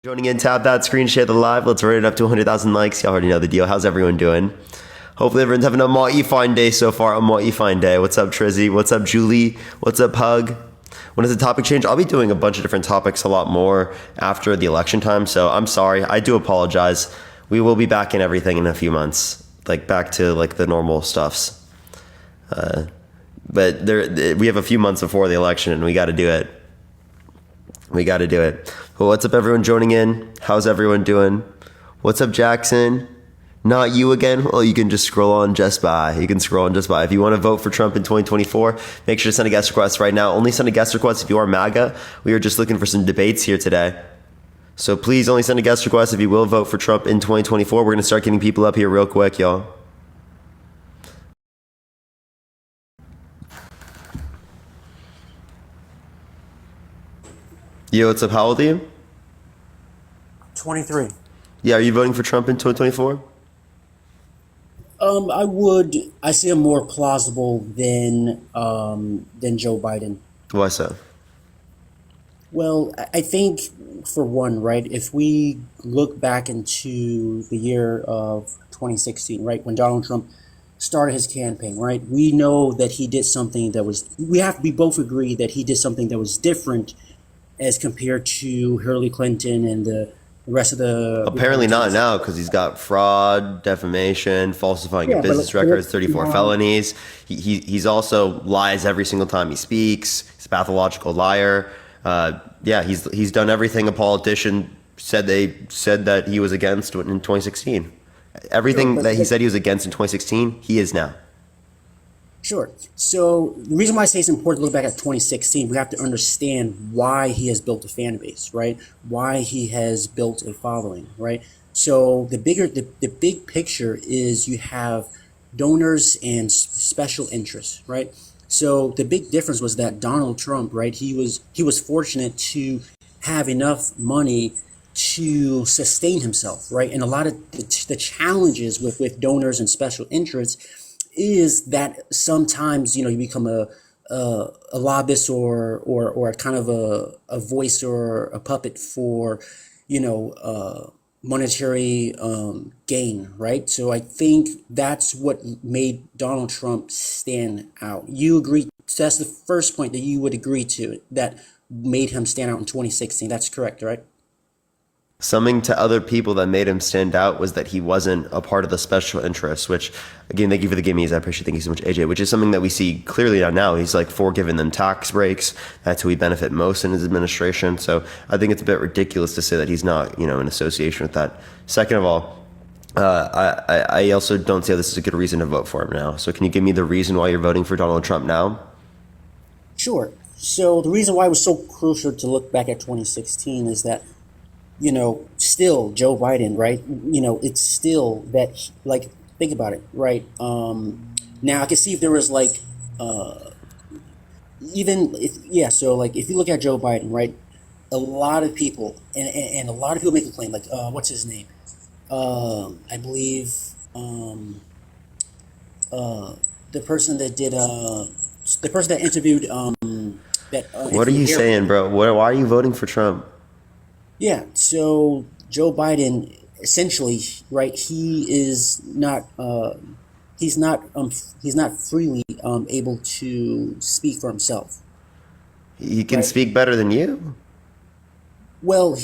Joining in, tap that screen, share the live. Let's run it up to 100,000 likes. Y'all already know the deal. How's everyone doing? Hopefully everyone's having a mighty fine day so far. A mighty fine day. What's up, Trizzy? What's up, Julie? What's up, Hug? When does the topic change? I'll be doing a bunch of different topics a lot more after the election time. So I'm sorry. I do apologize. We will be back in everything in a few months. Like back to like the normal stuffs. But we have a few months before the election and we got to do it. We got to do it. Well, what's up, everyone joining in? How's everyone doing? What's up, Jackson? Not you again? Well, you can just scroll on just by. You can scroll on just by. If you want to vote for Trump in 2024, make sure to send a guest request right now. Only send a guest request if you are MAGA. We are just looking for some debates here today. So please only send a guest request if you will vote for Trump in 2024. We're going to start getting people up here real quick, y'all. Yo, what's up? How old are you? 23. Yeah, are you voting for Trump in 2024? I see him more plausible than Joe Biden. Why so? Well, I think for one, right, if we look back into the year of 2016, right, when Donald Trump started his campaign, right, we know that he did something that was, we both agree that he did something that was different as compared to Hillary Clinton and the rest of the Apparently not Republicans. now because he's got fraud, defamation, falsifying of Yeah, business records, 34 now, felonies. He's also lies every single time he speaks. He's a pathological liar. Yeah, he's done everything a politician said that he was against in 2016. sure, Everything that he said he was against in 2016, he is now. Sure. So the reason why I say it's important to look back at 2016, we have to understand why he has built a fan base, right? Why he has built a following, right? So the big picture is you have donors and special interests, right? So the big difference was that Donald Trump, right? He was fortunate to have enough money to sustain himself, right? And a lot of the challenges with donors and special interests is that sometimes you become a lobbyist or a kind of a voice or a puppet for monetary gain, right? So I think that's what made Donald Trump stand out. You agree? So that's the first point that you would agree to that made him stand out in 2016. That's correct, right? Something to other people that made him stand out was that he wasn't a part of the special interests, which, again, thank you for the gimmies. I appreciate it. Thank you so much, AJ, which is something that we see clearly now. He's like for giving them tax breaks. That's who we benefit most in his administration. So I think it's a bit ridiculous to say that he's not, in association with that. Second of all, I also don't see how this is a good reason to vote for him now. So can you give me the reason why you're voting for Donald Trump now? Sure. So the reason why it was so crucial to look back at 2016 is that still Joe Biden, right? It's still that, like, think about it, right? Now I can see if there was like, even if, yeah, so like if you look at Joe Biden, right? A lot of people, and a lot of people make a claim, like, what's his name? I believe, the person that did, the person that interviewed, that What are interviewed you Harry. saying, bro? Why are you voting for Trump? Yeah, so Joe Biden essentially, right? He's not freely able to speak for himself, He can right? speak better than you. Well,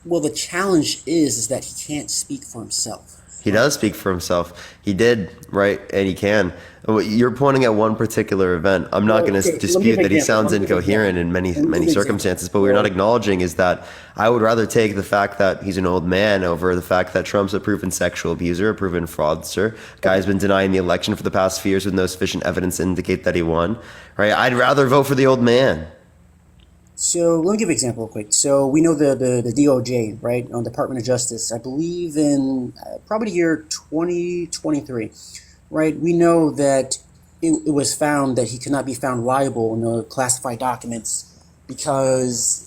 well, the challenge is that he can't speak for himself, He right? does speak for himself. He did, right? And he can. You're pointing at one particular event. I'm not Well, going to okay, so let me give dispute an that he example. sounds Let me give an example. incoherent in many, Let me give many an example. circumstances, but what we're not So, acknowledging is that I would rather take the fact that he's an old man over the fact that Trump's a proven sexual abuser, a proven fraudster. Guy's okay, been denying the election for the past few years with no sufficient evidence to indicate that he won, right? I'd rather vote for the old man. so let me give an example real quick. So we know the DOJ, right, on Department of Justice. I believe in probably the year 2023, right? We know that it was found that he could not be found liable in the classified documents because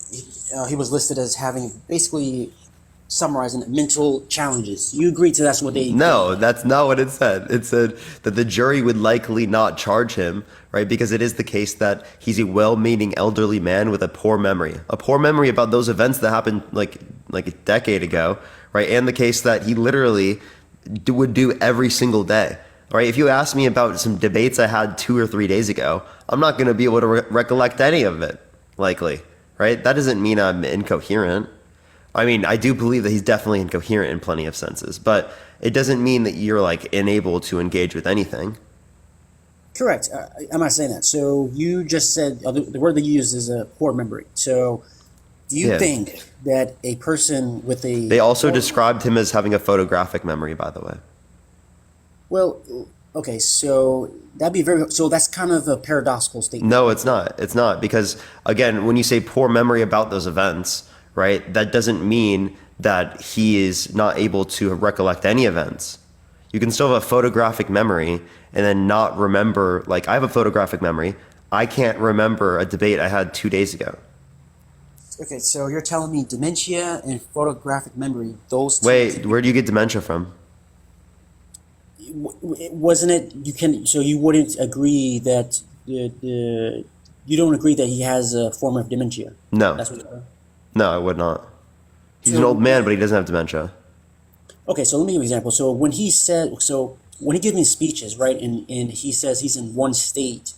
he was listed as having basically. summarizing it, mental challenges. You agree to that's what they. No, that's not what it said. It said that the jury would likely not charge him, right? Because it is the case that he's a well-meaning elderly man with a poor memory about those events that happened like a decade ago, right? And the case that he literally would do every single day, right? If you ask me about some debates I had 2 or 3 days ago, I'm not going to be able to recollect any of it, likely, right? That doesn't mean I'm incoherent. I mean, I do believe that he's definitely incoherent in plenty of senses, but it doesn't mean that you're like unable to engage with anything. Correct. I'm not saying that. So you just said the word that you used is a poor memory. So do you Yeah. think that a person with a They also described him as having a photographic memory, by the way. well, okay, so that'd be very so that's kind of a paradoxical statement. No, it's not. It's not because again, when you say poor memory about those events, right? That doesn't mean that he is not able to recollect any events. You can still have a photographic memory and then not remember. Like I have a photographic memory. I can't remember a debate I had 2 days ago. Okay, so you're telling me dementia and photographic memory, those two, Wait, where do you get dementia from? wasn't it? You can so you wouldn't agree that the you don't agree that he has a form of dementia. No, That's what. no, I would not. He's an So old man, but he doesn't have dementia. okay, so let me give you an example. So when he gives me speeches, right, and he says he's in one state,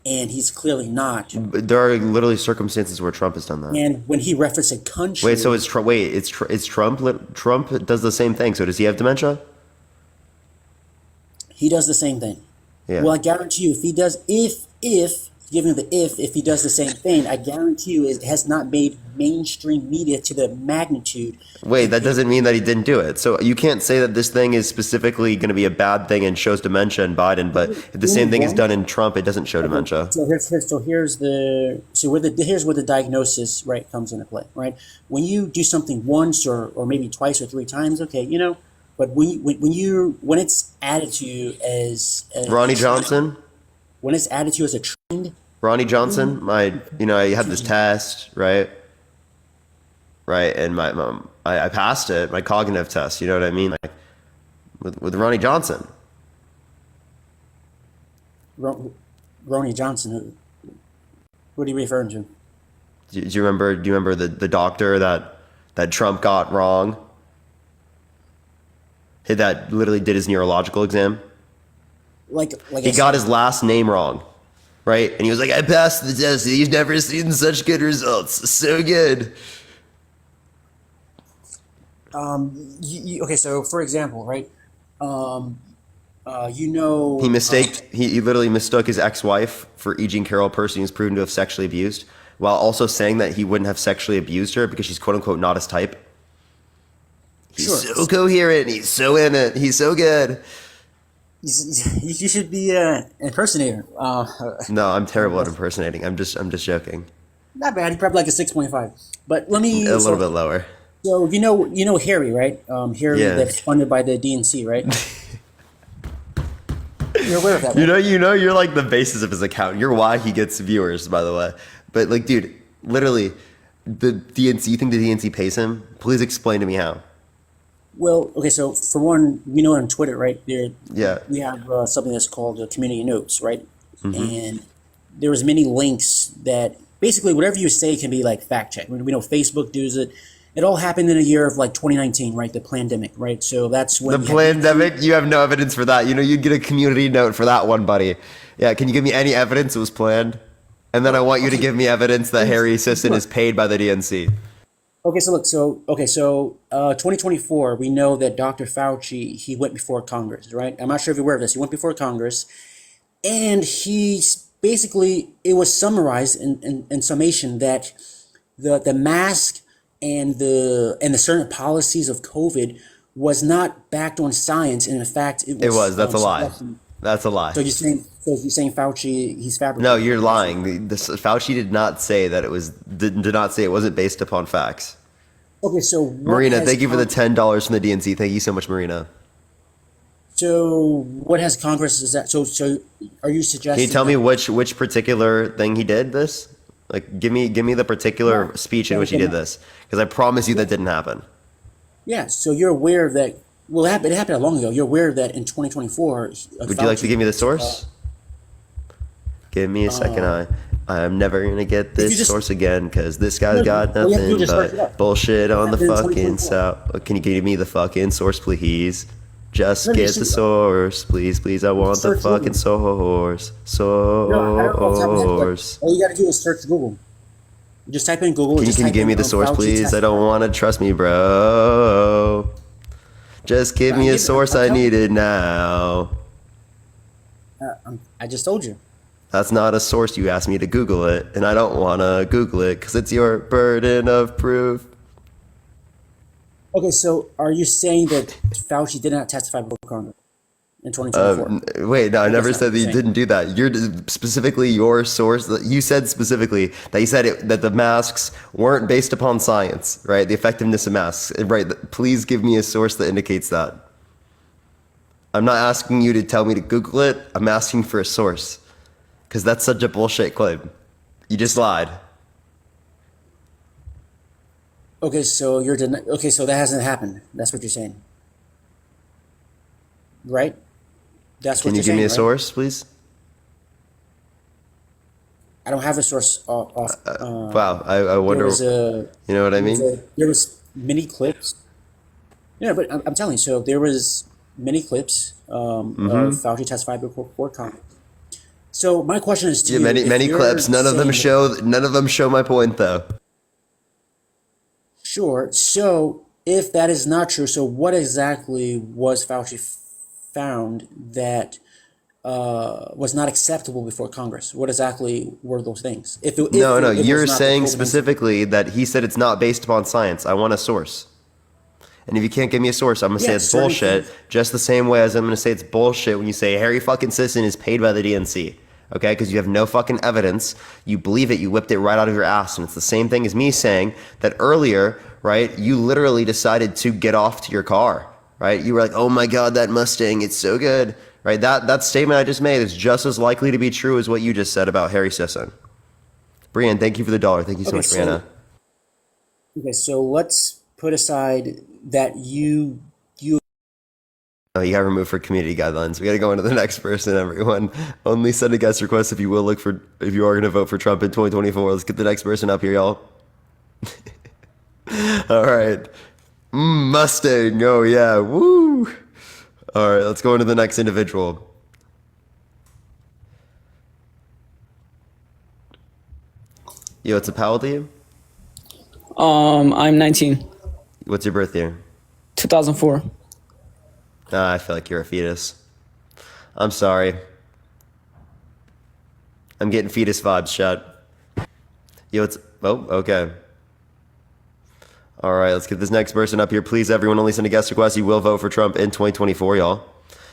and he's clearly not. But there are literally circumstances where Trump has done that. And when he referenced a country, Wait, so it's Trump? Wait, it's Trump. Trump does the same thing. So does he have dementia? he does the same thing. Yeah. Well, I guarantee you, if he does, if giving the if he does the same thing, I guarantee you, it has not made mainstream media to the magnitude. Wait, that doesn't mean that he didn't do it. So you can't say that this thing is specifically going to be a bad thing and shows dementia in Biden, but if the same thing is done in Trump, it doesn't show dementia. So here's here's where the diagnosis right comes into play, right? When you do something once or maybe twice or three times, okay, but when it's added to you as Ronnie Johnson? when it's added to you as a trend, Ronnie Johnson, I had this test, right? Right, and I passed it, my cognitive test, you know what I mean? Like, with Ronnie Johnson. Ronnie Johnson, what are you referring to? Do you remember the doctor that Trump got wrong? That literally did his neurological exam. Like He got his last name wrong, right? And he was like, I passed the test. He's never seen such good results. So good. Okay, so for example, right? He literally mistook his ex-wife for E. Jean Carroll, a person he was proven to have sexually abused, while also saying that he wouldn't have sexually abused her because she's quote unquote not his type. He's Sure. so coherent. He's so in it. He's so good. You should be an impersonator. No, I'm terrible at impersonating. I'm just joking. Not bad. He probably like a 6.5. But let me A little bit lower. So you know Harry, right? Harry Yeah. that's funded by the DNC, right? You're aware of that, right? You're like the basis of his account. You're why he gets viewers, by the way. But like, dude, literally, the DNC. You think the DNC pays him? Please explain to me how. Well, okay. So for one, on Twitter, right? Yeah. We have something that's called community notes, right? And there's many links that basically whatever you say can be like fact checked. We know Facebook does it. It all happened in a year of like 2019, right? The pandemic, right? So that's when The pandemic. You have no evidence for that. You'd get a community note for that one, buddy. Yeah. Can you give me any evidence it was planned? And then I want you to give me evidence that Harry Sisson is paid by the DNC. Okay, so look, 2024, we know that Dr. Fauci, he went before Congress, right? I'm not sure if you're aware of this. He went before Congress, and it was summarized in summation that the mask and the certain policies of COVID was not backed on science, and in fact, It was. That's a lie. That's a lie. So you're saying Fauci, he's fabricating? No, you're lying. Fauci did not say that did not say it wasn't based upon facts. Okay, so Marina, thank you for the $10 from the DNC. Thank you so much, Marina. So what has Congress is that? So are you suggesting? Can you tell me which particular thing he did this? Like, give me the particular speech in which he did this, because I promise you that didn't happen. Yeah, so you're aware that, well, it happened long ago. You're aware that in 2024, Would you like to give me the Fauci, source? Give me a second. I'm never gonna get if you this just, source again because this guy's no, got all you have to do is nothing just search it but up. bullshit It on the happened in fucking 2024. south. Can you give me the fucking source, please? Just No, get the source, please, please. I want the search fucking Google. source, No, I don't know off the top of my head, but source. all you got to do is search Google. You just type in Google, Can you just can you type give in me the source, Fauci please? I don't testified. want to trust me, bro. Just give me a source I'm I telling you. needed now. I just told you. That's not a source. You asked me to Google it, and I don't want to Google it because it's your burden of proof. Okay, so are you saying that Fauci did not testify before Congress in 2024? Wait, no, I That's never not what said that you're you saying. didn't do that. You're specifically your source. You said specifically that you said that the masks weren't based upon science, right? The effectiveness of masks, right? Please give me a source that indicates that. I'm not asking you to tell me to Google it. I'm asking for a source because that's such a bullshit claim. You just lied. Okay, okay, so that hasn't happened. That's what you're saying, right? That's Can what you you're give me saying, a right? source, please? I don't have a source off. Wow, I There wonder. was a You know what I mean? there was mini clips. Yeah, but I'm telling you. So there was many clips of Fauci testified before Congress. So my question is to Yeah, you: if many clips. you're saying that, None of them show my point though. sure. So if that is not true, so what exactly was Fauci found that was not acceptable before Congress? What exactly were those things? No, no, If it was you're not the saying COVID-19. specifically that he said it's not based upon science. I want a source. And if you can't give me a source, I'm gonna say Yeah, it's certain bullshit. things. Just the same way as I'm gonna say it's bullshit when you say Harry fucking Sisson is paid by the DNC. Okay, because you have no fucking evidence. You believe it. You whipped it right out of your ass, and it's the same thing as me saying that earlier, right? You literally decided to get off to your car, right? You were like, "Oh my god, that Mustang, it's so good," right? That statement I just made is just as likely to be true as what you just said about Harry Sisson. Brianne, thank you for the dollar. Thank you so Okay, much, Brianna. so let's put aside that you Oh, you got removed for community guidelines. We got to go into the next person, everyone. Only send a guest request if you will look for if you are going to vote for Trump in 2024. Let's get the next person up here, y'all. All right, Mustang. Oh yeah, woo. All right, let's go into the next individual. Yo, it's a pal to you. I'm 19, What's your birth year? 2004. I feel like you're a fetus. I'm sorry. I'm getting fetus vibes, shut. Yo, it's okay. All right, let's get this next person up here. Please, everyone, only send a guest request. You will vote for Trump in 2024, y'all.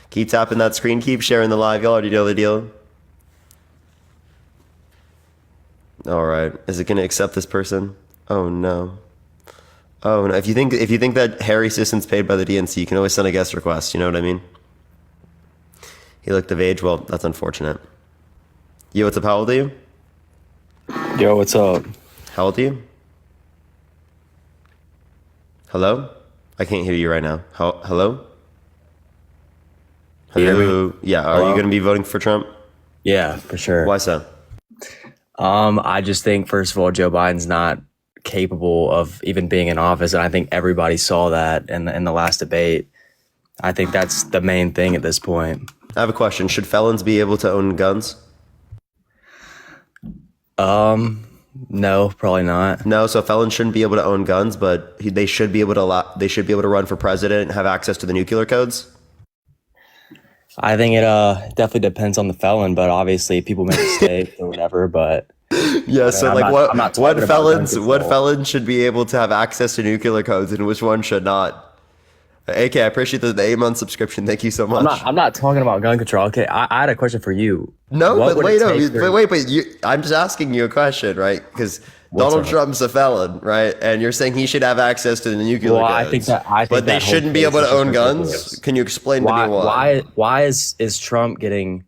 Keep tapping that screen. Keep sharing the live, y'all. Already know the deal. All right, is it gonna accept this person? Oh no. Oh no. If you think that Harry Sisson's paid by the DNC, you can always send a guest request. You know what I mean? He looked of age. Well, that's unfortunate. Yo, what's up? How old are you? Yo, what's up? How old are you? Hello? I can't hear you right now. Hello? You hear me? Hello? Yeah, are you Hello? going to be voting for Trump? Yeah, for sure. Why so? I just think first of all, Joe Biden's not capable of even being in office, and I think everybody saw that in the last debate. I think that's the main thing at this point. I have a question. Should felons be able to own guns? No, probably not. No, so felons shouldn't be able to own guns, but they should be able to run for president and have access to the nuclear codes. I think it definitely depends on the felon, but obviously people make mistakes or whatever. But Yeah, I mean, so like I'm not talking about gun what control. felons should be able to have access to nuclear codes and which one should not? AK, I appreciate the $8-month subscription. Thank you so much. I'm not talking about gun control. Okay, I had a question for you. No, What but would it wait, no, take for- but I'm just asking you a question, right? Because What's Donald up? Trump's a felon, right? And you're saying he should have access to the nuclear Well, codes, I think but they that whole shouldn't be case able is to just own guns. ridiculous. Can you explain to me Why is Trump getting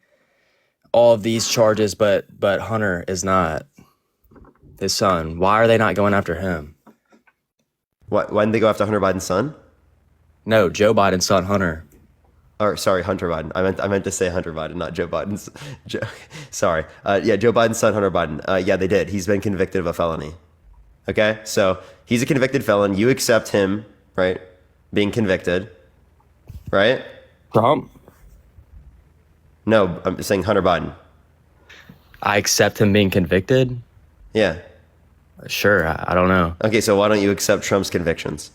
all of these charges, but Hunter is not, his son? Why are they not going after him? Why didn't they go after Hunter Biden's son? No, Joe Biden's son, Hunter. Or sorry, Hunter Biden. I meant to say Hunter Biden, not Joe Biden's. Sorry. Yeah, Joe Biden's son, Hunter Biden. Yeah, they did. He's been convicted of a felony. Okay, so he's a convicted felon. You accept him, right? Being convicted, right? Trump? No, I'm saying Hunter Biden. I accept him being convicted? Yeah. Sure, I don't know. Okay, so why don't you accept Trump's convictions?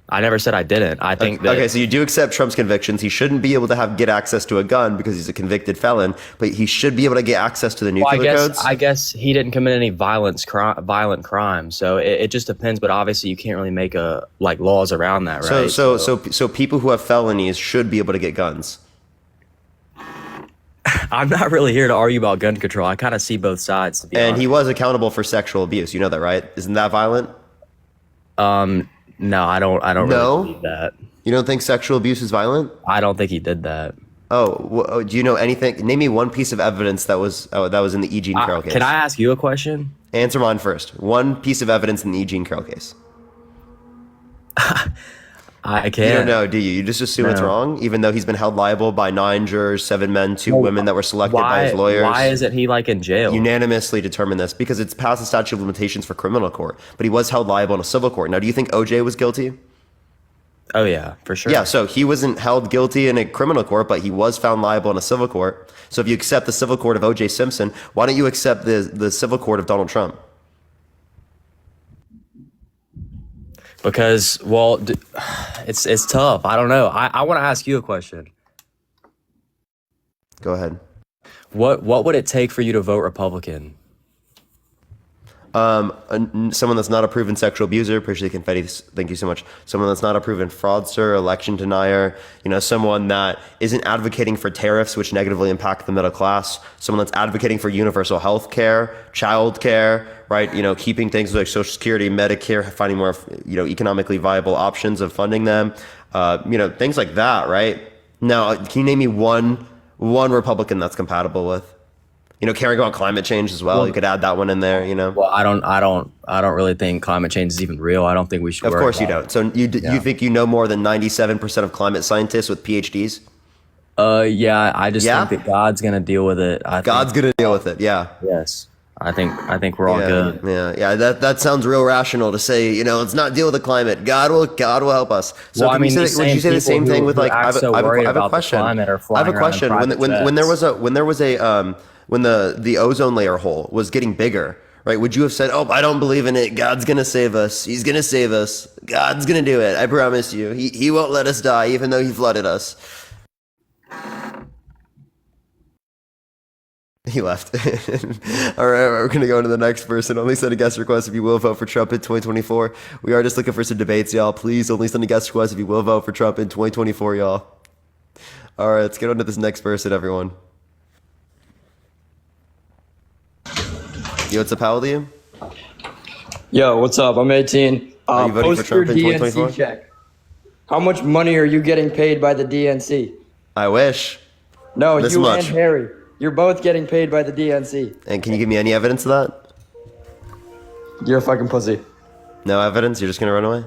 I never said I didn't. I think that... Okay, so you do accept Trump's convictions. He shouldn't be able to get access to a gun because he's a convicted felon, but he should be able to get access to the nuclear codes. I guess he didn't commit any violent crime, so it just depends. But obviously, you can't really make laws around that, right? So people who have felonies should be able to get guns. I'm not really here to argue about gun control. I kind of see both sides. To be honest. He was accountable for sexual abuse. You know that, right? Isn't that violent? No, I don't No? really believe that. You don't think sexual abuse is violent? I don't think he did that. Oh, do you know anything? Name me one piece of evidence that was in the E. Jean Carroll case. Can I ask you a question? Answer mine first. One piece of evidence in the E. Jean Carroll case. I can't. You don't know, do you? You just assume it's wrong, even though he's been held liable by 9 jurors, 7 men, 2 women that were selected by his lawyers. Why isn't he in jail? Unanimously determined this because it's past the statute of limitations for criminal court, but he was held liable in a civil court. Now, do you think OJ was guilty? Oh yeah, for sure. Yeah, so he wasn't held guilty in a criminal court, but he was found liable in a civil court. So if you accept the civil court of OJ Simpson, why don't you accept the civil court of Donald Trump? Because, it's tough. I don't know. I want to ask you a question. Go ahead. What would it take for you to vote Republican? Someone that's not a proven sexual abuser, appreciate the confetti, thank you so much. Someone that's not a proven fraudster, election denier, someone that isn't advocating for tariffs which negatively impact the middle class, someone that's advocating for universal health care, child care, right? Keeping things like Social Security, Medicare, finding more, economically viable options of funding them, things like that, right? Now, can you name me one Republican that's compatible with? Caring about climate change as well. You could add that one in there. Well, I don't really think climate change is even real. I don't think we should. Of course you don't. So you think you know more than 97% of climate scientists with PhDs? Yeah. I just think that God's gonna deal with it. God's gonna deal with it. Yeah. Yes. I think we're all good. Yeah. That sounds real rational to say. Let's not deal with the climate. God will help us. So well, would you say the same thing with I have a question. I have a question. When the ozone layer hole was getting bigger, right? Would you have said, "Oh, I don't believe in it. God's gonna save us. He's gonna save us. God's gonna do it. I promise you. He won't let us die, even though he flooded us." He left. All right, we're gonna go into the next person. Only send a guest request if you will vote for Trump in 2024. We are just looking for some debates, y'all. Please only send a guest request if you will vote for Trump in 2024, y'all. All right, let's get on to this next person, everyone. Yo, what's up, how old are you? Yo, what's up? I'm 18. Are you voting for Post your Trump in 2024? DNC check. How much money are you getting paid by the DNC? I wish. No, This you much. and Harry. You're both getting paid by the DNC. And can you give me any evidence of that? You're a fucking pussy. No evidence? You're just gonna run away?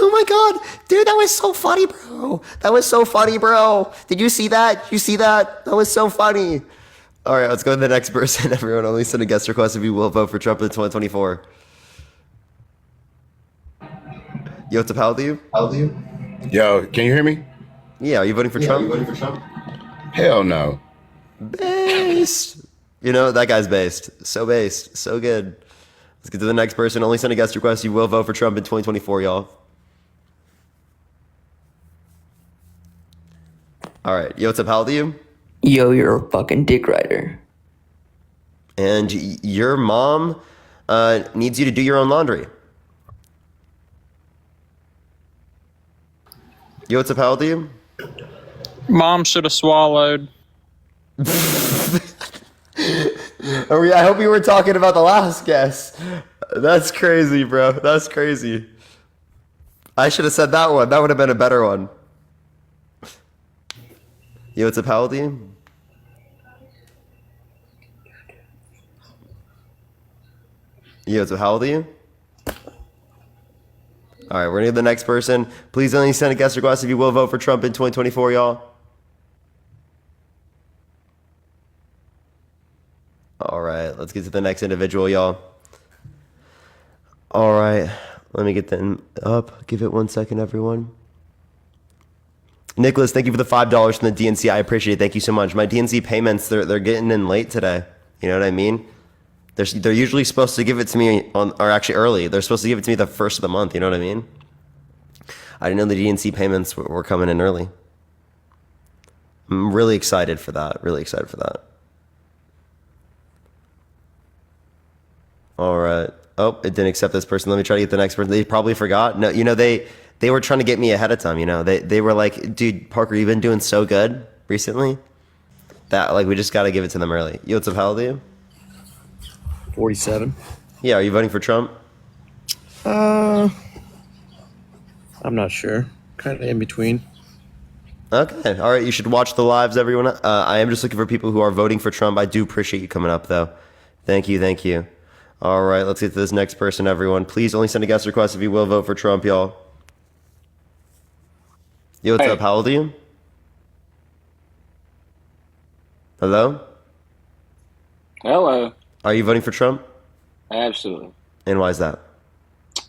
Oh my god, dude, that was so funny, bro. That was so funny, bro. Did you see that? You see that? That was so funny. All right, let's go to the next person. Everyone, only send a guest request if you will vote for Trump in 2024. Yo, what's up, how old are you? Yo, can you hear me? Yeah, are you voting for Trump? Hell no. Based. That guy's based. So based. So good. Let's get to the next person. Only send a guest request. You will vote for Trump in 2024, y'all. All right. Yo, what's up? How old are you? Yo, you're a fucking dick rider. And your mom needs you to do your own laundry. Yo, what's up? How old are you? Mom should have swallowed. I hope you were talking about the last guess. That's crazy, bro. That's crazy. I should have said that one. That would have been a better one. Yo, what's up? How old are you? Yo, what's up? How old are you? All right, we're gonna get the next person. Please only send a guest request if you will vote for Trump in 2024, y'all. All right, let's get to the next individual, y'all. All right, let me get them up. Give it 1 second, everyone. Nicholas, thank you for the $5 from the DNC. I appreciate it. Thank you so much. My DNC payments, they're getting in late today. You know what I mean? They're usually supposed to give it to me or actually early. They're supposed to give it to me the first of the month. You know what I mean? I didn't know the DNC payments were coming in early. I'm really excited for that. Really excited for that. All right. Oh, it didn't accept this person. Let me try to get the next person. They probably forgot. No, you know, they were trying to get me ahead of time. You know, they were like, dude, Parker, you've been doing so good recently that like we just got to give it to them early. Yo, what's up, how old are you? 47. Yeah, are you voting for Trump? I'm not sure. Kind of in between. Okay. All right. You should watch the lives, everyone. I am just looking for people who are voting for Trump. I do appreciate you coming up, though. Thank you. Thank you. All right. Let's get to this next person, everyone. Please only send a guest request if you will vote for Trump, y'all. Yo, what's up? How old are you? Hello? Hello. Are you voting for Trump? Absolutely. And why is that?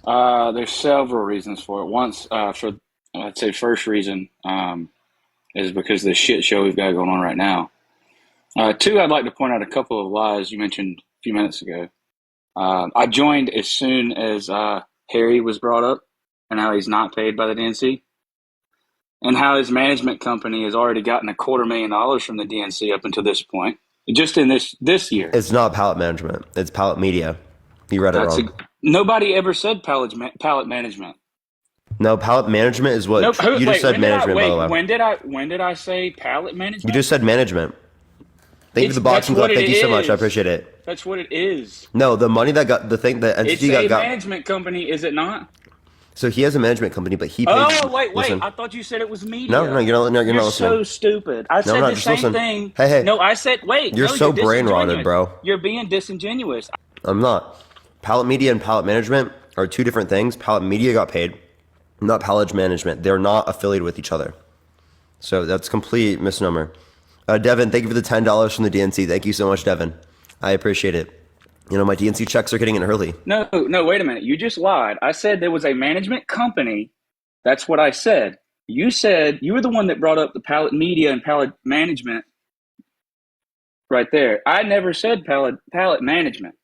There's several reasons for it. Once, for I'd say first reason is because of the shit show we've got going on right now. Two, I'd like to point out a couple of lies you mentioned a few minutes ago. I joined as soon as Harry was brought up and how he's not paid by the DNC and how his management company has already gotten $250,000 from the DNC up until this point. Just in this year. It's not pallet management. It's pallet media. You read it wrong. Nobody ever said pallet management. No, pallet management is what you just said. Management. By the way, when did I say pallet management? You just said management. Thank you for the boxing glove. Thank you so much. I appreciate it. That's what it is. No, the money that got the thing that entity it's a got management company, is it not? So he has a management company, but he pays. Oh wait! Listen. I thought you said it was media. No, you're not You're listening. so stupid. I said the same thing. Hey. No, I said wait. You're so brain rotted, bro. You're being disingenuous. I'm not. Pallet media and pallet management are two different things. Pallet media got paid, not pallet management. They're not affiliated with each other. So that's complete misnomer. Devin, thank you for the $10 from the DNC. Thank you so much, Devin. I appreciate it. You know, my DNC checks are getting in early. No, wait a minute. You just lied. I said there was a management company. That's what I said. You said you were the one that brought up the pallet media and pallet management right there. I never said pallet management.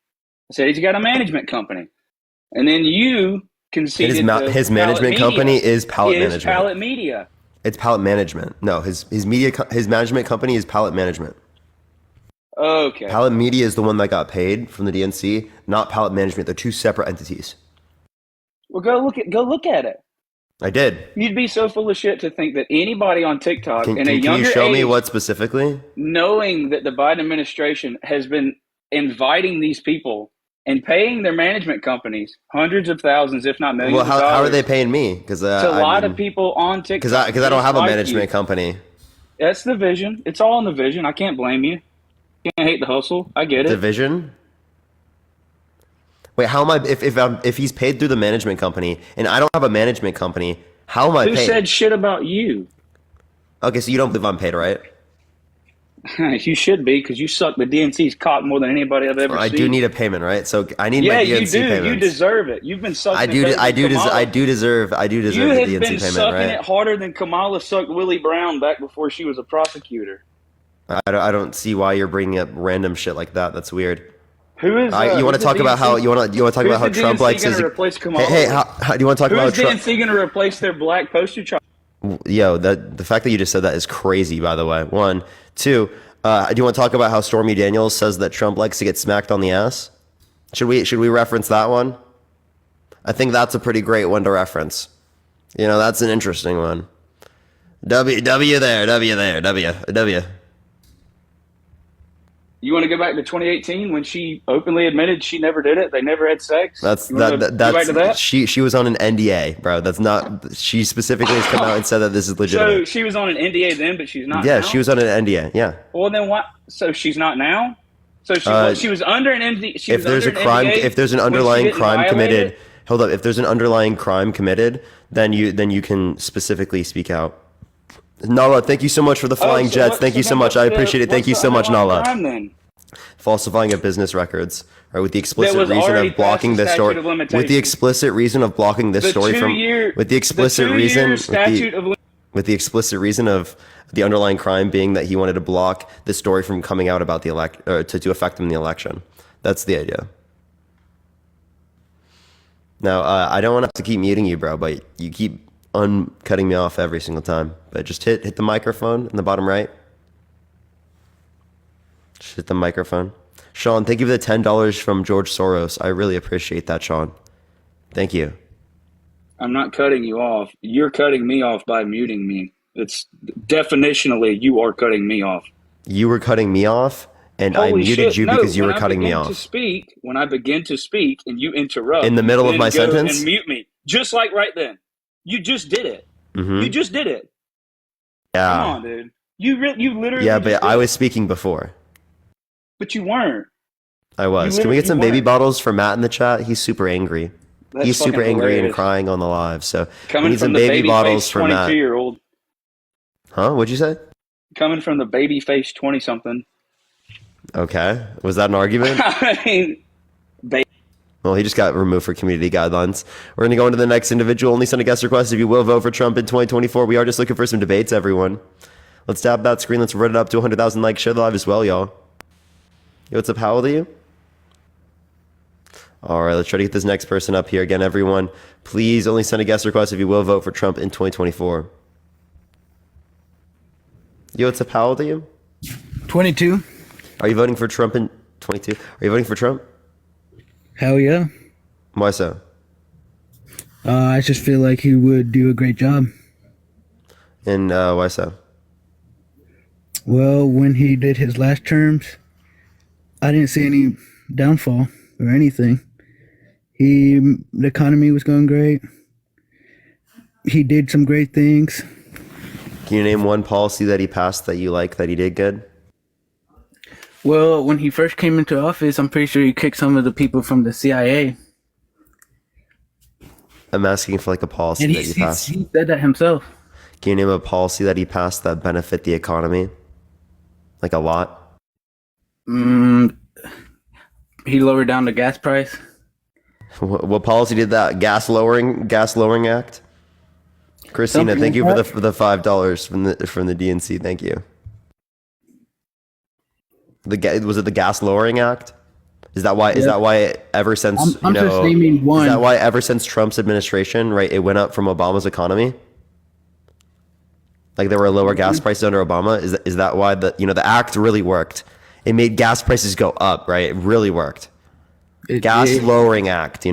I said he's got a management company. And then you conceded his management company is pallet management. Pallet media. It's pallet management. No, his management company is pallet management. Okay. Pallet media is the one that got paid from the DNC, not pallet management. They're two separate entities. Well, go look at it. I did. You'd be so full of shit to think that anybody on TikTok Can younger you show age, me what specifically? knowing that the Biden administration has been inviting these people and paying their management companies hundreds of thousands, if not millions. Well, of dollars how are they paying me? Because a lot of people on TikTok. Because I don't have a management company. That's the vision. It's all in the vision. I can't blame you. You can't hate the hustle. I get it. The vision. Wait, how am I? If he's paid through the management company and I don't have a management company, how am I paid? Who said shit about you? Okay, so you don't believe I'm paid, right? You should be, because you suck the DNC's cock more than anybody I've ever seen. I do need a payment, right? So I need my DNC payments. Yeah, you do. You deserve it. You've been sucking. I do deserve the DNC payment, right? You have been sucking it harder than Kamala sucked Willie Brown back before she was a prosecutor. I don't see why you're bringing up random shit like that. That's weird. Who is? You want to talk about how Trump likes his? Hey, how do you want to talk about Trump? Who's DNC going to replace their black poster child? Yo, the fact that you just said that is crazy. By the way, 1, 2. Do you want to talk about how Stormy Daniels says that Trump likes to get smacked on the ass? Should we reference that one? I think that's a pretty great one to reference. You know, that's an interesting one. W there. You want to go back to 2018 when she openly admitted she never did it? They never had sex. That's go back to that? She was on an NDA, bro. That's not. She specifically has come out and said that this is legitimate. So she was on an NDA then, but she's not. Yeah, now? she was on an NDA. Yeah. Well, then what? So she's not now. So she was under an NDA. If there's a crime, if there's an underlying crime committed, Hold up. If there's an underlying crime committed, then you can specifically speak out. Nala, thank you so much for the flying jets. Thank you so much. I appreciate it. Thank you so much, Nala. Crime, then? Falsifying of business records, right? With the explicit was reason already of blocking past the this story. statute of With the limitations. explicit reason of blocking this story from. With the explicit reason. With the explicit reason of the underlying crime being that he wanted to block the story from coming out about the to affect him in the election. That's the idea. Now, I don't want to have to keep muting you, bro, but you keep cutting me off every single time. But just hit the microphone in the bottom right. Just hit the microphone. Sean, thank you for the $10 from George Soros. I really appreciate that, Sean. Thank you. I'm not cutting you off. You're cutting me off by muting me. It's definitionally you are cutting me off. You were cutting me off, and I muted you because you were cutting me off. When I begin to speak and you interrupt in the middle of my sentence and mute me, just like right then. You just did it. Mm-hmm. You just did it. Yeah. Come on, dude. You literally. Yeah, but I was speaking before. But you weren't. I was. Can we get some baby bottles for Matt in the chat? He's super angry. He's super angry and crying on the live. So we need some baby bottles for Matt. 22-year-old. Huh? What'd you say? Coming from the baby face 20-something. Okay. Was that an argument? I mean, well, he just got removed for community guidelines. We're going to go into the next individual. Only send a guest request if you will vote for Trump in 2024. We are just looking for some debates, everyone. Let's tap that screen. Let's run it up to 100,000 likes. Share the live as well, y'all. Yo, what's up? How old are you? All right, let's try to get this next person up here. Again, everyone, please only send a guest request if you will vote for Trump in 2024. Yo, what's up? How old are you? 22. Are you voting for Trump in 22? Are you voting for Trump? Hell yeah. Why so? I just feel like he would do a great job. And why so? Well, when he did his last terms, I didn't see any downfall or anything. The economy was going great. He did some great things. Can you name one policy that he passed that you like, that he did good? Well, when he first came into office, I'm pretty sure he kicked some of the people from the CIA. I'm asking for like a policy And that he passed. He said that himself. Can you name a policy that he passed that benefit the economy? Like a lot? He lowered down the gas price. What policy did that? Gas lowering act? Christina, thank you for the $5 from the DNC. Thank you. Was it the gas lowering act? Is that why? Yeah. Is that why ever since I'm just naming one. Is that why ever since Trump's administration, right? It went up from Obama's economy. Like there were lower gas prices under Obama. Is that why the act really worked? It made gas prices go up, right? It really worked. Gas lowering act,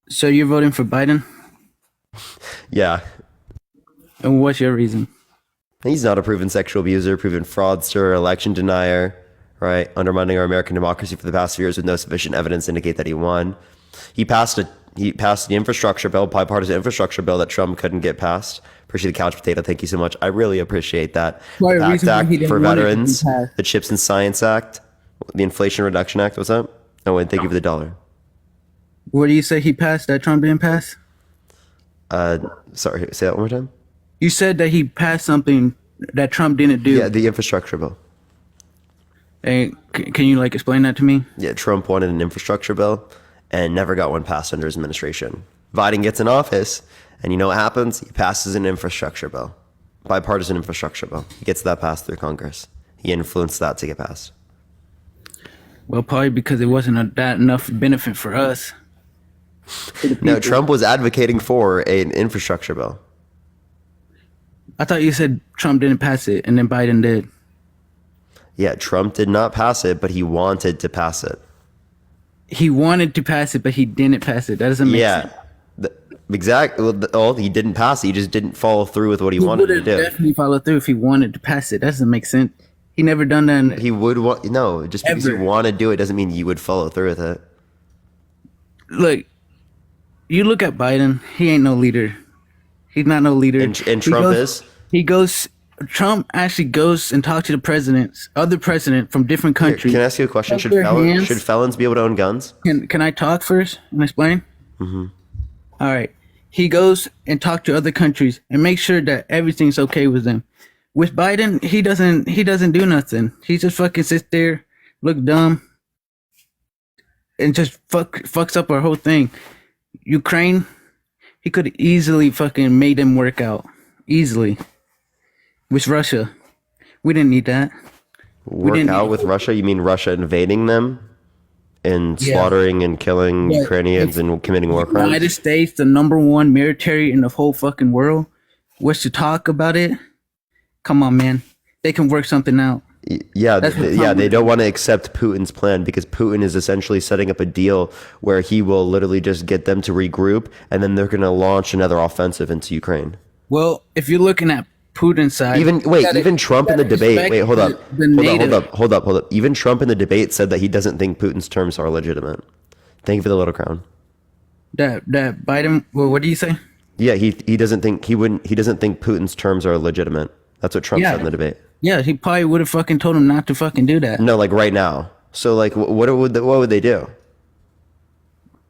So you're voting for Biden? Yeah. And what's your reason? He's not a proven sexual abuser, proven fraudster, election denier, right? Undermining our American democracy for the past few years with no sufficient evidence to indicate that he won. He passed the infrastructure bill, bipartisan infrastructure bill that Trump couldn't get passed. Appreciate the couch potato. Thank you so much. I really appreciate that. The PACT Act for veterans, the Chips and Science Act, the Inflation Reduction Act. What's that? Oh, and thank you for the $1. What do you say he passed that Trump didn't pass? Sorry, say that one more time. You said that he passed something that Trump didn't do. Yeah, the infrastructure bill. Hey, can you explain that to me? Yeah, Trump wanted an infrastructure bill and never got one passed under his administration. Biden gets in office, and you know what happens? He passes an infrastructure bill, bipartisan infrastructure bill. He gets that passed through Congress. He influenced that to get passed. Well, probably because it wasn't that enough benefit for us. No, Trump was advocating for an infrastructure bill. I thought you said Trump didn't pass it, and then Biden did. Yeah, Trump did not pass it, but he wanted to pass it. He wanted to pass it, but he didn't pass it. That doesn't make sense. Exactly. Well, he didn't pass it. He just didn't follow through with what he wanted to do. He would definitely follow through if he wanted to pass it. That doesn't make sense. He never done that. He would want just because you want to do it doesn't mean you would follow through with it. Look, you look at Biden. He ain't no leader. He's not no leader. And Trump is? Trump actually goes and talks to the other president from different countries. Can I ask you a question? Should felons be able to own guns? Can I talk first and explain? All right. He goes and talks to other countries and makes sure that everything's okay with them. With Biden, he doesn't do nothing. He just fucking sits there, look dumb, and just fucks up our whole thing. Ukraine, he could easily fucking made them work out. Easily. With Russia. We didn't need that. Work out with Russia? You mean Russia invading them and slaughtering and killing Ukrainians and committing war crimes? United States, the #1 military in the whole fucking world, was to talk about it. Come on, man. They can work something out. They don't want to accept Putin's plan because Putin is essentially setting up a deal where he will literally just get them to regroup and then they're going to launch another offensive into Ukraine. Well, if you're looking at Putin's side, even Trump in the debate. Hold up. Even Trump in the debate said that he doesn't think Putin's terms are legitimate. Thank you for the little crown. That Biden. Well, what do you say? Yeah, he doesn't think he doesn't think Putin's terms are legitimate. That's what Trump said in the debate. Yeah, he probably would have fucking told him not to fucking do that. No, like right now. So like, what would they do?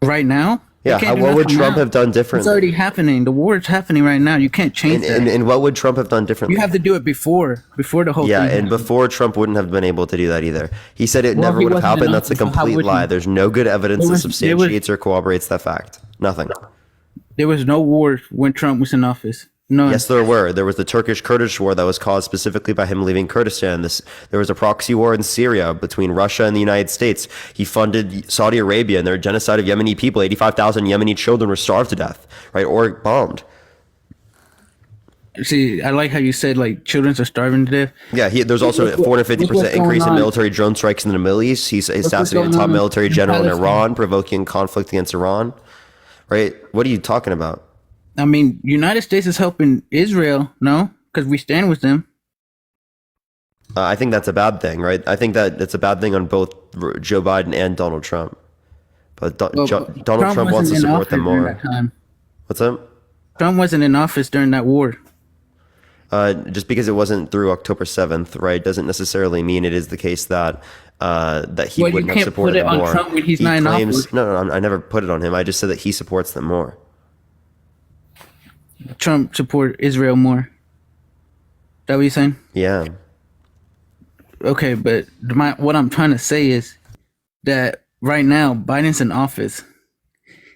Right now? Yeah, what would Trump have done differently? It's already happening. The war is happening right now. You can't change that. And what would Trump have done differently? You have to do it before the whole thing. Yeah, and before Trump wouldn't have been able to do that either. He said it never would have happened. That's a complete lie. There's no good evidence that substantiates or corroborates that fact. Nothing. There was no war when Trump was in office. None. Yes, there were. There was the Turkish-Kurdish war that was caused specifically by him leaving Kurdistan. There was a proxy war in Syria between Russia and the United States. He funded Saudi Arabia and their genocide of Yemeni people. 85,000 Yemeni children were starved to death, right, or bombed. See, I like how you said like children are starving to death. Yeah, there's also a 450% increase in military drone strikes in the Middle East. He's assassinated a top military general in Iran, provoking conflict against Iran. Right? What are you talking about? I mean, United States is helping Israel, no? Because we stand with them. I think that's a bad thing, right? I think that it's a bad thing on both Joe Biden and Donald Trump. But Donald Trump wants to support them more. What's up? Trump wasn't in office during that war. Just because it wasn't through October 7th, right, doesn't necessarily mean it is the case that he wouldn't have supported them more. You can't put it on Trump when he's not in office. No, I never put it on him. I just said that he supports them more. Trump support Israel more. Is that what you're saying? Yeah. Okay, but what I'm trying to say is that right now Biden's in office,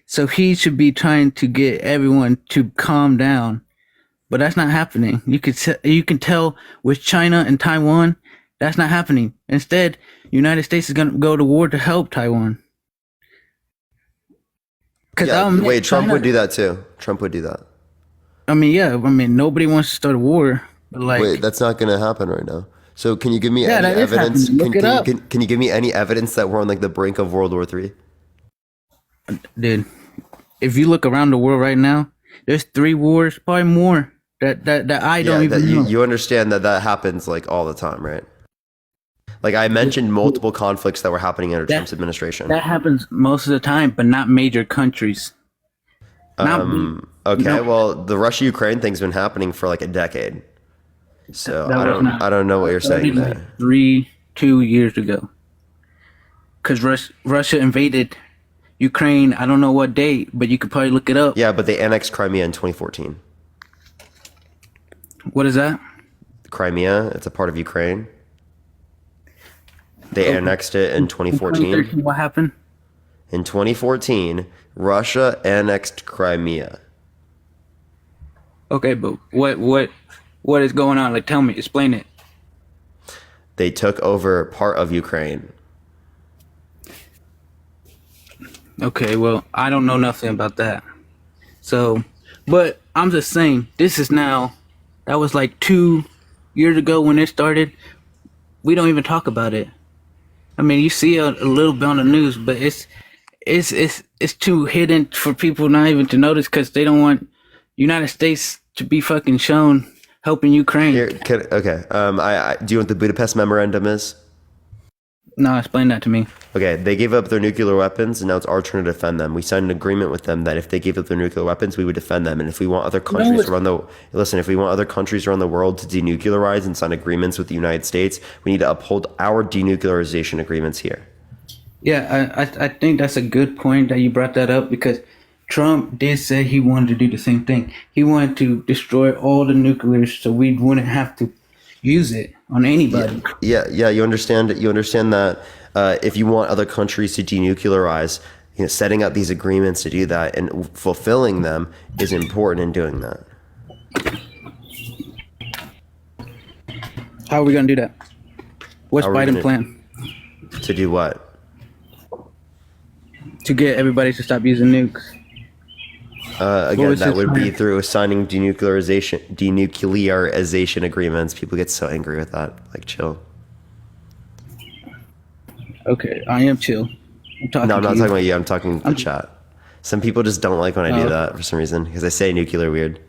so he should be trying to get everyone to calm down, but that's not happening. You can tell with China and Taiwan, that's not happening. Instead, United States is going to go to war to help Taiwan. Trump would do that too. Trump would do that. I mean, nobody wants to start a war. But like, that's not going to happen right now. So can you give me any evidence? Can you give me any evidence that we're on like the brink of World War III? Dude, if you look around the world right now, there's 3 wars, probably more that I don't even know. You understand that happens like all the time, right? Like I mentioned multiple conflicts that were happening under Trump's administration. That happens most of the time, but not major countries. Well, the Russia-Ukraine thing's been happening for like a decade. So I don't know what you're saying there. 2 years ago. Because Russia invaded Ukraine, I don't know what date, but you could probably look it up. Yeah, but they annexed Crimea in 2014. What is that? Crimea, it's a part of Ukraine. They annexed it in 2014. What happened? In 2014, Russia annexed Crimea. Okay, but what is going on? Like, tell me, explain it. They took over part of Ukraine. Okay, well, I don't know nothing about that. So, but I'm just saying, that was like 2 years ago when it started. We don't even talk about it. I mean, you see a little bit on the news, but it's too hidden for people not even to notice because they don't want United States to be fucking shown helping Ukraine. Do you know what the Budapest Memorandum is? No, explain that to me. Okay, they gave up their nuclear weapons, and now it's our turn to defend them. We signed an agreement with them that if they gave up their nuclear weapons, we would defend them. And if we want other countries around the world to denuclearize and sign agreements with the United States, we need to uphold our denuclearization agreements here. Yeah, I think that's a good point that you brought that up because Trump did say he wanted to do the same thing. He wanted to destroy all the nuclears so we wouldn't have to use it on anybody. Yeah. You understand that if you want other countries to denuclearize, setting up these agreements to do that and fulfilling them is important in doing that. How are we going to do that? What's Biden's plan? To do what? To get everybody to stop using nukes. Again, that would be through signing denuclearization agreements. People get so angry with that. Like, chill. Okay, I am chill. I'm talking No, I'm not to you. talking about you. I'm talking to the chat. Some people just don't like when I do that for some reason because I say nuclear weird.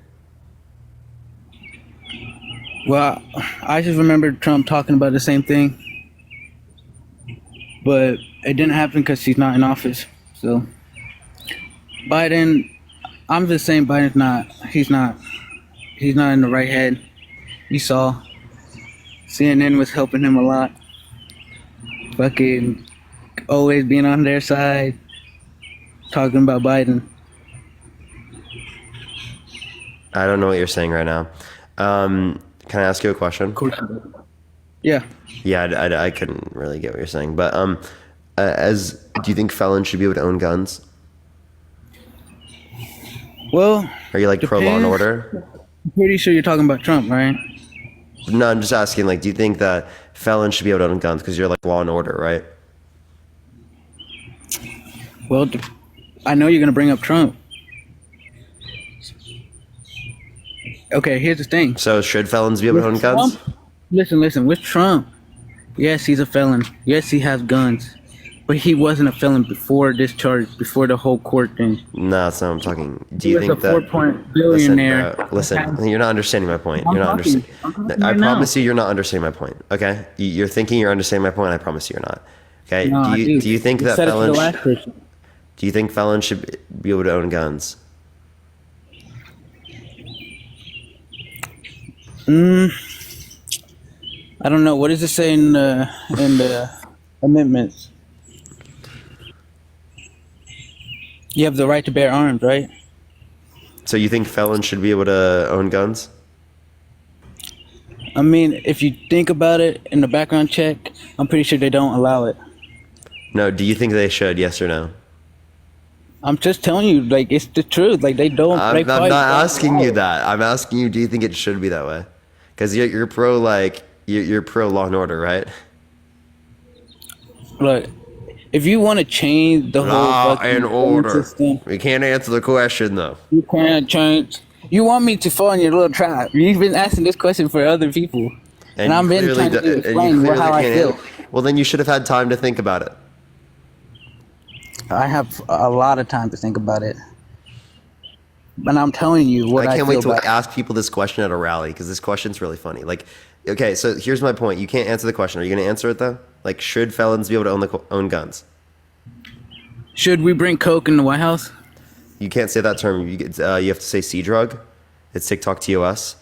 Well, I just remember Trump talking about the same thing, but it didn't happen because he's not in office. So Biden, I'm just saying Biden's not. He's not in the right head. You saw CNN was helping him a lot. Fucking always being on their side, talking about Biden. I don't know what you're saying right now. Can I ask you a question? Of course. Yeah. Yeah, I couldn't really get what you're saying. But do you think felons should be able to own guns? Well, Are you like pro law and depends. order? I'm pretty sure you're talking about Trump, right? No, I'm just asking. Like, do you think that felons should be able to own guns because you're like law and order, right? Well, I know you're gonna bring up Trump. Okay, here's the thing. So should felons be able to own guns? Listen. With Trump, yes, he's a felon. Yes, he has guns, but he wasn't a felon before this charge, before the whole court thing. No, that's not what I'm talking. Do He you was think a that? 4-point billionaire. Listen, you're not understanding my point. I'm You're not talking. understanding. I'm I talking promise now. you, you're not understanding my point. Okay, you're thinking you're understanding my point. I promise you, you're not. Okay. No, I do. Do you think that said it to the felons? last person. Do you think felons should be able to own guns? I don't know. What does it say in the amendments? You have the right to bear arms, right? So you think felons should be able to own guns? I mean, if you think about it in the background check, I'm pretty sure they don't allow it. No. Do you think they should? Yes or no? I'm just telling you, like, it's the truth. Like, they don't. I'm not asking you that. I'm asking you, do you think it should be that way? Because you're pro you're pro law and order, right? Look, if you want to change the whole Law fucking and order. system, We can't answer the question though. you can't change. You want me to fall in your little trap. You've been asking this question for other people, and I've been trying to explain how I feel. Well, then you should have had time to think about it. I have a lot of time to think about it. And I'm telling you what I can't feel wait to about it. ask people this question at a rally because this question's really funny. Like, okay, so here's my point. You can't answer the question. Are you going to answer it though? Like, should felons be able to own guns? Should we bring coke in the White House? You can't say that term. You have to say C drug. It's TikTok TOS.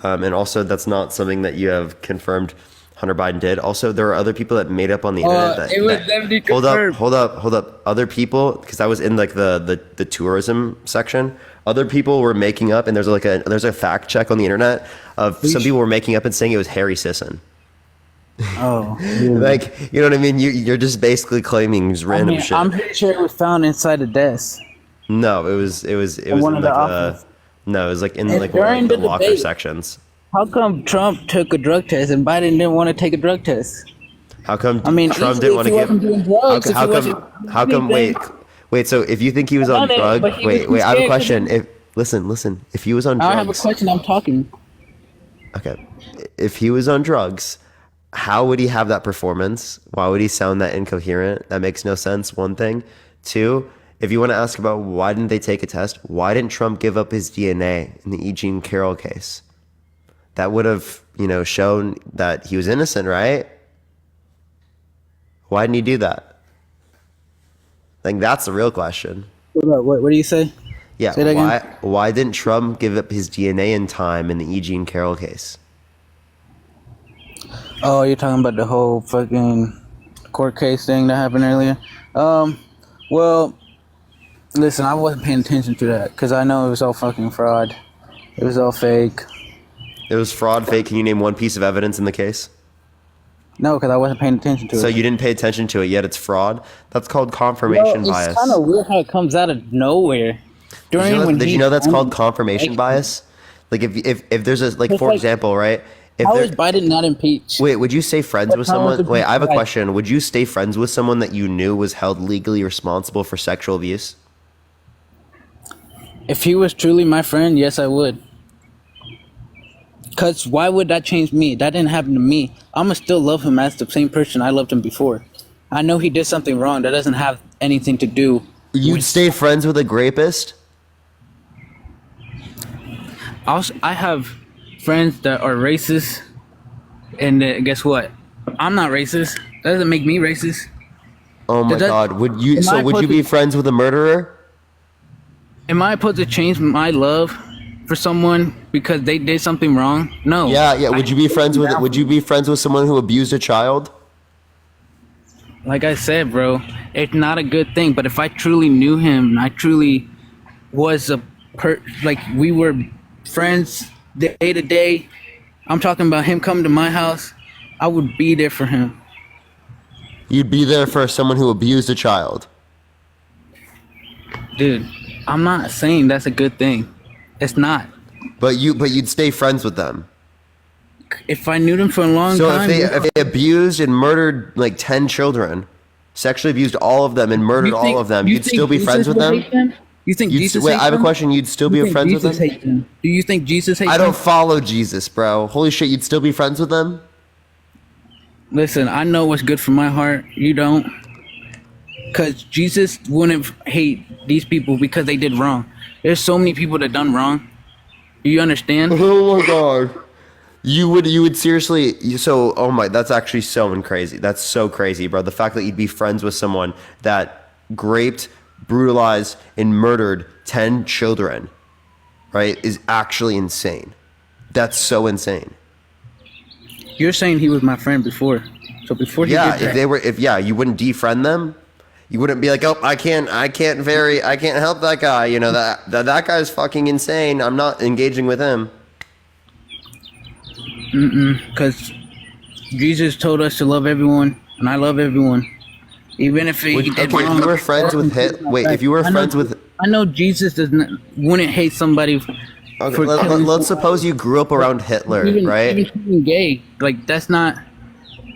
And also, that's not something that you have confirmed Hunter Biden did. Also, there are other people that made up on the internet that it was definitely confirmed. hold up. Other people, because I was in like the tourism section. Other people were making up, and there's a fact check on the internet of some people were making up and saying it was Harry Sisson. Oh, Like, you know what I mean? You're just basically claiming random shit. I'm pretty sure it was found inside the desk. No, it was one in of the like office. no, it was like in And like one during of the the locker debate- sections. How come Trump took a drug test and Biden didn't want to take a drug test? How come I mean, Trump easily didn't want if to he give? wasn't doing drugs, if he How come? wasn't Wait. So if you think he was on done it, drug, but he wait. was I have a scared question. to If listen. If he was on I don't have a drugs, question. I'm talking. okay. If he was on drugs, how would he have that performance? Why would he sound that incoherent? That makes no sense. One thing. Two. If you want to ask about why didn't they take a test, why didn't Trump give up his DNA in the E. Jean Carroll case? That would have, shown that he was innocent, right? Why didn't he do that? I think that's the real question. What do you say? Yeah, Say that again. why didn't Trump give up his DNA in time in the E. Jean Carroll case? Oh, you're talking about the whole fucking court case thing that happened earlier. Well, Listen, I wasn't paying attention to that because I know it was all fucking fraud. It was all fake. It was fraud, fake. Can you name one piece of evidence in the case? No, because I wasn't paying attention to it. So you didn't pay attention to it, yet it's fraud? That's called confirmation bias. It's kind of weird how it comes out of nowhere. Did you know that's called confirmation bias? Like if there's a, like, for example, right? How is Biden not impeached? Wait, would you stay friends with someone? Wait, I have a question. Would you stay friends with someone that you knew was held legally responsible for sexual abuse? If he was truly my friend, yes, I would. Because why would that change me? That didn't happen to me. I'm going to still love him as the same person I loved him before. I know he did something wrong. That doesn't have anything to do. You'd stay friends with a rapist? I have friends that are racist. And guess what? I'm not racist. That doesn't make me racist. Oh my God. Would you be friends with a murderer? Am I supposed to change my love for someone because they did something wrong? No. Yeah. Would you be friends with someone who abused a child? Like I said, bro, it's not a good thing. But if I truly knew him, and I truly was like we were friends day to day, I'm talking about him coming to my house, I would be there for him. You'd be there for someone who abused a child. Dude, I'm not saying that's a good thing. It's not. But you'd stay friends with them. If I knew them for a long time. So if they abused and murdered like 10 children, sexually abused all of them and murdered all of them, you'd still be friends with them? You think Jesus wait, hates I have a them? question. You'd still be friends with them? Do you think Jesus hates I them? don't follow Jesus, bro. Holy shit, you'd still be friends with them? Listen, I know what's good for my heart. You don't. Because Jesus wouldn't hate these people because they did wrong. There's so many people that done wrong. Do you understand? Oh my God. You would seriously, that's actually so crazy. That's so crazy, bro. The fact that you'd be friends with someone that raped, brutalized, and murdered 10 children, right, is actually insane. That's so insane. You're saying he was my friend before. So before he did that. You wouldn't defriend them. You wouldn't be like, oh, I can't help that guy. You know, that guy's fucking insane. I'm not engaging with him. Because Jesus told us to love everyone, and I love everyone. Even if he did wrong. If you were friends with I know Jesus wouldn't hate somebody. Okay, let's suppose you grew up around Hitler, right? Even gay, like that's not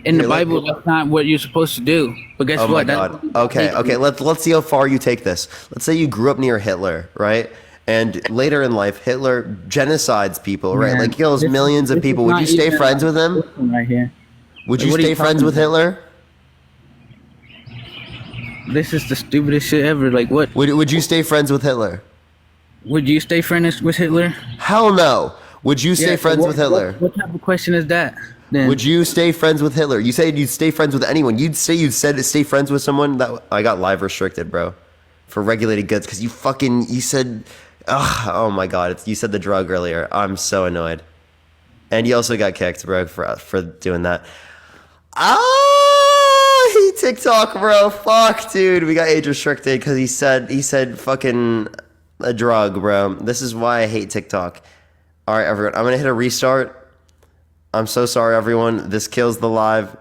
in the Bible. That's not what you're supposed to do. But guess what? Oh my God. Okay. Let's see how far you take this. Let's say you grew up near Hitler, right? And later in life, Hitler genocides people, right? Like kills millions of people. Would you stay friends with him? Right here. Would you stay friends with Hitler? This is the stupidest shit ever. Like what? Would you stay friends with Hitler? Would you stay friends with Hitler? Hell no. Would you stay friends with Hitler? What type of question is that? Then? Would you stay friends with Hitler? You said you'd stay friends with anyone. You'd said to stay friends with someone that I got live restricted, bro, for regulated goods because you said, oh my God, you said the drug earlier. I'm so annoyed, and you also got kicked, bro, for doing that. He TikTok, bro. Fuck, dude. We got age restricted because he said fucking a drug, bro. This is why I hate TikTok. All right, everyone. I'm gonna hit a restart. I'm so sorry, everyone. This kills the live.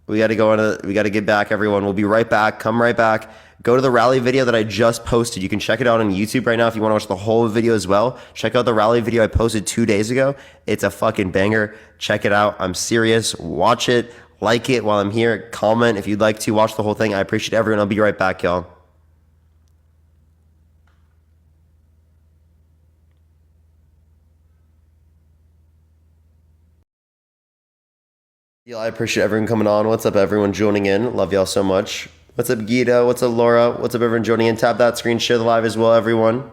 We got to get back, everyone. We'll be right back. Come right back. Go to the rally video that I just posted. You can check it out on YouTube right now if you want to watch the whole video as well. Check out the rally video I posted 2 days ago. It's a fucking banger. Check it out. I'm serious. Watch it. Like it while I'm here. Comment if you'd like to. Watch the whole thing. I appreciate everyone. I'll be right back, y'all. Yeah, I appreciate everyone coming on. What's up, everyone joining in? Love y'all so much. What's up, Guido? What's up, Laura? What's up, everyone joining in? Tap that screen, share the live as well, everyone.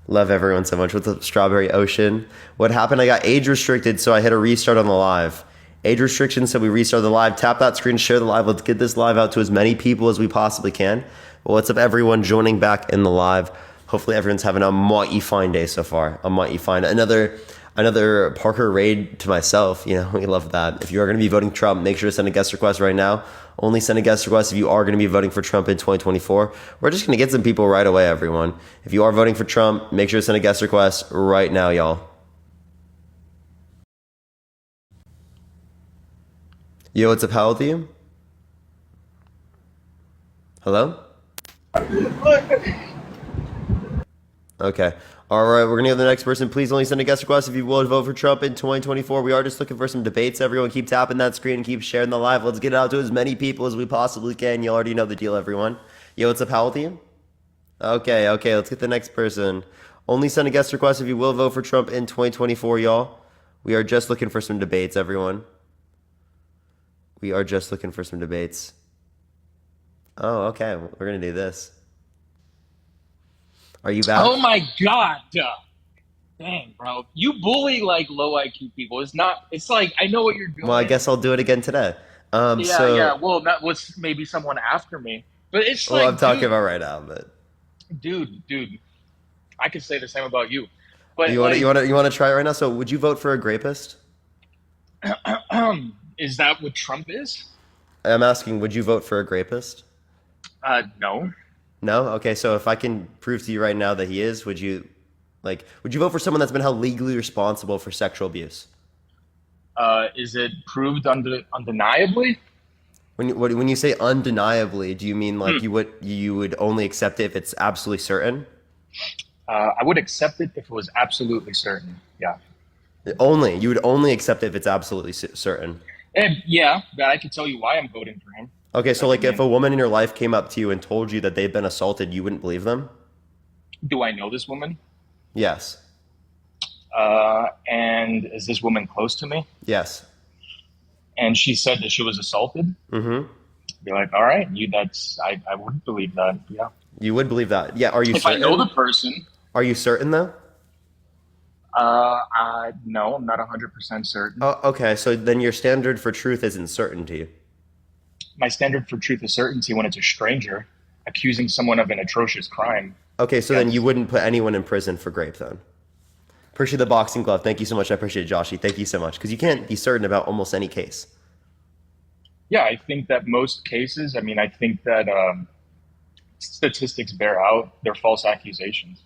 Love everyone so much. What's up, Strawberry Ocean? What happened? I got age restricted, so I hit a restart on the live. Age restriction, so we restarted the live. Tap that screen, share the live. Let's get this live out to as many people as we possibly can. Well, what's up, everyone joining back in the live? Hopefully, everyone's having a mighty fine day so far. A mighty fine. Another Another Parker raid to myself. You know, we love that. If you are going to be voting Trump, make sure to send a guest request right now. Only send a guest request if you are going to be voting for Trump in 2024. We're just going to get some people right away, everyone. If you are voting for Trump, make sure to send a guest request right now, y'all. Yo, what's up? How old are you? Hello? Okay. All right, we're going to go to the next person. Please only send a guest request if you will vote for Trump in 2024. We are just looking for some debates. Everyone keep tapping that screen and keep sharing the live. Let's get it out to as many people as we possibly can. You already know the deal, everyone. Yo, what's up? How old are you? Okay, let's get the next person. Only send a guest request if you will vote for Trump in 2024, y'all. We are just looking for some debates, everyone. We are just looking for some debates. Oh, okay. We're going to do this. Are you back? Oh my god. Dang, bro. You bully like low IQ people. It's like I know what you're doing. Well, I guess I'll do it again today. Yeah. Well, that was maybe someone after me. But it's well, like I'm talking about right now, but dude. I could say the same about you. But you want to try it right now? So, would you vote for a rapist? Is that what Trump is? I'm asking, would you vote for a rapist? No. No? Okay, so if I can prove to you right now that he is, would you vote for someone that's been held legally responsible for sexual abuse? Is it proved undeniably? When you say undeniably, do you mean like you would only accept it if it's absolutely certain? I would accept it if it was absolutely certain. Yeah. You would only accept it if it's absolutely certain. And yeah, but I could tell you why I'm voting for him. Okay, so like if a woman in your life came up to you and told you that they've been assaulted, you wouldn't believe them? Do I know this woman? Yes. And is this woman close to me? Yes. And she said that she was assaulted? Mm-hmm. Be like, all right, I would believe that, yeah. You would believe that? Yeah, are you certain? If I know the person. Are you certain though? No, I'm not 100% certain. Oh, okay, so then your standard for truth isn't certainty. My standard for truth is certainty when it's a stranger accusing someone of an atrocious crime. Okay, so then you wouldn't put anyone in prison for rape then? Appreciate the boxing glove. Thank you so much. I appreciate it, Joshy. Thank you so much. Because you can't be certain about almost any case. Yeah, I think that most cases, I think that statistics bear out they're false accusations.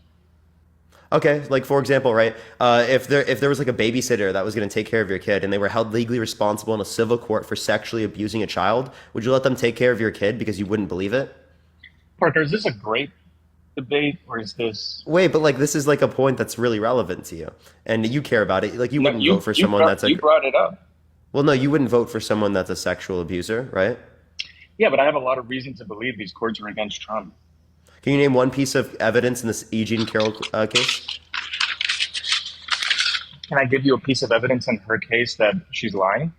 Okay, like for example, right? If there was like a babysitter that was going to take care of your kid and they were held legally responsible in a civil court for sexually abusing a child, would you let them take care of your kid because you wouldn't believe it? Parker, is this a great debate or is this... Wait, but like this is like a point that's really relevant to you and you care about it. Like you wouldn't vote for someone that's You brought it up. Well, no, you wouldn't vote for someone that's a sexual abuser, right? Yeah, but I have a lot of reason to believe these courts are against Trump. Can you name one piece of evidence in this E. Jean Carroll case? Can I give you a piece of evidence in her case that she's lying?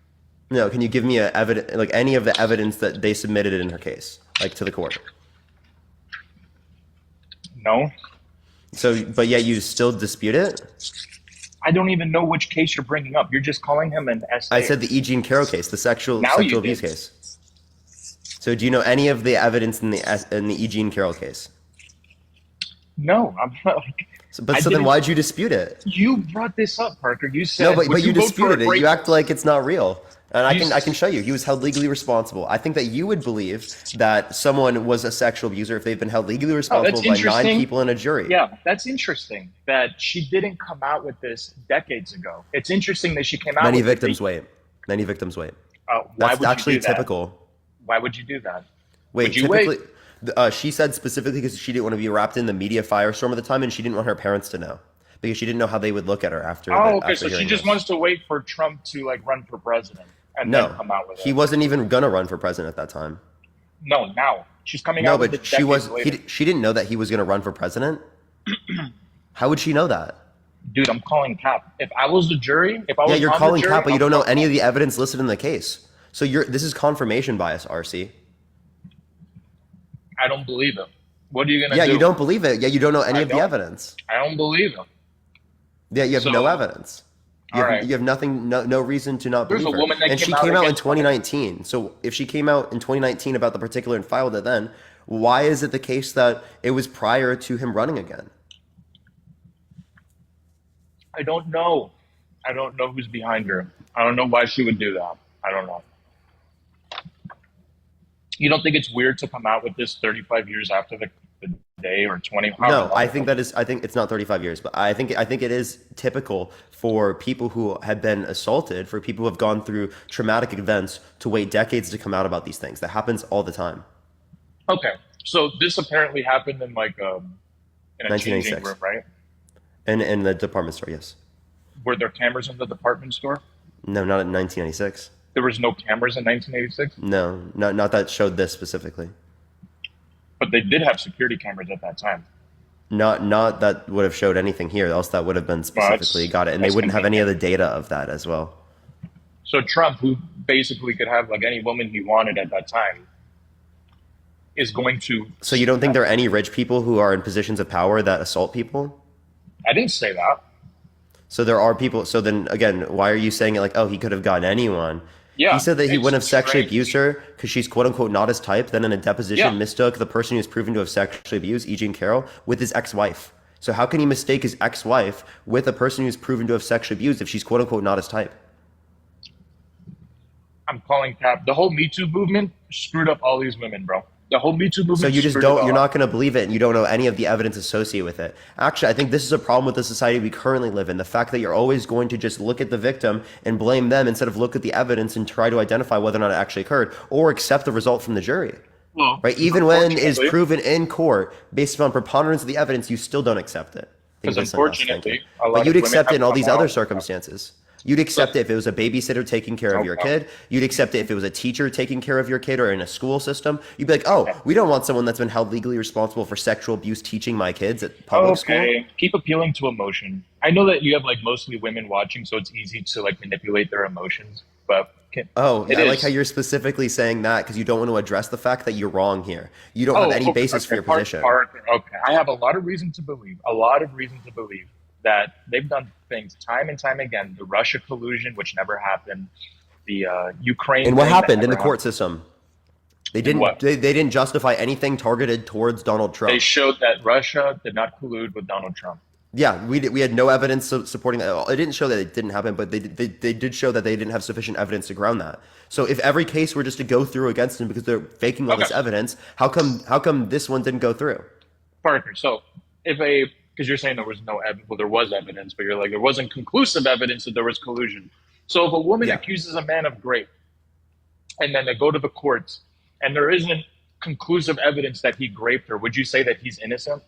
No, can you give me any of the evidence that they submitted in her case, like to the court? No. So, but yet you still dispute it? I don't even know which case you're bringing up. You're just calling him an S. I said the E. Jean Carroll case, the sexual abuse case. So do you know any of the evidence in the E. Jean Carroll case? No, I'm not like... So then why'd you dispute it? You brought this up, Parker. You said... No, but you disputed it. You act like it's not real. And I can show you. He was held legally responsible. I think that you would believe that someone was a sexual abuser if they've been held legally responsible by 9 people in a jury. Yeah, that's interesting that she didn't come out with this decades ago. It's interesting that she came out Many with victims wait. Many victims wait. That's actually typical. Why would you do that? Wait, typically, she said specifically because she didn't want to be wrapped in the media firestorm at the time, and she didn't want her parents to know because she didn't know how they would look at her after. Okay, so she just wants to wait for Trump to like run for president and then come out with it. He wasn't even gonna run for president at that time. No, now she's coming out with it. No, but she didn't know that he was gonna run for president. How would she know that? Dude, I'm calling cap. If I was the jury, you're calling cap, but you don't know any of the evidence listed in the case. So this is confirmation bias, RC. I don't believe him. What are you going to do? Yeah, you don't believe it. Yeah, you don't know any of the evidence. I don't believe him. Yeah, you have no evidence. You have nothing, no reason to not believe her. There's a woman that and she came out in 2019. So if she came out in 2019 about the particular and filed it then, why is it the case that it was prior to him running again? I don't know. I don't know who's behind her. I don't know why she would do that. I don't know. You don't think it's weird to come out with this 35 years after the day or 20? No, I think it's not 35 years, but I think it is typical for people who have been assaulted, for people who have gone through traumatic events to wait decades to come out about these things. That happens all the time. Okay, so this apparently happened in like in a changing room, right? And in the department store, yes. Were there cameras in the department store? No, not in 1996. There was no cameras in 1986? No, not that showed this specifically. But they did have security cameras at that time. Not that would have showed anything here, else that would have been specifically got it. And they wouldn't have any of the data of that as well. So Trump, who basically could have like any woman he wanted at that time, is going to... So you don't think there are any rich people who are in positions of power that assault people? I didn't say that. So there are people... So then, again, why are you saying it like, oh, he could have gotten anyone? Yeah, he said that he wouldn't have sexually abused her because she's quote-unquote not his type, then in a deposition mistook the person who was proven to have sexually abused, E. Jean Carroll, with his ex-wife. So how can he mistake his ex-wife with a person who's proven to have sexually abused if she's quote-unquote not his type? I'm calling cap. The whole Me Too movement screwed up all these women, bro. The whole Me Too movement. So you just don't, you're not going to believe it and you don't know any of the evidence associated with it. Actually, I think this is a problem with the society we currently live in. The fact that you're always going to just look at the victim and blame them instead of look at the evidence and try to identify whether or not it actually occurred or accept the result from the jury. Well, right? Even when it's proven in court, based upon preponderance of the evidence, you still don't accept it. Because unfortunately, but you'd accept it in all these other circumstances. You'd accept it if it was a babysitter taking care of your kid. You'd accept it if it was a teacher taking care of your kid or in a school system. You'd be like, oh, we don't want someone that's been held legally responsible for sexual abuse teaching my kids at public school. Keep appealing to emotion. I know that you have like mostly women watching, so it's easy to like manipulate their emotions. But I like how you're specifically saying that because you don't want to address the fact that you're wrong here. You don't have any basis for your position. Okay, I have a lot of reason to believe. That they've done things time and time again. The Russia collusion, which never happened. The Ukraine. And what happened in the court system? They didn't. They didn't justify anything targeted towards Donald Trump. They showed that Russia did not collude with Donald Trump. Yeah, we had no evidence supporting that. It didn't show that it didn't happen, but they did show that they didn't have sufficient evidence to ground that. So if every case were just to go through against them because they're faking all this evidence, how come this one didn't go through? Parker, so because you're saying there was no evidence, well, there was evidence, but you're like, there wasn't conclusive evidence that there was collusion. So if a woman accuses a man of rape, and then they go to the courts, and there isn't conclusive evidence that he raped her, would you say that he's innocent?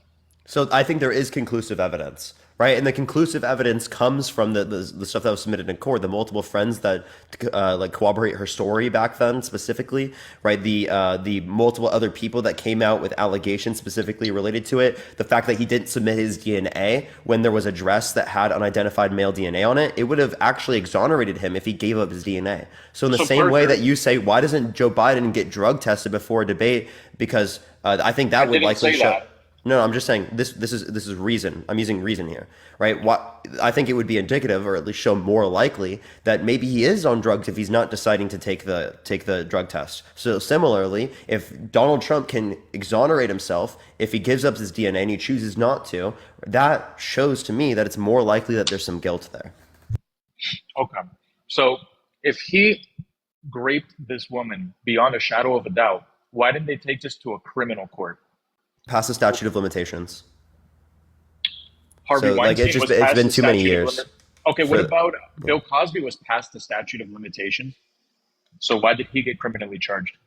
So I think there is conclusive evidence, right? And the conclusive evidence comes from the stuff that was submitted in court, the multiple friends that like corroborate her story back then specifically, right? The multiple other people that came out with allegations specifically related to it. The fact that he didn't submit his DNA when there was a dress that had unidentified male DNA on it, it would have actually exonerated him if he gave up his DNA. So in the same way that you say, why doesn't Joe Biden get drug tested before a debate? Because I think that would likely show. No, I'm just saying this is reason. I'm using reason here, right? I think it would be indicative, or at least show more likely, that maybe he is on drugs if he's not deciding to take the drug test. So similarly, if Donald Trump can exonerate himself if he gives up his DNA and he chooses not to, that shows to me that it's more likely that there's some guilt there. Okay, so if he raped this woman beyond a shadow of a doubt, why didn't they take this to a criminal court? Past the statute of limitations. Harvey Weinstein it's been too many years. Okay, what about Bill Cosby was past the statute of limitations? So why did he get criminally charged?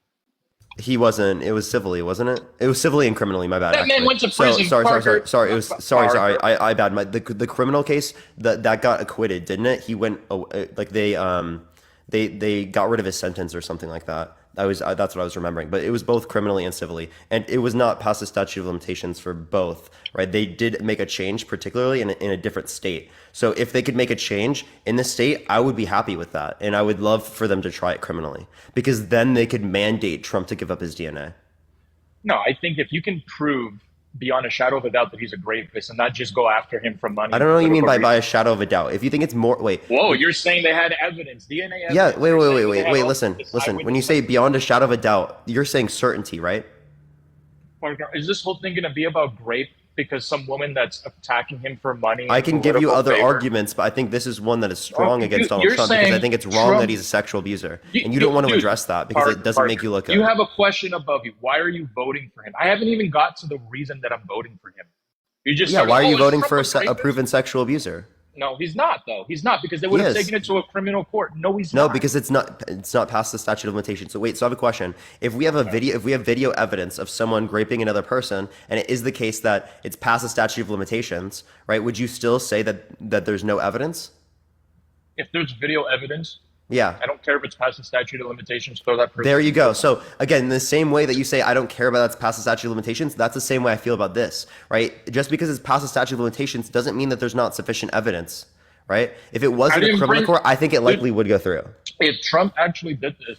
He wasn't. It was civilly, wasn't it? It was civilly and criminally. My bad. That man went to prison. Sorry. It was sorry. I bad. The criminal case that got acquitted, didn't it? He went like they got rid of his sentence or something like that. That's what I was remembering. But it was both criminally and civilly, and it was not past the statute of limitations for both. Right? They did make a change, particularly in a different state. So if they could make a change in this state, I would be happy with that, and I would love for them to try it criminally, because then they could mandate Trump to give up his DNA. No, I think if you can prove beyond a shadow of a doubt that he's a rapist and not just go after him for money. I don't know what you mean by a shadow of a doubt. If you think it's more, wait. Whoa, you're saying they had evidence, DNA evidence. Yeah, wait. Listen. When you say beyond a shadow of a doubt, you're saying certainty, right? Is this whole thing going to be about rape because some woman that's attacking him for money. I and can give you political other favor. arguments, but I think this is one that is strong against Donald You're Trump because I saying think it's wrong Trump- that he's a sexual abuser. And you don't want to Dude, address that because it doesn't Parker, make you look good. You have a question above you. Why are you voting for him? I haven't even got to the reason that I'm voting for him. You just yeah, started, why are you is voting Trump for a a rapist? proven sexual abuser? No, he's not, though. He's not, because they would He have is. taken it to a criminal court. No, he's No, not. because it's not past the statute of limitations. So wait, so I have a question. If we have video evidence of someone raping another person, and it is the case that it's past the statute of limitations, right? Would you still say that there's no evidence? If there's video evidence, Yeah. I don't care if it's past the statute of limitations, throw that person. There you go. So again, the same way that you say I don't care about that's past the statute of limitations, that's the same way I feel about this, right? Just because it's past the statute of limitations doesn't mean that there's not sufficient evidence, right? If it was in a criminal court, I think it likely would go through. If Trump actually did this,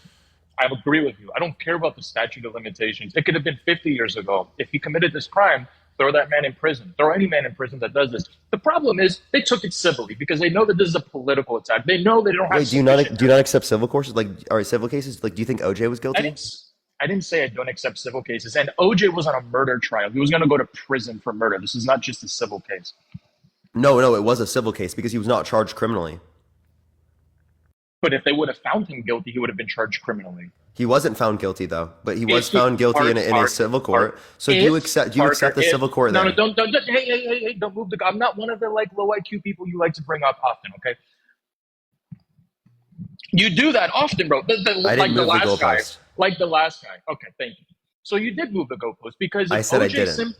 I agree with you. I don't care about the statute of limitations. It could have been 50 years ago. If he committed this crime, throw that man in prison. Throw any man in prison that does this. The problem is they took it civilly because they know that this is a political attack. They know they don't have. Wait, do you not accept civil courses or civil cases? Like, do you think OJ was guilty? I didn't say I don't accept civil cases. And OJ was on a murder trial. He was going to go to prison for murder. This is not just a civil case. No, it was a civil case because he was not charged criminally. But if they would have found him guilty, he would have been charged criminally. He wasn't found guilty though, but he was found guilty in a civil court. So do you accept the civil court then? No, don't hey, don't move the. I'm not one of the like low IQ people you like to bring up often. Okay, you do that often, bro. Like the last guy. Okay, thank you. So you did move the goalpost because I said I didn't.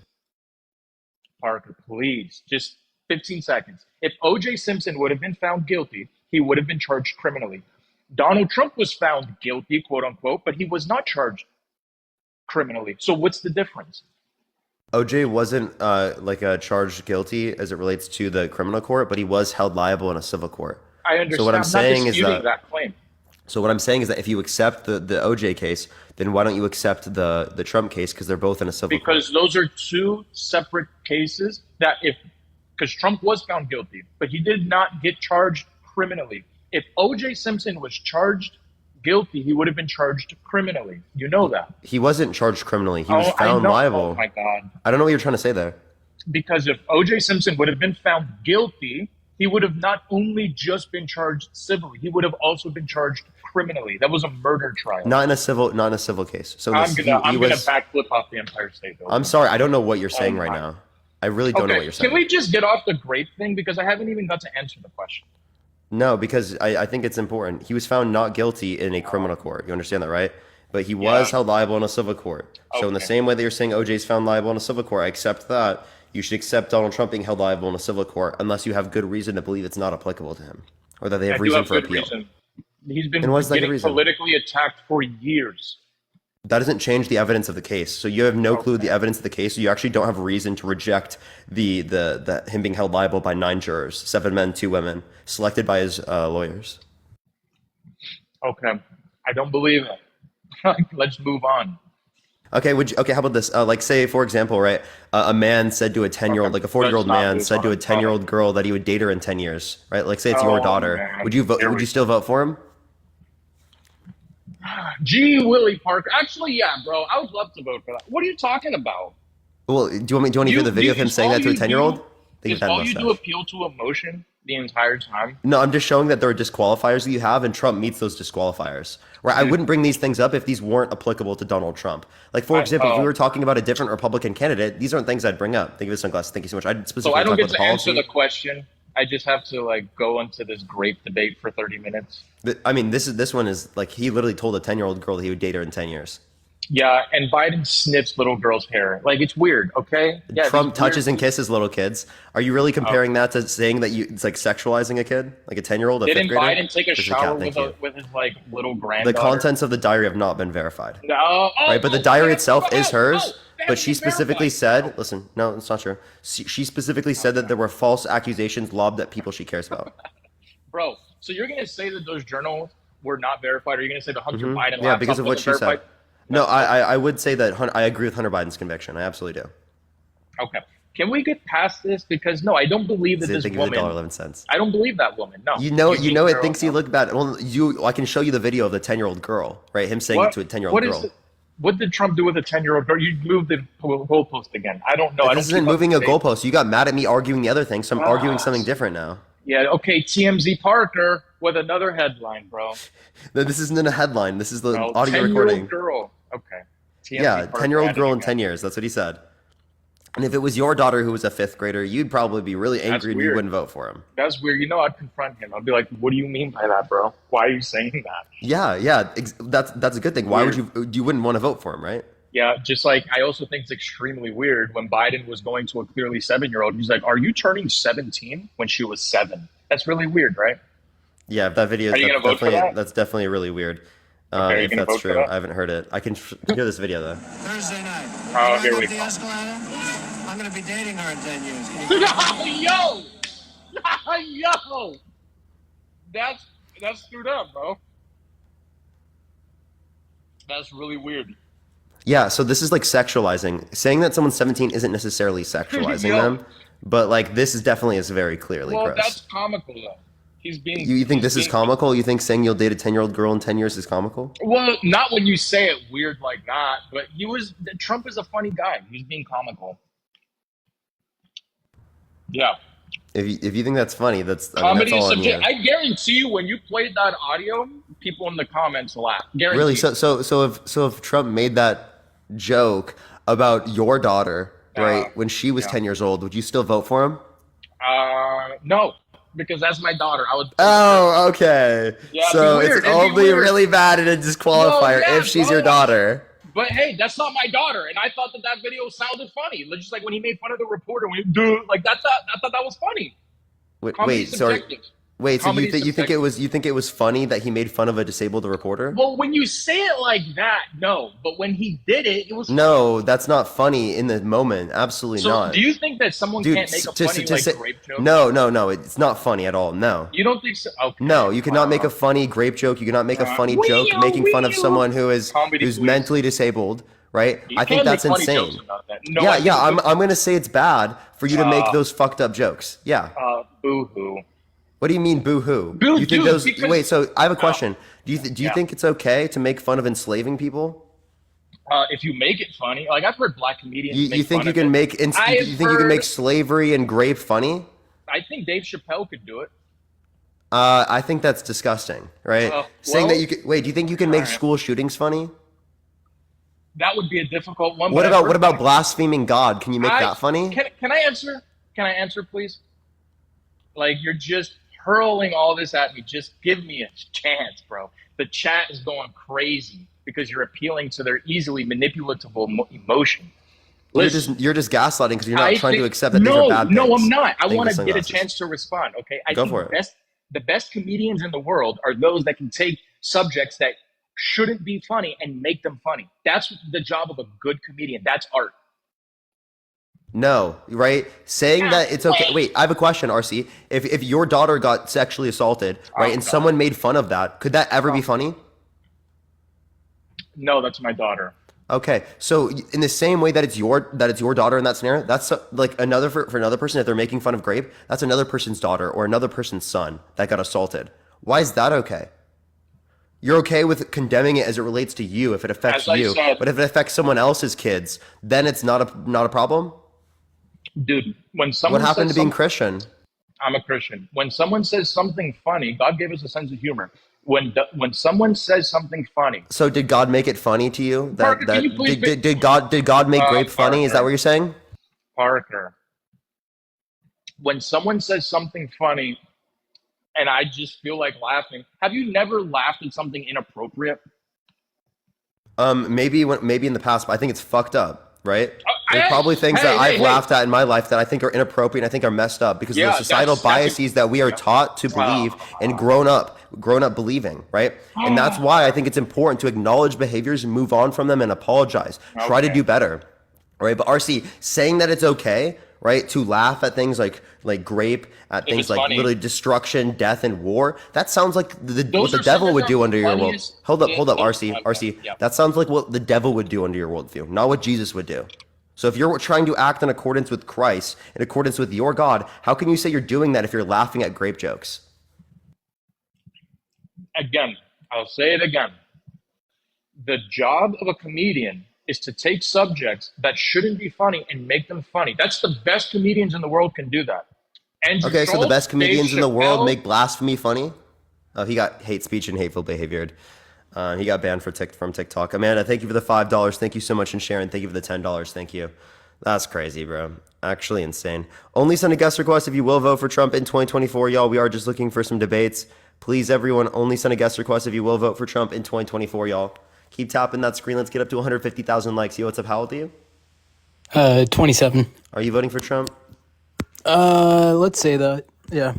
Parker, please, just 15 seconds. If O.J. Simpson would have been found guilty, he would have been charged criminally. Donald Trump was found guilty, quote unquote, but he was not charged criminally. So what's the difference? OJ wasn't charged guilty as it relates to the criminal court, but he was held liable in a civil court. I understand. So what I'm saying is that claim. So what I'm saying is that if you accept the OJ case, then why don't you accept the Trump case because they're both in a civil court? Because those are two separate cases because Trump was found guilty, but he did not get charged criminally. If O.J. Simpson was charged guilty, he would have been charged criminally. You know that. He wasn't charged criminally. He was found liable. Oh my God. I don't know what you're trying to say there. Because if O.J. Simpson would have been found guilty, he would have not only just been charged civilly, he would have also been charged criminally. That was a murder trial. Not in a civil case. So I'm gonna backflip off the Empire State Building. I'm sorry, I don't know what you're saying right now. I really don't know what you're saying. Can we just get off the grape thing because I haven't even got to answer the question? No, because I think it's important. He was found not guilty in a criminal court. You understand that, right? But he was held liable in a civil court. So in the same way that you're saying OJ's found liable in a civil court, I accept that. You should accept Donald Trump being held liable in a civil court unless you have good reason to believe it's not applicable to him or that they have reason for appeal. He's been getting politically attacked for years. That doesn't change the evidence of the case. So you have no clue the evidence of the case. So you actually don't have reason to reject the him being held liable by 9 jurors, 7 men, 2 women, selected by his lawyers. Okay, I don't believe it. Let's move on. Okay, how about this? Like, say, for example, right, a man said to a 10-year-old, like a 40-year-old man said to a 10-year-old girl that he would date her in 10 years, right? Like, say it's your daughter. Man. Would you vote? Would you still vote for him? Gee, Willie Parker. Actually, yeah, bro. I would love to vote for that. What are you talking about? Well, do you want to hear the video of him saying that to a 10-year-old? Is all you do appeal to emotion the entire time? No, I'm just showing that there are disqualifiers that you have, and Trump meets those disqualifiers. Right? I wouldn't bring these things up if these weren't applicable to Donald Trump. Like, for example, if we were talking about a different Republican candidate, these aren't things I'd bring up. Thank you for sunglasses. Thank you so much. I'd specifically so I don't talk get about to the policy. answer the question. I just have to go into this grape debate for 30 minutes. I mean, this one is like he literally told a 10-year-old girl that he would date her in 10 years. Yeah, and Biden snips little girls' hair. It's weird, okay? Yeah, Trump touches and kisses little kids. Are you really comparing that to saying that it's like sexualizing a kid? Like a 10-year-old, a Didn't 5th grader? Biden take a shower with his little granddaughter? The contents of the diary have not been verified. No. Right, but the diary itself is hers. But she specifically said, listen, no, it's not true. She specifically said that there were false accusations lobbed at people she cares about. Bro, so you're going to say that those journals were not verified? Or are you going to say the Hunter Biden laptop Yeah, because of what she verified? said. No, I would say that I agree with Hunter Biden's conviction. I absolutely do. Okay. Can we get past this? Because no, I don't believe that this woman. $1.11. I don't believe that woman. No. You know, it thinks he looked bad. Well, I can show you the video of the 10-year-old girl, right? Him saying it to a 10-year-old girl. What did Trump do with a 10-year-old girl? You moved the goalpost again. I don't know. This isn't moving a goalpost. You got mad at me arguing the other thing, so I'm arguing something different now. Yeah, okay, TMZ Parker with another headline, bro. No, this isn't a headline. This is the No, audio 10-year-old recording. girl. Okay. TMZ Yeah, Parker 10-year-old added girl in again. 10 years. That's what he said. And if it was your daughter who was a fifth grader, you'd probably be really angry and you weird. wouldn't vote for him. That's weird. You know, I'd confront him. I'd be like, "What do you mean by that, bro? Why are you saying that?" Yeah, that's a good thing. Why would you wouldn't want to vote for him, right? Yeah, just like I also think it's extremely weird when Biden was going to a clearly 7-year-old. He's like, "Are you turning 17?" when she was 7. That's really weird, right? Yeah, if that video Are you gonna vote for that? that's definitely really weird. Okay, are you if gonna that's vote for true, that? I haven't heard it. I can hear this video though. Thursday night. Oh, here we the go. Escalade? I'm going to be dating her in 10 years. Yo, that's screwed up, bro. That's really weird. Yeah, so this is like sexualizing. Saying that someone's 17 isn't necessarily sexualizing Yo. them, but like this is definitely is very clearly Well, gross. that's comical though. He's being. You think he's this is being- comical? You think saying you'll date a 10-year-old girl in 10 years is comical? Well, not when you say it weird like that, but Trump is a funny guy. He's being comical. Yeah. If you think that's funny, that's Comedy that's is all on you. subject. I guarantee you, when you played that audio, people in the comments laugh. Guarantee. Really? So if Trump made that joke about your daughter, right, when she was 10 years old, would you still vote for him? No, because that's my daughter. I would. Oh, okay. Yeah, so it'd be weird. it's It'd be only weird. really bad and a disqualifier No, yeah, if she's bro. your daughter. But hey, that's not my daughter, and I thought that video sounded funny. Just like when he made fun of the reporter, when he like I thought that was funny. Comedy's subjective. Wait, so Comedy's you think it was funny that he made fun of a disabled reporter? Well, when you say it like that, no. But when he did it, it was No, that's not funny in the moment. Absolutely So, not. do you think that someone Dude, can't make a to funny say- grape joke? No, it's not funny at all. No. You don't think so? Okay. No, you cannot make a funny grape joke. You cannot make a funny joke making fun of someone who's mentally disabled, right? You I think can make that's funny insane. jokes about that. No, I Yeah, think I'm gonna say it's bad for you to make those fucked up jokes. Yeah. Boo-hoo. What do you mean boo-hoo? Boo, You think dude, those? because- Wait, so I have a question. Do you Yeah. think it's okay to make fun of enslaving people? If you make it funny, like I've heard black comedians. You make think fun you of can it. make you think you can make slavery and grape funny? I think Dave Chappelle could do it. I think that's disgusting, right? Saying that well, you could wait. Do you think you can make alright. school shootings funny? That would be a difficult one. What but I've about heard- what about blaspheming God? Can you make that funny? Can I answer? Can I answer, please? Like you're just hurling all this at me. Just give me a chance, bro. The chat is going crazy because you're appealing to their easily manipulatable emotion. Listen, You're just gaslighting because you're not I trying to think- accept that these are bad things. No, I'm not. I want English to get a sunglasses. chance to respond. Okay, I Go think for it. the best comedians in the world are those that can take subjects that shouldn't be funny and make them funny. That's the job of a good comedian. That's art. No, right? Saying that it's okay. Wait, I have a question, RC. If your daughter got sexually assaulted, right, and someone made fun of that, could that ever be funny? No, that's my daughter. Okay, so in the same way that it's your daughter in that scenario, that's like another for another person. If they're making fun of grape, that's another person's daughter or another person's son that got assaulted. Why is that okay? You're okay with condemning it as it relates to you if it affects As I you, said- but if it affects someone else's kids, then it's not a problem. Dude, when someone What happened to says being something- Christian? I'm a Christian. When someone says something funny, God gave us a sense of humor. When someone says something funny, So did God make it funny to you? Parker, can you please Did God make grape funny? Is that Parker. what you're saying? Parker, when someone says something funny and I just feel like laughing, have you never laughed at something inappropriate? Maybe in the past, but I think it's fucked up, right? There are hey, probably things hey, that hey, I've hey. laughed at in my life that I think are inappropriate and I think are messed up because Yeah, of the societal that's biases that we are taught to believe and grown up believing, right? And that's why I think it's important to acknowledge behaviors and move on from them and apologize. Try to Okay. do better, right? But RC, saying that it's okay, right, to laugh at things like grape, at If things it's like funny. literally destruction, death, and war, that sounds like what Those the are devil some would of do the under your world. funniest Hold up, things- RC. Yeah. That sounds like what the devil would do under your worldview, not what Jesus would do. So if you're trying to act in accordance with Christ, in accordance with your God, how can you say you're doing that if you're laughing at grape jokes? Again, I'll say it again. The job of a comedian is to take subjects that shouldn't be funny and make them funny. That's the best comedians in the world can do that. Andrew Okay, so the Schultz, best Dave comedians in the world Chappelle. make blasphemy funny? Oh, he got hate speech and hateful behavior. He got banned from TikTok. Amanda, thank you for the $5. Thank you so much. And Sharon, thank you for the $10. Thank you. That's crazy, bro. Actually insane. Only send a guest request if you will vote for Trump in 2024, y'all. We are just looking for some debates. Please, everyone, only send a guest request if you will vote for Trump in 2024, y'all. Keep tapping that screen. Let's get up to 150,000 likes. Yo, what's up? How old are you? 27. Are you voting for Trump? Let's say that. Yeah.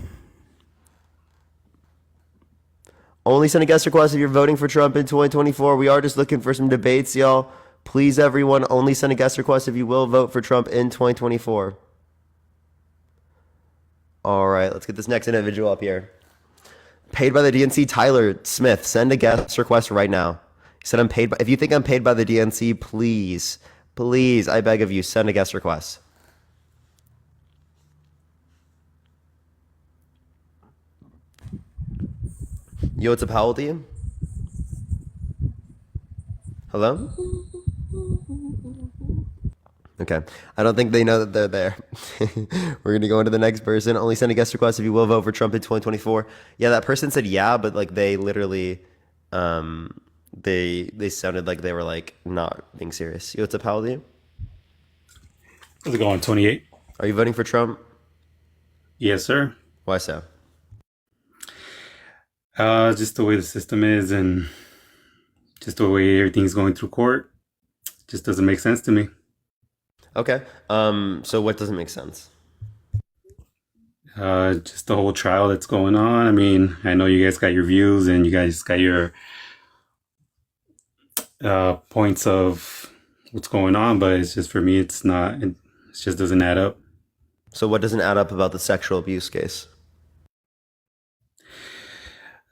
Only send a guest request if you're voting for Trump in 2024. We are just looking for some debates, y'all. Please, everyone, only send a guest request if you will vote for Trump in 2024. All right, let's get this next individual up here. Paid by the DNC, Tyler Smith. Send a guest request right now. He said, if you think I'm paid by the DNC, please, I beg of you, send a guest request. Yo, what's up? How old are you? Hello? Okay. I don't think they know that they're there. We're going to go into the next person. Only send a guest request if you will vote for Trump in 2024. Yeah, that person said yeah, but like they literally, they sounded like they were like not being serious. Yo, what's up? How old are you? How's it going? 28. Are you voting for Trump? Yes, sir. Why so? Just the way the system is and just the way everything's going through court. Just doesn't make sense to me. Okay. So what doesn't make sense? Just the whole trial that's going on. I mean, I know you guys got your views and you guys got your points of what's going on, but it's just for me, it just doesn't add up. So what doesn't add up about the sexual abuse case?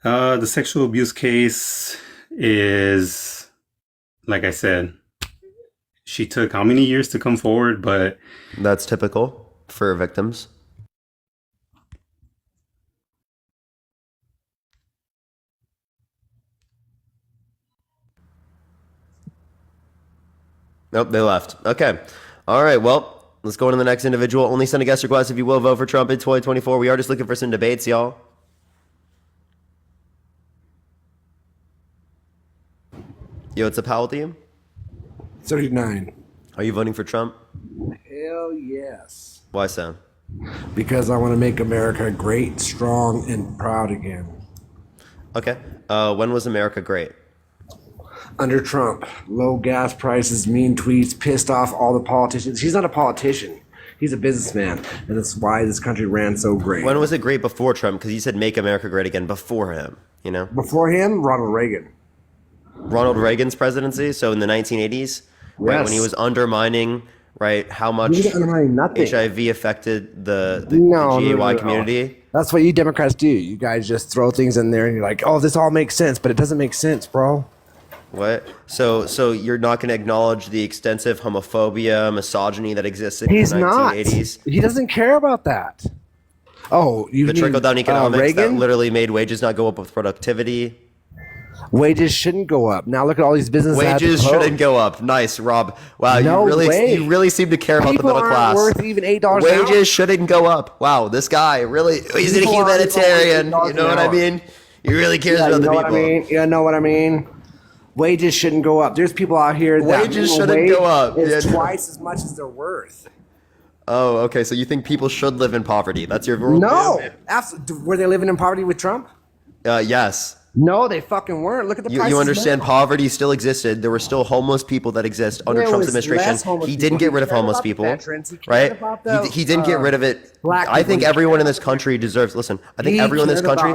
The sexual abuse case is, like I said, she took how many years to come forward, but that's typical for victims. Nope, they left. Okay. All right, well, let's go on to the next individual. Only send a guest request if you will vote for Trump in 2024. We are just looking for some debates, y'all. Yo, what's up? How old are you? 39. Are you voting for Trump? Hell yes. Why so? Because I want to make America great, strong, and proud again. Okay. When was America great? Under Trump. Low gas prices, mean tweets, pissed off all the politicians. He's not a politician. He's a businessman. And that's why this country ran so great. When was it great before Trump? Because you said make America great again before him, you know? Before him, Ronald Reagan. Ronald Reagan's presidency, so in the 1980s, right, when he was undermining, right, how much HIV affected the GAY community. That's what you Democrats do. You guys just throw things in there and you're like, oh, this all makes sense, but it doesn't make sense, bro. What? So you're not going to acknowledge the extensive homophobia, misogyny that existed in the 1980s? He doesn't care about that. Oh, you the trickle-down economics Reagan? that literally made wages not go up with productivity. Wages shouldn't go up. Now look at all these businesses. Wages shouldn't go up. Nice, Rob. Wow, no you really seem to care about the middle class. Worth even $8 Wages shouldn't go up. Wow, this guy really, he's a humanitarian. You know what I mean? He really cares about the people. You know what I mean? Wages shouldn't go up. There's people out here that wages shouldn't go up. It's twice as much as they're worth. Oh, okay. So you think people should live in poverty? That's your worldview? No. Absolutely. Were they living in poverty with Trump? Yes. No, they fucking weren't. Look at the prices. You understand poverty still existed. There were still homeless people that exist under Trump's administration. He didn't get rid of homeless people, right? He didn't get rid of it. I think everyone in this country deserves, listen, I think everyone in this country,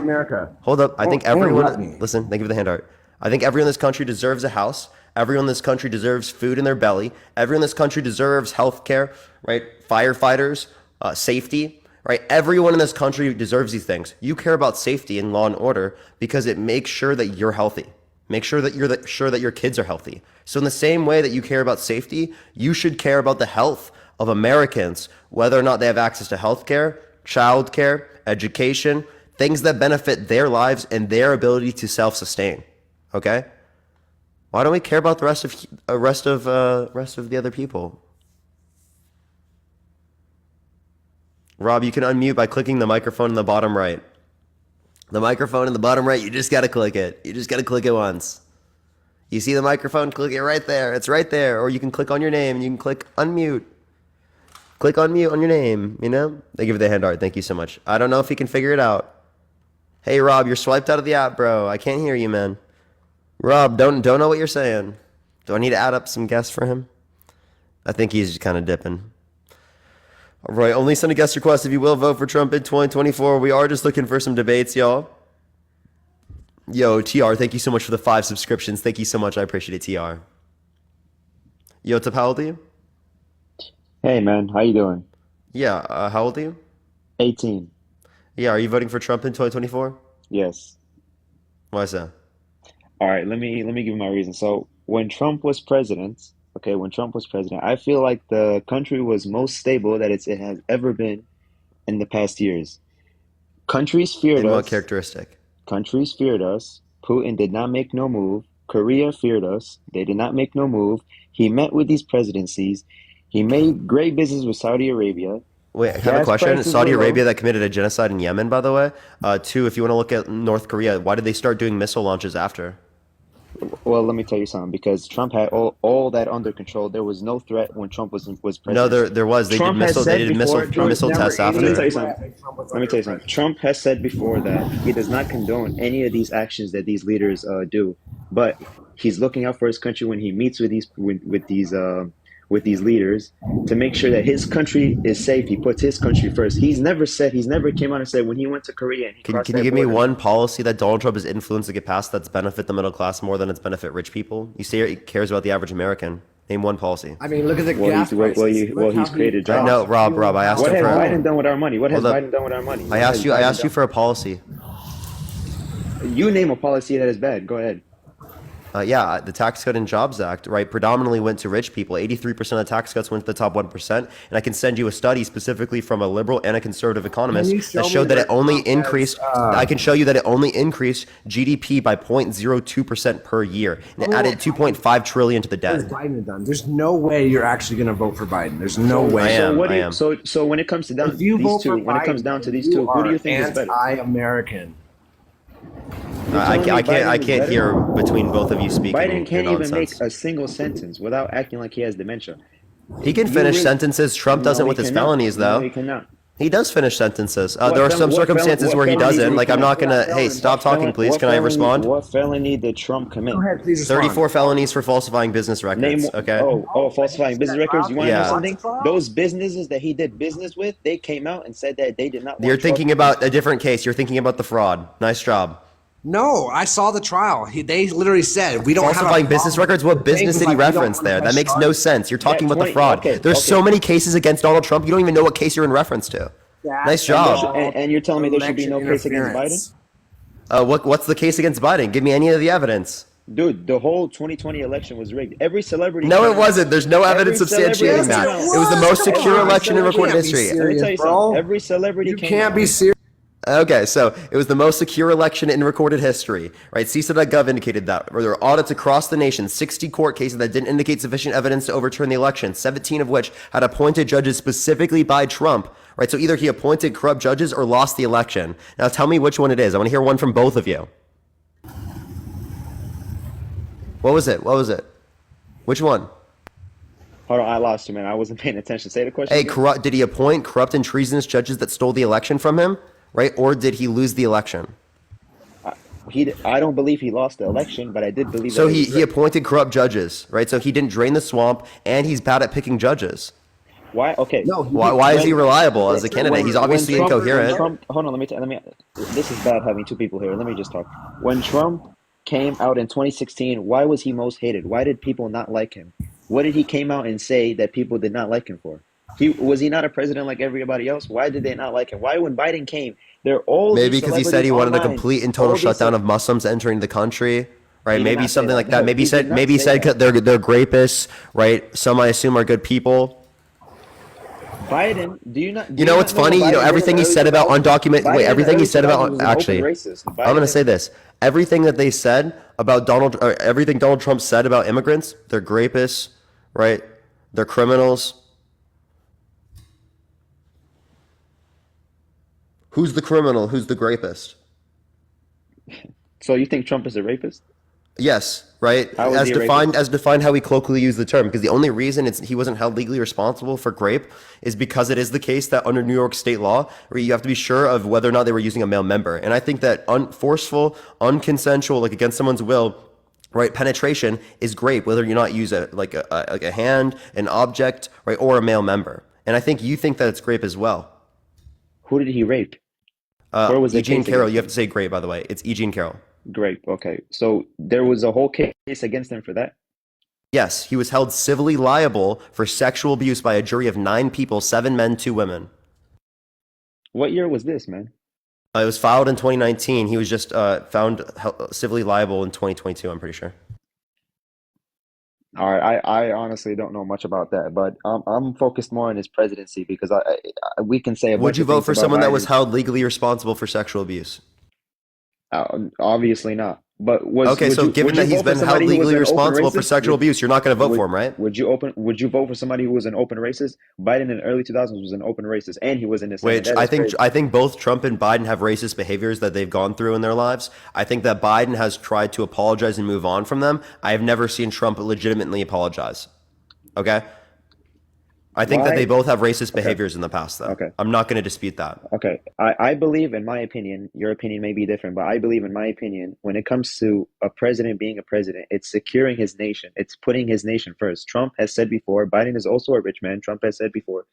hold up. I think everyone, listen, thank you for the hand art. I think everyone in this country deserves a house. Everyone in this country deserves food in their belly. Everyone in this country deserves health care, right? Firefighters, safety. Right, everyone in this country deserves these things. You care about safety and law and order because it makes sure that you're healthy. Make sure that you're sure that your kids are healthy. So in the same way that you care about safety, you should care about the health of Americans, whether or not they have access to health care, child care, education, things that benefit their lives and their ability to self-sustain. Okay? Why don't we care about the rest of the other people? Rob, you can unmute by clicking the microphone in the bottom right. The microphone in the bottom right, you just got to click it. You just got to click it once. You see the microphone? Click it right there. It's right there. Or you can click on your name and you can click unmute. Click unmute on your name, you know? They give you the hand art. Thank you so much. I don't know if he can figure it out. Hey, Rob, you're swiped out of the app, bro. I can't hear you, man. Rob, don't know what you're saying. Do I need to add up some guests for him? I think he's just kind of dipping. All right, only send a guest request if you will vote for Trump in 2024. We are just looking for some debates, y'all. Yo, TR, thank you so much for the 5 subscriptions. Thank you so much. I appreciate it, TR. Yo, what's up? How old are you? Hey, man. How you doing? Yeah, how old are you? 18. Yeah, are you voting for Trump in 2024? Yes. Why is that? All right, let me give you my reason. So, when Trump was president, I feel like the country was most stable that it has ever been in the past years. Countries feared us. In what characteristic? Countries feared us. Putin did not make no move. Korea feared us. They did not make no move. He met with these presidencies. He made great business with Saudi Arabia. Wait, I have a question. Saudi Arabia that committed a genocide in Yemen, by the way. 2, if you want to look at North Korea, why did they start doing missile launches after? Well, let me tell you something. Because Trump had all that under control. There was no threat when Trump was president. No, there was. They did missile tests after. Let me tell you something. Trump has said before that he does not condone any of these actions that these leaders do, but he's looking out for his country when he meets with these leaders to make sure that his country is safe. He puts his country first. He's never came out and said when he went to Korea and he Can you give me one policy that Donald Trump has influenced to get passed that's benefit the middle class more than it's benefit rich people? You say he cares about the average American. Name one policy. I mean, look at the gas prices. He's created jobs. No, Rob, I asked what him has for. Biden done with our money? What has Biden done with our money? I asked you for a policy. You name a policy that is bad. Go ahead. Yeah, the Tax Cut and Jobs Act, right, predominantly went to rich people. 83% of the tax cuts went to the top 1%. And I can send you a study specifically from a liberal and a conservative economist that showed that it only increased. I can show you that it only increased GDP by 0.02% per year. And it added 2.5 trillion to the debt. What has Biden done? There's no way you're actually going to vote for Biden. There's no way. I am. So when it comes to these two, who do you think is better? Anti-American. I can't hear between both of you speaking. Biden can't even make a single sentence without acting like he has dementia. He can finish sentences. Trump doesn't with his felonies, though. No, he cannot. He does finish sentences. There are some circumstances where he doesn't. Like, I'm not going to... Hey, stop talking, please. Can I respond? What felony did Trump commit? 34 felonies for falsifying business records. Okay. Falsifying business records? You want to know something? Those businesses that he did business with, they came out and said that they did not... You're thinking about a different case. You're thinking about the fraud. Nice job. No, I saw the trial. They literally said we don't have falsifying business records. What business did he reference there? That makes no sense. You're talking about the fraud. There's so many cases against Donald Trump. You don't even know what case you're in reference to. Nice job. And you're telling me there should be no case against Biden? What's the case against Biden? Give me any of the evidence. Dude, the whole 2020 election was rigged. Every celebrity. No, it wasn't. There's no evidence substantiating that. It was the most secure election in recorded history. Let me tell you something. Every celebrity. You can't be serious. Okay, so it was the most secure election in recorded history, right? CISA.gov indicated that. There were audits across the nation, 60 court cases that didn't indicate sufficient evidence to overturn the election, 17 of which had appointed judges specifically by Trump, right? So either he appointed corrupt judges or lost the election. Now tell me which one it is. I want to hear one from both of you. What was it? Which one? Hold on, I lost you, man. I wasn't paying attention. Say the question. Hey, did he appoint corrupt and treasonous judges that stole the election from him? Right? Or did he lose the election? I don't believe he lost the election, but I did believe. So he appointed corrupt judges, right? So he didn't drain the swamp, and he's bad at picking judges. Why? Okay. No. Why is he reliable as a candidate? He's obviously incoherent. Hold on. Let me. This is bad having two people here. Let me just talk. When Trump came out in 2016, why was he most hated? Why did people not like him? What did he came out and say that people did not like him for? Was he not a president like everybody else? Why did they not like him? Why, when Biden came, they're all maybe because he said he wanted a complete and total shutdown of Muslims entering the country, right? Maybe something like that. Maybe said they're grapists, right? Some I assume are good people. Biden, do you not? You know what's funny? You know everything he said about undocumented. Wait, everything he said about actually. I'm gonna say this. Everything that they said about everything Donald Trump said about immigrants, they're rapists, right? They're criminals. Who's the criminal? Who's the rapist? So you think Trump is a rapist? Yes, right. How is he a rapist? As defined how we colloquially use the term, because the only reason he wasn't held legally responsible for grape is because it is the case that under New York state law, where you have to be sure of whether or not they were using a male member. And I think that forceful, unconsensual, like against someone's will, right, penetration is grape, whether you not use a hand, an object, right, or a male member. And I think you think that it's grape as well. Who did he rape? Where was the Eugene case Carroll. against You have to say grape, by the way. It's Eugene Carroll. Grape. Okay. So there was a whole case against him for that? Yes, he was held civilly liable for sexual abuse by a jury of 9 people, 7 men, 2 women. What year was this, man? It was filed in 2019. He was just found civilly liable in 2022, I'm pretty sure. All right, I honestly don't know much about that, but I'm focused more on his presidency because we can say a bunch Would you of vote things for about someone that was Biden. held legally responsible for sexual abuse? Obviously not. But Okay, so given that he's been held legally responsible for sexual abuse, you're not going to vote for him, right? Would you vote for somebody who was an open racist? Biden in the early 2000s was an open racist, and he was in his Wait, I think both Trump and Biden have racist behaviors that they've gone through in their lives. I think that Biden has tried to apologize and move on from them. I have never seen Trump legitimately apologize. Okay? I think that they both have racist behaviors in the past, though. Okay. I'm not going to dispute that. Okay. I believe, in my opinion, your opinion may be different, but I believe, in my opinion, when it comes to a president being a president, it's securing his nation. It's putting his nation first. Trump has said before, Biden is also a rich man. Trump has said before,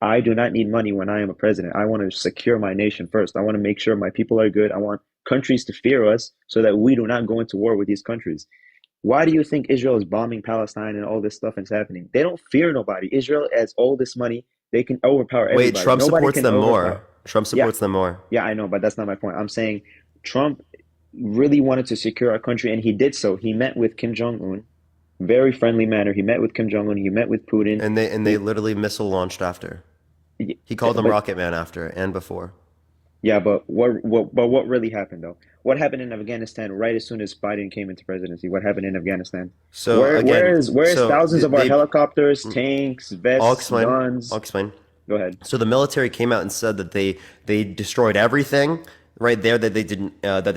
I do not need money when I am a president. I want to secure my nation first. I want to make sure my people are good. I want countries to fear us so that we do not go into war with these countries. Why do you think Israel is bombing Palestine and all this stuff is happening? They don't fear nobody. Israel has all this money. They can overpower everybody. Wait, Trump Nobody supports can them overpower. more. Trump supports them more. Yeah, I know, but that's not my point. I'm saying Trump really wanted to secure our country, and he did so. He met with Kim Jong-un, very friendly manner. He met with Kim Jong-un. He met with Putin. And they literally missile launched after. He called them Rocket Man after and before. Yeah, but what really happened though? What happened in Afghanistan right as soon as Biden came into presidency? What happened in Afghanistan? So where is thousands of our helicopters, tanks, vests, guns? I'll explain. Go ahead. So the military came out and said that they destroyed everything right there that they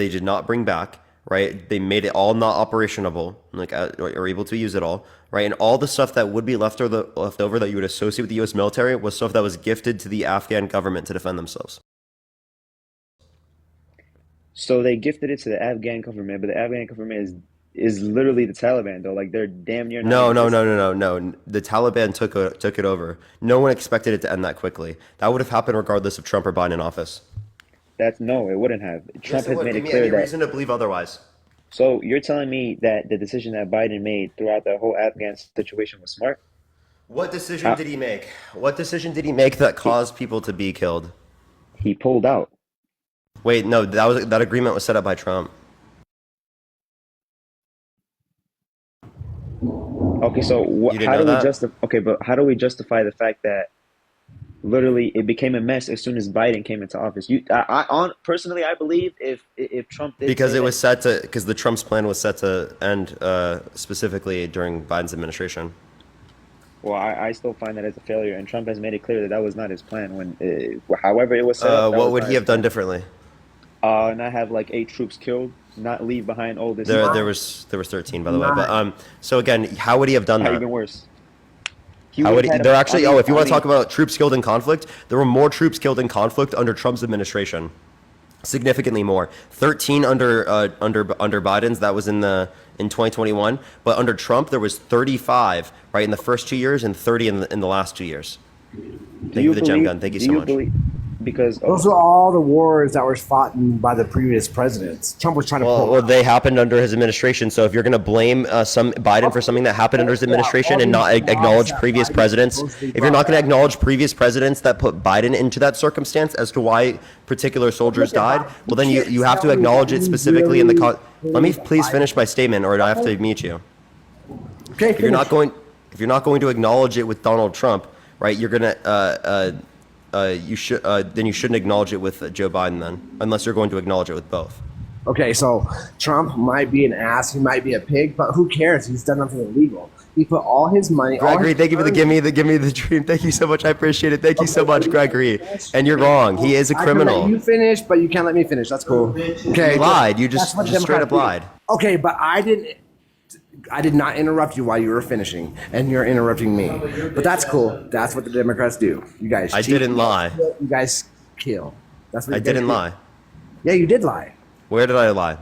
did not bring back. Right, they made it all not operational, or able to use it all. Right, and all the stuff that would be left over that you would associate with the U.S. military was stuff that was gifted to the Afghan government to defend themselves. So they gifted it to the Afghan government, but the Afghan government is literally the Taliban, though. Like they're damn near. No. The Taliban took it over. No one expected it to end that quickly. That would have happened regardless of Trump or Biden in office. It wouldn't have. Trump has made it clear any that. reason to believe otherwise. So you're telling me that the decision that Biden made throughout the whole Afghan situation was smart? What decision did he make? What decision did he make that caused people to be killed? He pulled out. Wait, no, that agreement was set up by Trump. Okay, so how do we justify the fact that literally it became a mess as soon as Biden came into office? Personally, I believe if Trump did because the Trump's plan was set to end specifically during Biden's administration. Well, I still find that as a failure, and Trump has made it clear that was not his plan. However it was set up, what would he have done differently? Not have like 8 troops killed, not leave behind all this. There was 13, by the way. But so again, how would he have done that? Even worse. If you want to talk about troops killed in conflict, there were more troops killed in conflict under Trump's administration, significantly more. 13 under Biden's, that was in 2021, but under Trump there was 35 right in the first 2 years and 30 in the last 2 years. Thank you for the gem gun. Thank you so much. Because those are all the wars that were fought by the previous presidents. Trump was trying to. Well, they happened under his administration. So if you're going to blame some Biden for something that happened under his administration and not acknowledge previous presidents, if you're not going to acknowledge previous presidents that put Biden into that circumstance as to why particular soldiers died, well then you have to acknowledge it specifically in the. Let me please finish my statement, or I have to mute you. Okay. If you're not going to acknowledge it with Donald Trump, right? You're gonna. You shouldn't acknowledge it with Joe Biden then, unless you're going to acknowledge it with both. Okay, so Trump might be an ass, he might be a pig, but who cares? He's done nothing illegal. He put all his money. Gregory, thank you for the give me the dream. Thank you so much. I appreciate it. Thank you so much, Gregory. And you're wrong. He is a I can let criminal. you finish, but you can't let me finish. That's cool. Okay, You lied. You just straight up lied. Okay, but I did not interrupt you while you were finishing, and you're interrupting me. But that's cool. That's what the Democrats do. You guys. I cheat, didn't lie. You guys kill. That's what I you guys didn't do. lie. Yeah, you did lie. Where did I lie?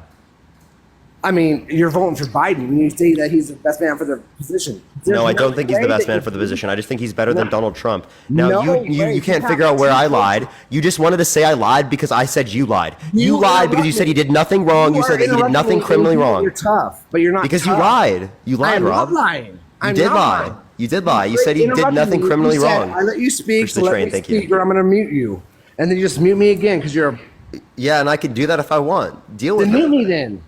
I mean, you're voting for Biden, and you say that he's the best man for the position. No, I don't think he's the best man for the position. I just think he's better than Donald Trump. Now, No you way. can't You figure have out where to I do lied. You just wanted to say I lied because I said you lied. You lied because you said he did nothing wrong. You said that he did nothing criminally wrong. You're tough, but you're not Because tough. you lied. You lied, I'm Rob. not lying. You did lie. You did lie. You said he did Interrupted nothing me. criminally You said, wrong. I let you speak, Push the so let train, me thank speak, you. or I'm going to mute you. And then you just mute me again because you're a... Yeah, and I can do that if I want. Deal with Then mute it. me then.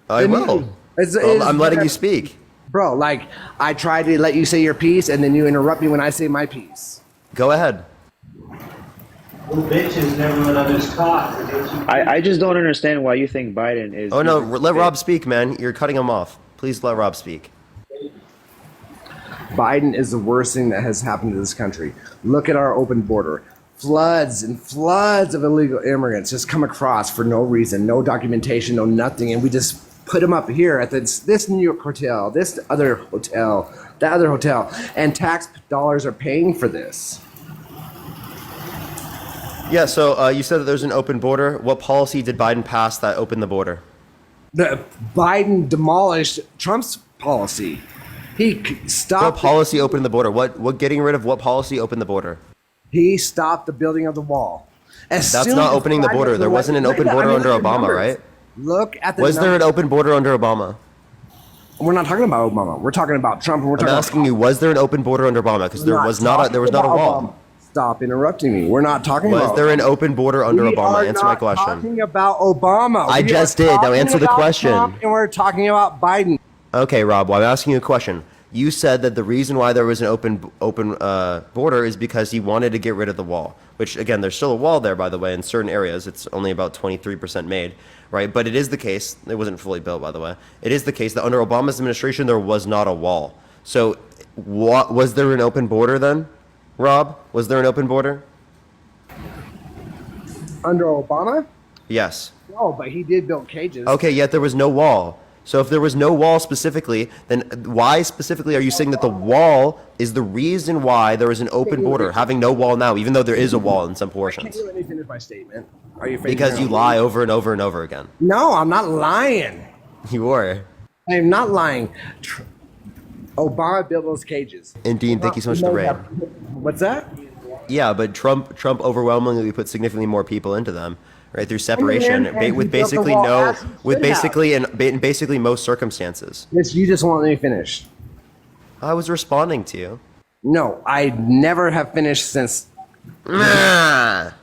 I Then mute will. me. Well, I'm letting you speak. Bro, like, I try to let you say your piece, and then you interrupt me when I say my piece. Go ahead. Bitches never let others talk. I just don't understand why you think Biden is. Oh, no. Let Rob speak, man. You're cutting him off. Please let Rob speak. Biden is the worst thing that has happened to this country. Look at our open border. Floods and floods of illegal immigrants just come across for no reason, no documentation, no nothing, and we just put them up here at this New York hotel, this other hotel, that other hotel, and tax dollars are paying for this. Yeah, so you said that there's an open border. What policy did Biden pass that opened the border? Biden demolished Trump's policy. He stopped. What policy opened the border? What getting rid of what policy opened the border? He stopped the building of the wall. That's not opening the border. There wasn't an open border under Obama, right? Look at the Was there an open border under Obama? We're not talking about Obama. We're talking about Trump. And we're I'm talking asking you, was there an open border under Obama? Because there was not a wall. Stop interrupting me. We're not talking Was about. there an open border under We Obama? are Answer my not question. Talking about Obama. I We just are did. Now talking answer the about question. Trump, and we're talking about Biden. Okay, Rob. Well, I'm asking you a question. You said that the reason why there was an open border is because he wanted to get rid of the wall. Which, again, there's still a wall there, by the way. In certain areas, it's only about 23% made, right? But it is the case. It wasn't fully built, by the way. It is the case that under Obama's administration, there was not a wall. So, was there an open border then, Rob? Was there an open border? Under Obama? Yes. No, but he did build cages. Okay, yet there was no wall. So if there was no wall specifically, then why specifically are you saying that the wall is the reason why there is an open border, having no wall now, even though there is a wall in some Can portions? you let me finish my statement? Are you Because you lie over and over and over again. No, I'm not lying. You were. I am not lying. Obama built those cages. And Dean, thank you so much for the raid. What's that? Yeah, but Trump overwhelmingly put significantly more people into them, right? Through separation, with basically basically most circumstances. Yes, you just won't let me finish. I was responding to you. No, I never have finished since. You're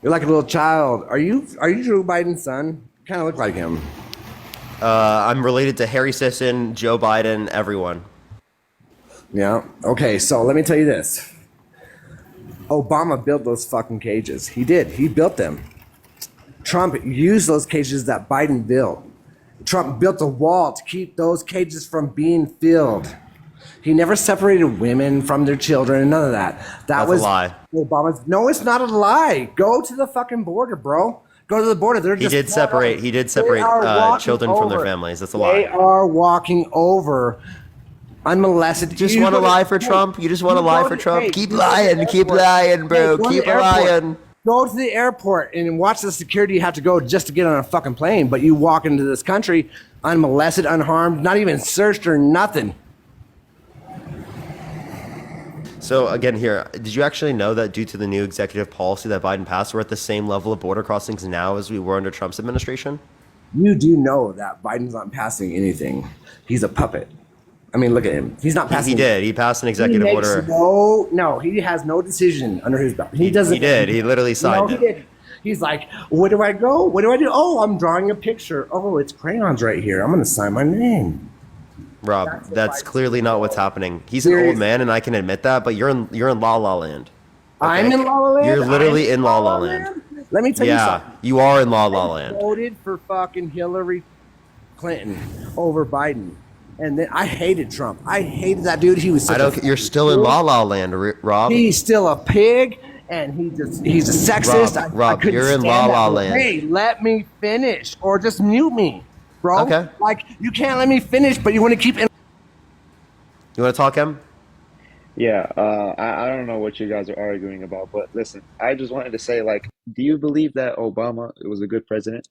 like a little child. Are you Joe Biden's son? Kind of look like him. I'm related to Harry Sisson, Joe Biden, everyone. Yeah. Okay, so let me tell you this. Obama built those fucking cages. He did. He built them. Trump used those cages that Biden built. Trump built a wall to keep those cages from being filled. He never separated women from their children and none of that. That That's was a lie. Obama's. No, it's not a lie. Go to the fucking border, bro. Go to the border. They're just. He did separate children from their families. That's a lie. They are walking over. Unmolested. Just want to lie for Trump? You just want to lie for Trump? Keep lying, bro. Keep lying. Go to the airport and watch the security you have to go just to get on a fucking plane. But you walk into this country unmolested, unharmed, not even searched or nothing. So again here, did you actually know that due to the new executive policy that Biden passed, we're at the same level of border crossings now as we were under Trump's administration? You do know that Biden's not passing anything. He's a puppet. I mean, look at him. He's not passing. He did. He passed an executive order. No, he has no decision under his belt. He doesn't. He did. He literally signed it. He did. He's like, where do I go? What do I do? Oh, I'm drawing a picture. Oh, it's crayons right here. I'm going to sign my name. Rob, that's clearly not what's happening. He's an old man, and I can admit that. But you're in La La Land. Okay? I'm in La La Land. You're literally in La La Land. Let me tell you Yeah, something. you are in La La I Land. voted for fucking Hillary Clinton over Biden. And then I hated Trump. I hated that dude. He was such You're still in La La Land, Rob. He's still a pig, and he's a sexist. Rob, I couldn't you're in stand La that. La But Land. hey, let me finish, or just mute me, bro. Okay. Like you can't let me finish, but you want to keep. You want to talk, Em? Yeah, I don't know what you guys are arguing about, but listen, I just wanted to say, like, do you believe that Obama was a good president?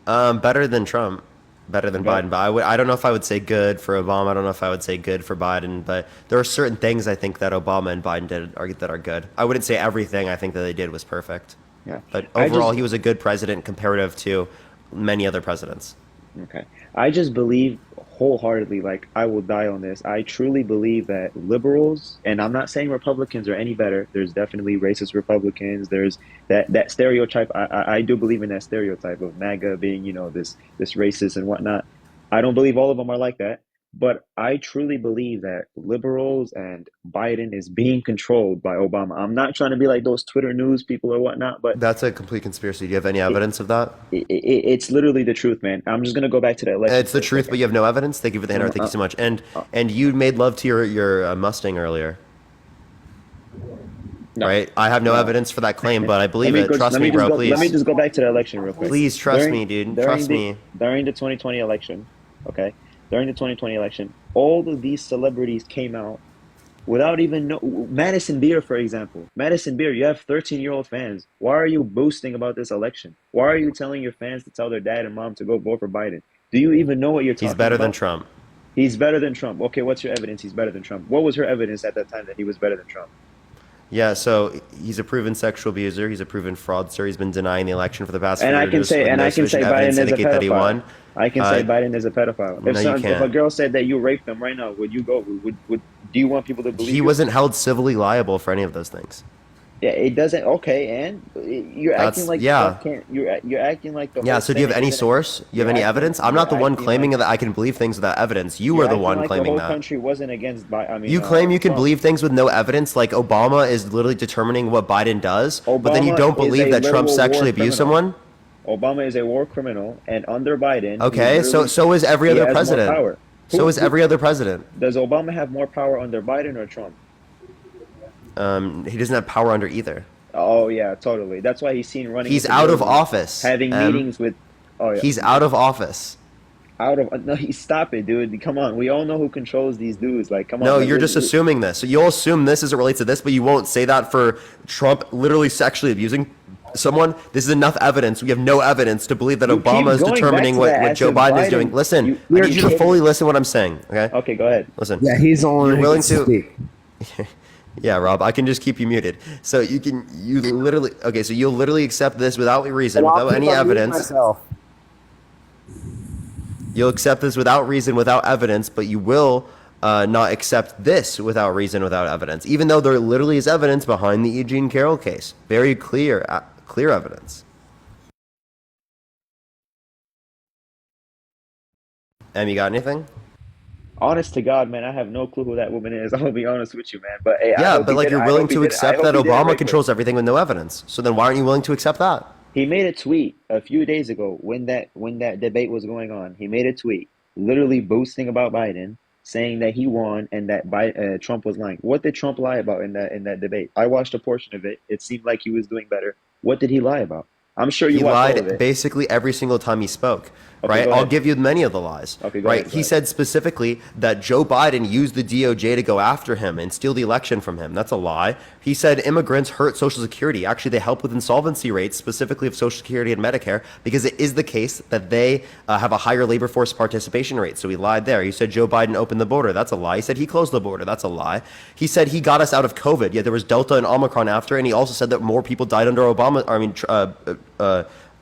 Better than Trump, better than But Biden. But I don't know if I would say good for Obama. I don't know if I would say good for Biden. But there are certain things I think that Obama and Biden did that are good. I wouldn't say everything I think that they did was perfect. yeah, But I overall, just he was a good president comparative to many other presidents. okay. I just believe wholeheartedly, like I will die on this. I truly believe that liberals, and I'm not saying Republicans are any better. There's definitely racist Republicans. There's that stereotype. I do believe in that stereotype of MAGA being, this racist and whatnot. I don't believe all of them are like that. But I truly believe that liberals and Biden is being controlled by Obama. I'm not trying to be like those Twitter news people or whatnot, but That's a complete conspiracy. Do you have any evidence of that? it's literally the truth, man. I'm just gonna go back to the election It's the for a truth, second. but you have no evidence. Thank you for the handout. Thank you so much. And you made love to your Mustang earlier, No, right? I have no no. evidence for that claim, but I believe it. Trust Let me, me just bro. go. Let me Please, just go back to the election real quick. please trust me, dude. Trust me. During the 2020 election, okay, during the 2020 election, all of these celebrities came out without even know. Madison Beer, for example. Madison Beer, you have 13-year-old fans. Why are you boasting about this election? Why are you telling your fans to tell their dad and mom to go vote for Biden? Do you even know what you're talking He's about? better than Trump. He's better than Trump. Okay, what's your evidence he's better than Trump? What was her evidence at that time that he was better than Trump? Yeah, so he's a proven sexual abuser. He's a proven fraudster. He's been denying the election for the past And few I years. can say, with and no I can say sufficient Biden evidence to is a indicate that he pedophile. won. I can say Biden is a pedophile. No, you If a can't. girl said that you raped them right now, would you go? Would do you want people to believe He you? wasn't held civilly liable for any of those things. Yeah, it doesn't. Okay, and you're acting like Yeah. stuff can't. You're acting like the Yeah, whole so do you have Senate any isn't. source? You have any evidence? I'm You're not the one acting claiming like that I can believe things without evidence. You you're are the acting one like the claiming whole that. country wasn't against. You claim you can Trump. believe things with no evidence, like Obama is literally determining what Biden does, but then you Obama don't is believe a that Trump literal sexually war abused criminal. someone? Obama is a war criminal, and under Biden, Okay, so is every he other has more president. power. So is every other president. Does Obama have more power under Biden or Trump? He doesn't have power under either. Oh yeah, totally. That's why he's seen running. He's into out of buildings, office. having meetings with. Oh yeah, He's out of office. no. Stop it, dude. Come on, we all know who controls these dudes. Like, come on. No, like, you're just assuming this. So you'll assume this as it relates to this, but you won't say that for Trump literally sexually abusing someone. This is enough evidence. We have no evidence to believe that You keep Obama is going determining back to that what as Joe if Biden is Biden- doing. Listen, I you're need you to kidding. fully listen to what I'm saying. Okay. Okay, go ahead. Listen. Yeah, he's the only You're one who willing can to speak. Yeah, Rob, I can just keep you muted. So you literally, okay, so you'll literally accept this without reason, And I'll without keep any on muting evidence. myself. You'll accept this without reason, without evidence, but you will not accept this without reason, without evidence, even though there literally is evidence behind the Eugene Carroll case. Very clear evidence. You got anything? Honest to God, man, I have no clue who that woman is. I'm gonna be honest with you, man. But hey, I Yeah, hope but he like did- you're I willing hope he to did- I accept hope that he did it Obama right controls everything with no evidence. So then why aren't you willing to accept that? He made a tweet a few days ago when that debate was going on. He made a tweet, literally boasting about Biden, saying that he won and that Trump was lying. What did Trump lie about in that debate? I watched a portion of it. It seemed like he was doing better. What did he lie about? I'm sure you He watched all of lied it. basically every single time he spoke, Okay, right? go I'll ahead. give you many of the lies, Okay, go right? ahead, go He ahead. said specifically that Joe Biden used the DOJ to go after him and steal the election from him. That's a lie. He said immigrants hurt Social Security. Actually, they help with insolvency rates, specifically of Social Security and Medicare, because it is the case that they have a higher labor force participation rate. So he lied there. He said Joe Biden opened the border. That's a lie. He said he closed the border. That's a lie. He said he got us out of COVID. Yeah, there was Delta and Omicron after, and he also said that more people died under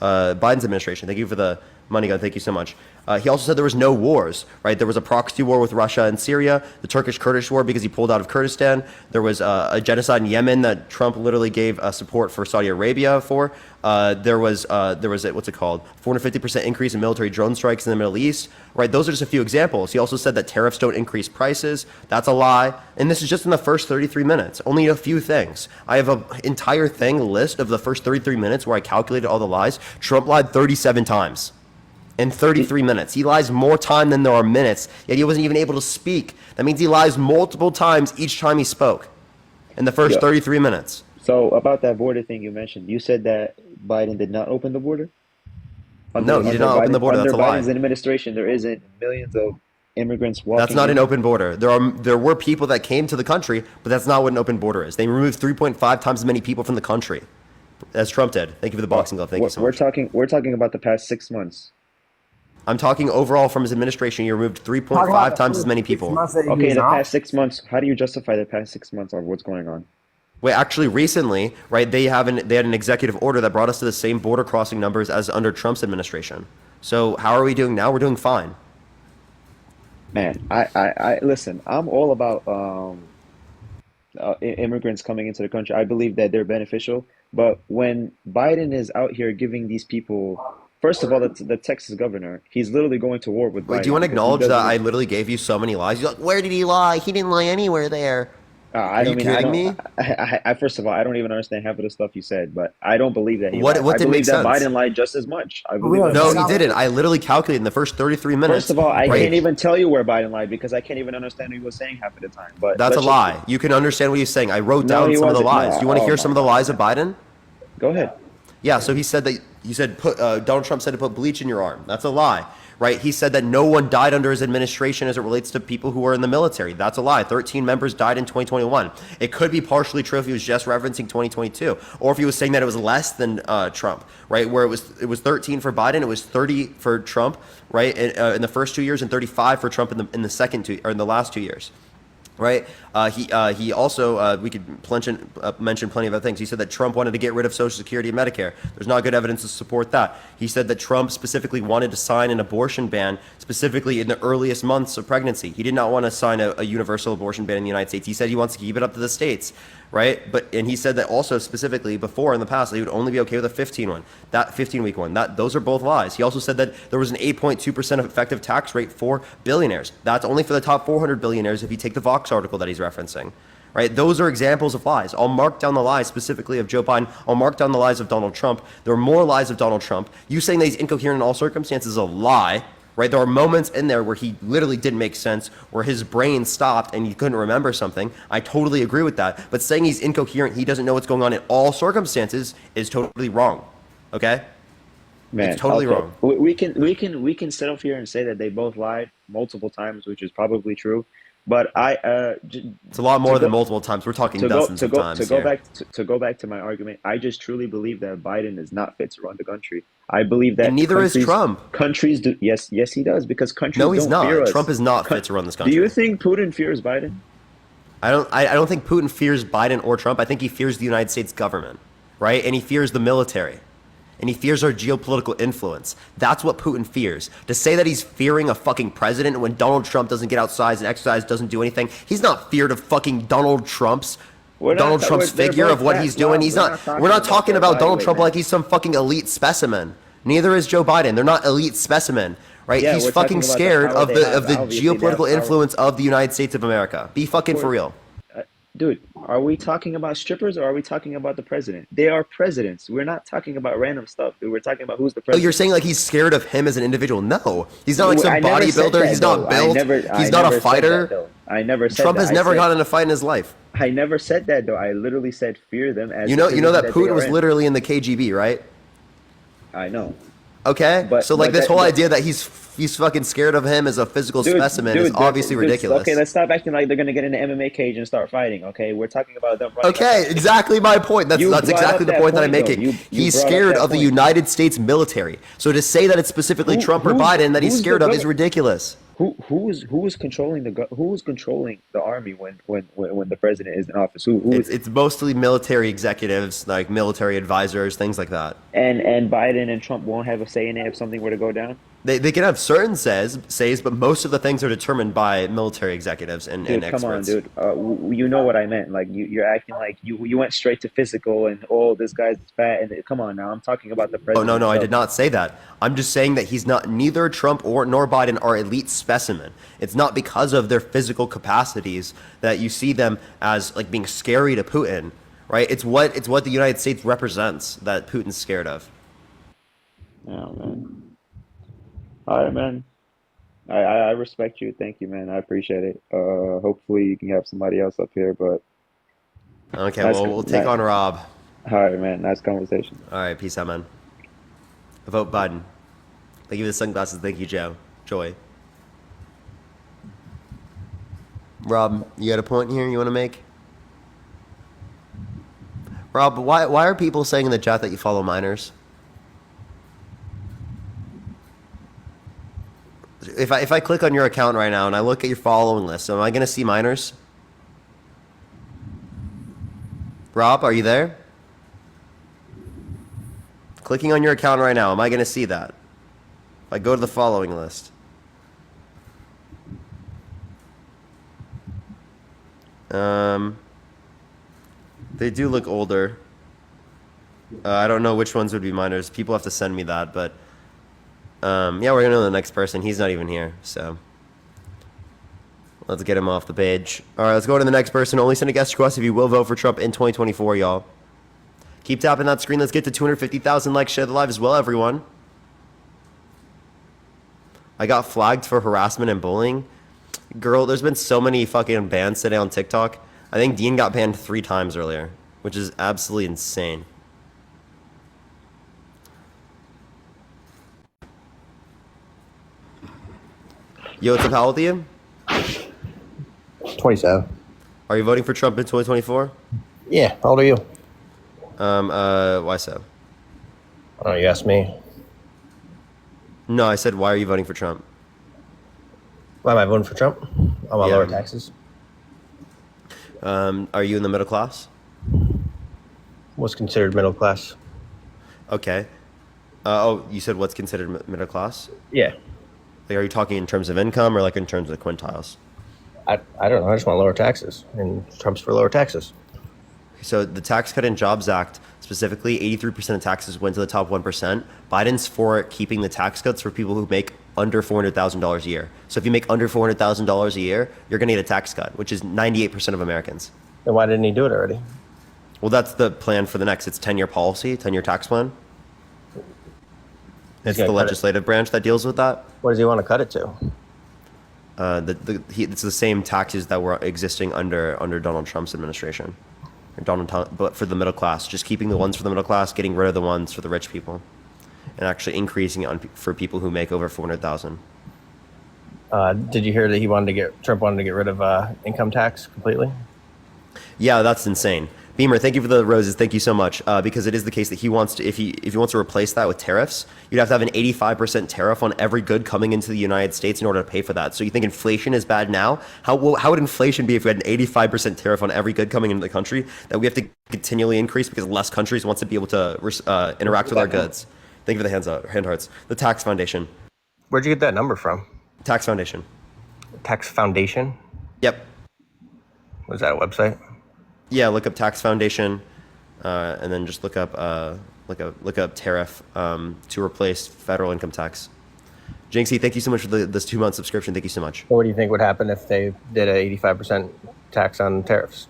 Biden's administration. Thank you for the Money Gun, thank you so much. He also said there was no wars, right? There was a proxy war with Russia and Syria, the Turkish-Kurdish war because he pulled out of Kurdistan. There was a genocide in Yemen that Trump literally gave support for Saudi Arabia for. There was what's it called? 450% increase in military drone strikes in the Middle East, right? Those are just a few examples. He also said that tariffs don't increase prices. That's a lie. And this is just in the first 33 minutes. Only a few things. I have an entire list of the first 33 minutes where I calculated all the lies. Trump lied 37 times. In 33 minutes. He lies more time than there are minutes, yet he wasn't even able to speak. That means he lies multiple times each time he spoke in the first 33 minutes. So about that border thing you mentioned, you said that Biden did not open the border? No, he did not open the border. That's a lie. Under Biden's administration, there isn't millions of immigrants walking. That's not an open border. There were people that came to the country, but that's not what an open border is. They removed 3.5 times as many people from the country as Trump did. Thank you for the boxing glove. Thank you so much. We're talking about the past 6 months. I'm talking overall from his administration. He removed 3.5 times as many people. Okay, the past 6 months. How do you justify the past 6 months of what's going on? Wait, actually, recently, right? They had an executive order that brought us to the same border crossing numbers as under Trump's administration. So how are we doing now? We're doing fine. Man, I listen. I'm all about immigrants coming into the country. I believe that they're beneficial. But when Biden is out here giving these people. First of all, the Texas governor, he's literally going to war with Biden. Wait, do you want to acknowledge that I literally gave you so many lies? You're like, where did he lie? He didn't lie anywhere there. Are you kidding me? First of all, I don't even understand half of the stuff you said, but I don't believe that he lied. I believe that Biden lied just as much. No, he didn't. I literally calculated in the first 33 minutes. First of all, I can't even tell you where Biden lied because I can't even understand what he was saying half of the time. But that's a lie. You can understand what he's saying. I wrote down some of the lies. Do you want to hear some of the lies of Biden? Go ahead. Yeah, so he said that Donald Trump said to put bleach in your arm. That's a lie, right? He said that no one died under his administration as it relates to people who are in the military. That's a lie. 13 members died in 2021. It could be partially true if he was just referencing 2022, or if he was saying that it was less than Trump, right? Where it was 13 for Biden, it was 30 for Trump, right? In the first 2 years, and 35 for Trump in the last 2 years. Right. He also we could mention plenty of other things. He said that Trump wanted to get rid of Social Security and Medicare. There's not good evidence to support that. He said that Trump specifically wanted to sign an abortion ban, specifically in the earliest months of pregnancy. He did not want to sign a universal abortion ban in the United States. He said he wants to keep it up to the states. Right. And he said that also specifically before in the past, that he would only be okay with a 15-week one. Those are both lies. He also said that there was an 8.2% effective tax rate for billionaires. That's only for the top 400 billionaires if you take the Vox article that he's referencing. Right? Those are examples of lies. I'll mark down the lies specifically of Joe Biden. I'll mark down the lies of Donald Trump. There are more lies of Donald Trump. You saying that he's incoherent in all circumstances is a lie. Right? There are moments in there where he literally didn't make sense, where his brain stopped and he couldn't remember something. I totally agree with that. But saying he's incoherent, he doesn't know what's going on in all circumstances is totally wrong. Okay? Man, it's totally wrong. We can sit up here and say that they both lied multiple times, which is probably true. But it's a lot more than multiple times. We're talking dozens of times. To go back to my argument, I just truly believe that Biden is not fit to run the country. I believe that, and neither is Trump. Countries do. Yes, he does, because countries. No, he's don't not. Fear us. Trump is not fit to run this country. Do you think Putin fears Biden? I don't think Putin fears Biden or Trump. I think he fears the United States government, right? And he fears the military. And he fears our geopolitical influence. That's what Putin fears. To say that he's fearing a fucking president when Donald Trump doesn't get outside and exercise, doesn't do anything, he's not feared of fucking Donald Trump's figure of what he's doing. We're not talking about Donald Trump like he's some fucking elite specimen. Neither is Joe Biden. They're not elite specimen, right? Yeah, he's fucking scared of the geopolitical influence of the United States of America. Be fucking for real. Dude, are we talking about strippers or are we talking about the president? They are presidents. We're not talking about random stuff, dude. We're talking about who's the president. Oh, you're saying like he's scared of him as an individual? No, he's not like some bodybuilder. He's not built. He's not a fighter. I never said Trump has never gotten in a fight in his life. I never said that, though. I literally said fear them as you know that Putin was literally in the KGB, right? I know. Okay, so like this whole idea that he's fucking scared of him as a physical specimen is obviously ridiculous. Okay, let's stop acting like they're gonna get in the MMA cage and start fighting. Okay, we're talking about them. Okay, exactly my point. That's exactly the point that I'm making. He's scared of the United States military. So to say that it's specifically Trump or Biden that he's scared of is ridiculous. who is controlling who is controlling the army when the president is in office? It's mostly military executives, like military advisors, things like that. And Biden and Trump won't have a say in it if something were to go down? They can have certain says, but most of the things are determined by military executives and Dude, experts. come on, dude. You know what I meant. Like you're acting like you went straight to physical and oh, this guy's fat. And come on now, I'm talking about the Oh president. no, I himself. did not say that. I'm just saying that he's not. Neither Trump nor Biden are elite specimen. It's not because of their physical capacities that you see them as like being scary to Putin, right? It's what the United States represents that Putin's scared of. Oh man. All right, man. I respect you. Thank you, man. I appreciate it. Hopefully you can have somebody else up here, but Okay, nice, well we'll take on Rob. All right, man. Nice conversation. All right, peace out, man. I vote Biden. Thank you for the sunglasses. Thank you, Joy. Rob, you got a point here you want to make? Rob, why are people saying in the chat that you follow minors? If I click on your account right now and I look at your following list, am I going to see minors? Rob, are you there? Clicking on your account right now, am I going to see that? If I go to the following list. They do look older. I don't know which ones would be minors. People have to send me that, but yeah, we're gonna know the next person. He's not even here, so let's get him off the page. All right, let's go to the next person. Only send a guest request if you will vote for Trump in 2024, y'all. Keep tapping that screen. Let's get to 250,000 likes. Share the live as well, everyone. I got flagged for harassment and bullying. Girl, there's been so many fucking bans today on TikTok. I think Dean got banned 3 times earlier, which is absolutely insane. Yo, what's up? How old are you? 27. Are you voting for Trump in 2024? Yeah. How old are you? Why so? Oh, you asked me. No, I said, why are you voting for Trump? Why am I voting for Trump? I want lower taxes. Are you in the middle class? What's considered middle class? Okay. You said what's considered middle class? Yeah. Like, are you talking in terms of income or like in terms of quintiles? I don't know. I just want lower taxes, and Trump's for lower taxes. So the Tax Cut and Jobs Act, specifically 83% of taxes went to the top 1%. Biden's for keeping the tax cuts for people who make under $400,000 a year. So if you make under $400,000 a year, you're going to get a tax cut, which is 98% of Americans. Then why didn't he do it already? Well, that's the plan for the next. It's 10-year policy, 10-year tax plan. It's the legislative branch that deals with that. What does he want to cut it to? It's the same taxes that were existing under Donald Trump's administration. But for the middle class, just keeping the ones for the middle class, getting rid of the ones for the rich people, and actually increasing it for people who make over 400,000. Did you hear that Trump wanted to get rid of income tax completely? Yeah, that's insane. Beamer, thank you for the roses. Thank you so much. Because it is the case that he wants to, if he wants to replace that with tariffs, you'd have to have an 85% tariff on every good coming into the United States in order to pay for that. So you think inflation is bad now? How would inflation be if we had an 85% tariff on every good coming into the country that we have to continually increase because less countries want to be able to interact with our goods? Thank you for the hand hearts. The Tax Foundation. Where'd you get that number from? Tax Foundation. Tax Foundation? Yep. Was that a website? Yeah, look up Tax Foundation, and then just look up tariff to replace federal income tax. Jinxie, thank you so much for this 2-month subscription. Thank you so much. What do you think would happen if they did a 85% tax on tariffs?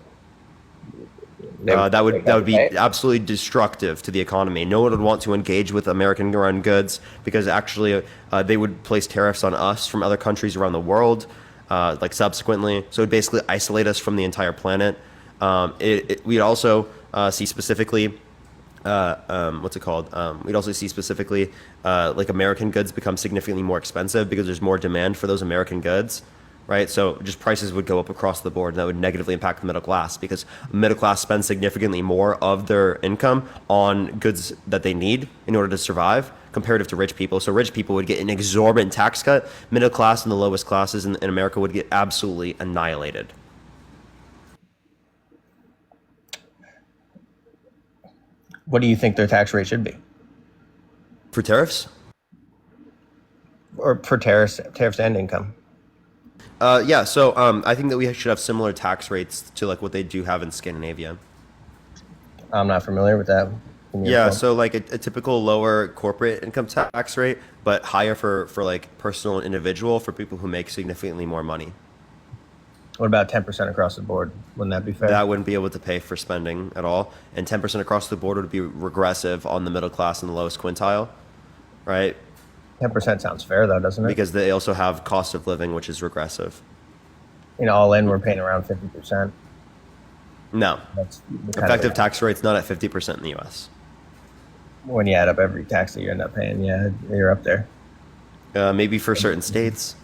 That would be absolutely destructive to the economy. No one would want to engage with American-run goods because actually they would place tariffs on us from other countries around the world, like subsequently. So it would basically isolate us from the entire planet. We'd also see specifically, we'd also see specifically like American goods become significantly more expensive because there's more demand for those American goods. right? So just prices would go up across the board, and that would negatively impact the middle class because middle class spends significantly more of their income on goods that they need in order to survive comparative to rich people. So rich people would get an exorbitant tax cut. Middle class and the lowest classes in America would get absolutely annihilated. What do you think their tax rate should be? For tariffs? Or for tariffs and income? Yeah, so I think that we should have similar tax rates to like what they do have in Scandinavia. I'm not familiar with that. Yeah, so like a typical lower corporate income tax rate, but higher for like personal and individual for people who make significantly more money. What about 10% across the board? Wouldn't that be fair? That wouldn't be able to pay for spending at all. And 10% across the board would be regressive on the middle class and the lowest quintile, right? 10% sounds fair though, doesn't it? Because they also have cost of living, which is regressive. All in, we're paying around 50%. No. Effective tax rate's not at 50% in the U.S. When you add up every tax that you end up paying, yeah, you're up there. Maybe for certain states.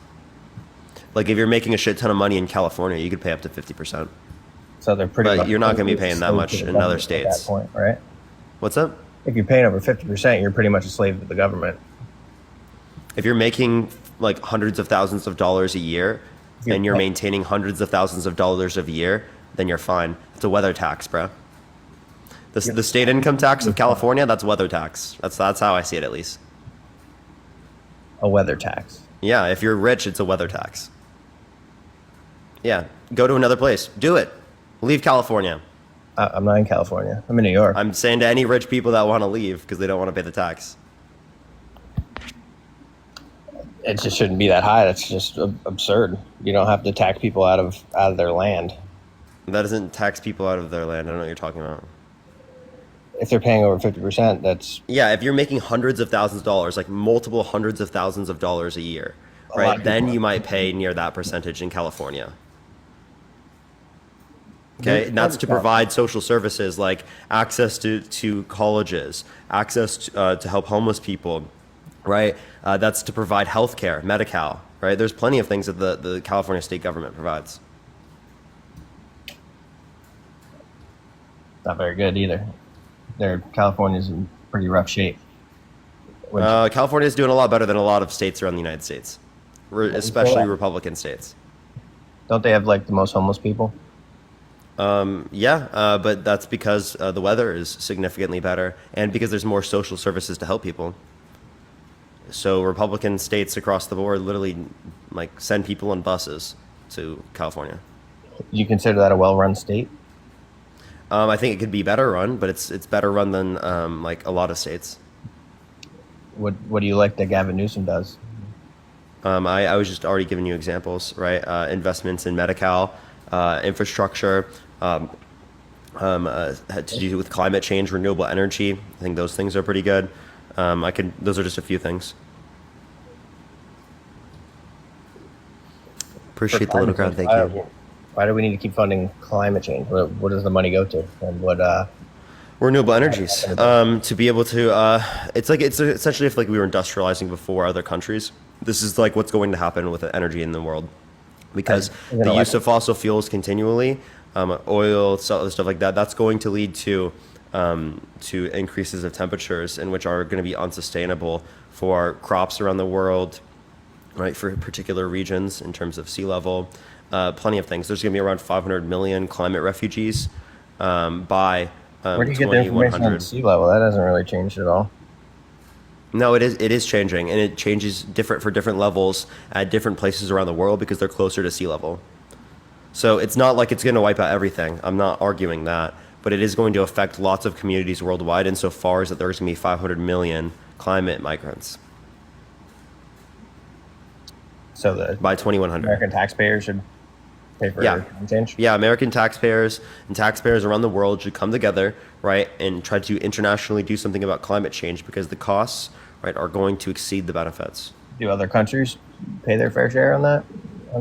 Like if you're making a shit ton of money in California, you could pay up to 50%. So they're pretty. But you're not going to be paying that much in other states. At that point, right? What's up? If you're paying over 50%, you're pretty much a slave to the government. If you're making like hundreds of thousands of dollars a year and you're maintaining hundreds of thousands of dollars a year, then you're fine. It's a weather tax, bro. The state income tax of California, that's weather tax. That's how I see it, at least. A weather tax. Yeah, if you're rich, it's a weather tax. Yeah, go to another place. Do it. Leave California. I'm not in California. I'm in New York. I'm saying to any rich people that want to leave because they don't want to pay the tax. It just shouldn't be that high. That's just absurd. You don't have to tax people out of their land. That doesn't tax people out of their land. I don't know what you're talking about. If they're paying over 50%, that's... Yeah, if you're making hundreds of thousands of dollars, like multiple hundreds of thousands of dollars a year, right, then you might pay near that percentage in California. Okay, and that's to provide social services like access to colleges, access to help homeless people, right? That's to provide healthcare, Medi-Cal, right? There's plenty of things that the California state government provides. Not very good either. California's in pretty rough shape. California is doing a lot better than a lot of states around the United States, especially Republican states. Don't they have like the most homeless people? Yeah, but that's because the weather is significantly better and because there's more social services to help people. So Republican states across the board literally like send people on buses to California. You consider that a well-run state? I think it could be better run, but it's better run than like a lot of states. What do you like that Gavin Newsom does? I was just already giving you examples, right? Investments in Medi-Cal, infrastructure, had to do with climate change, renewable energy. I think those things are pretty good. Those are just a few things. Appreciate the little crowd. Thank you. Why do we need to keep funding climate change? What does the money go to? And renewable energies to be able to it's essentially if like we were industrializing before other countries, this is like what's going to happen with energy in the world because the use of fossil fuels continually, oil, stuff like that's going to lead to increases of temperatures in which are going to be unsustainable for crops around the world, right, for particular regions in terms of sea level. Plenty of things. There's going to be around 500 million climate refugees by where do you get the information on sea level? That hasn't really changed at all. No, it is changing, and it changes for different levels at different places around the world because they're closer to sea level. So it's not like it's going to wipe out everything. I'm not arguing that, but it is going to affect lots of communities worldwide insofar as that there's going to be 500 million climate migrants. So by 2100, American taxpayers should pay for climate change? Yeah, American taxpayers and taxpayers around the world should come together, right, and try to internationally do something about climate change because the costs, right, are going to exceed the benefits. Do other countries pay their fair share on that?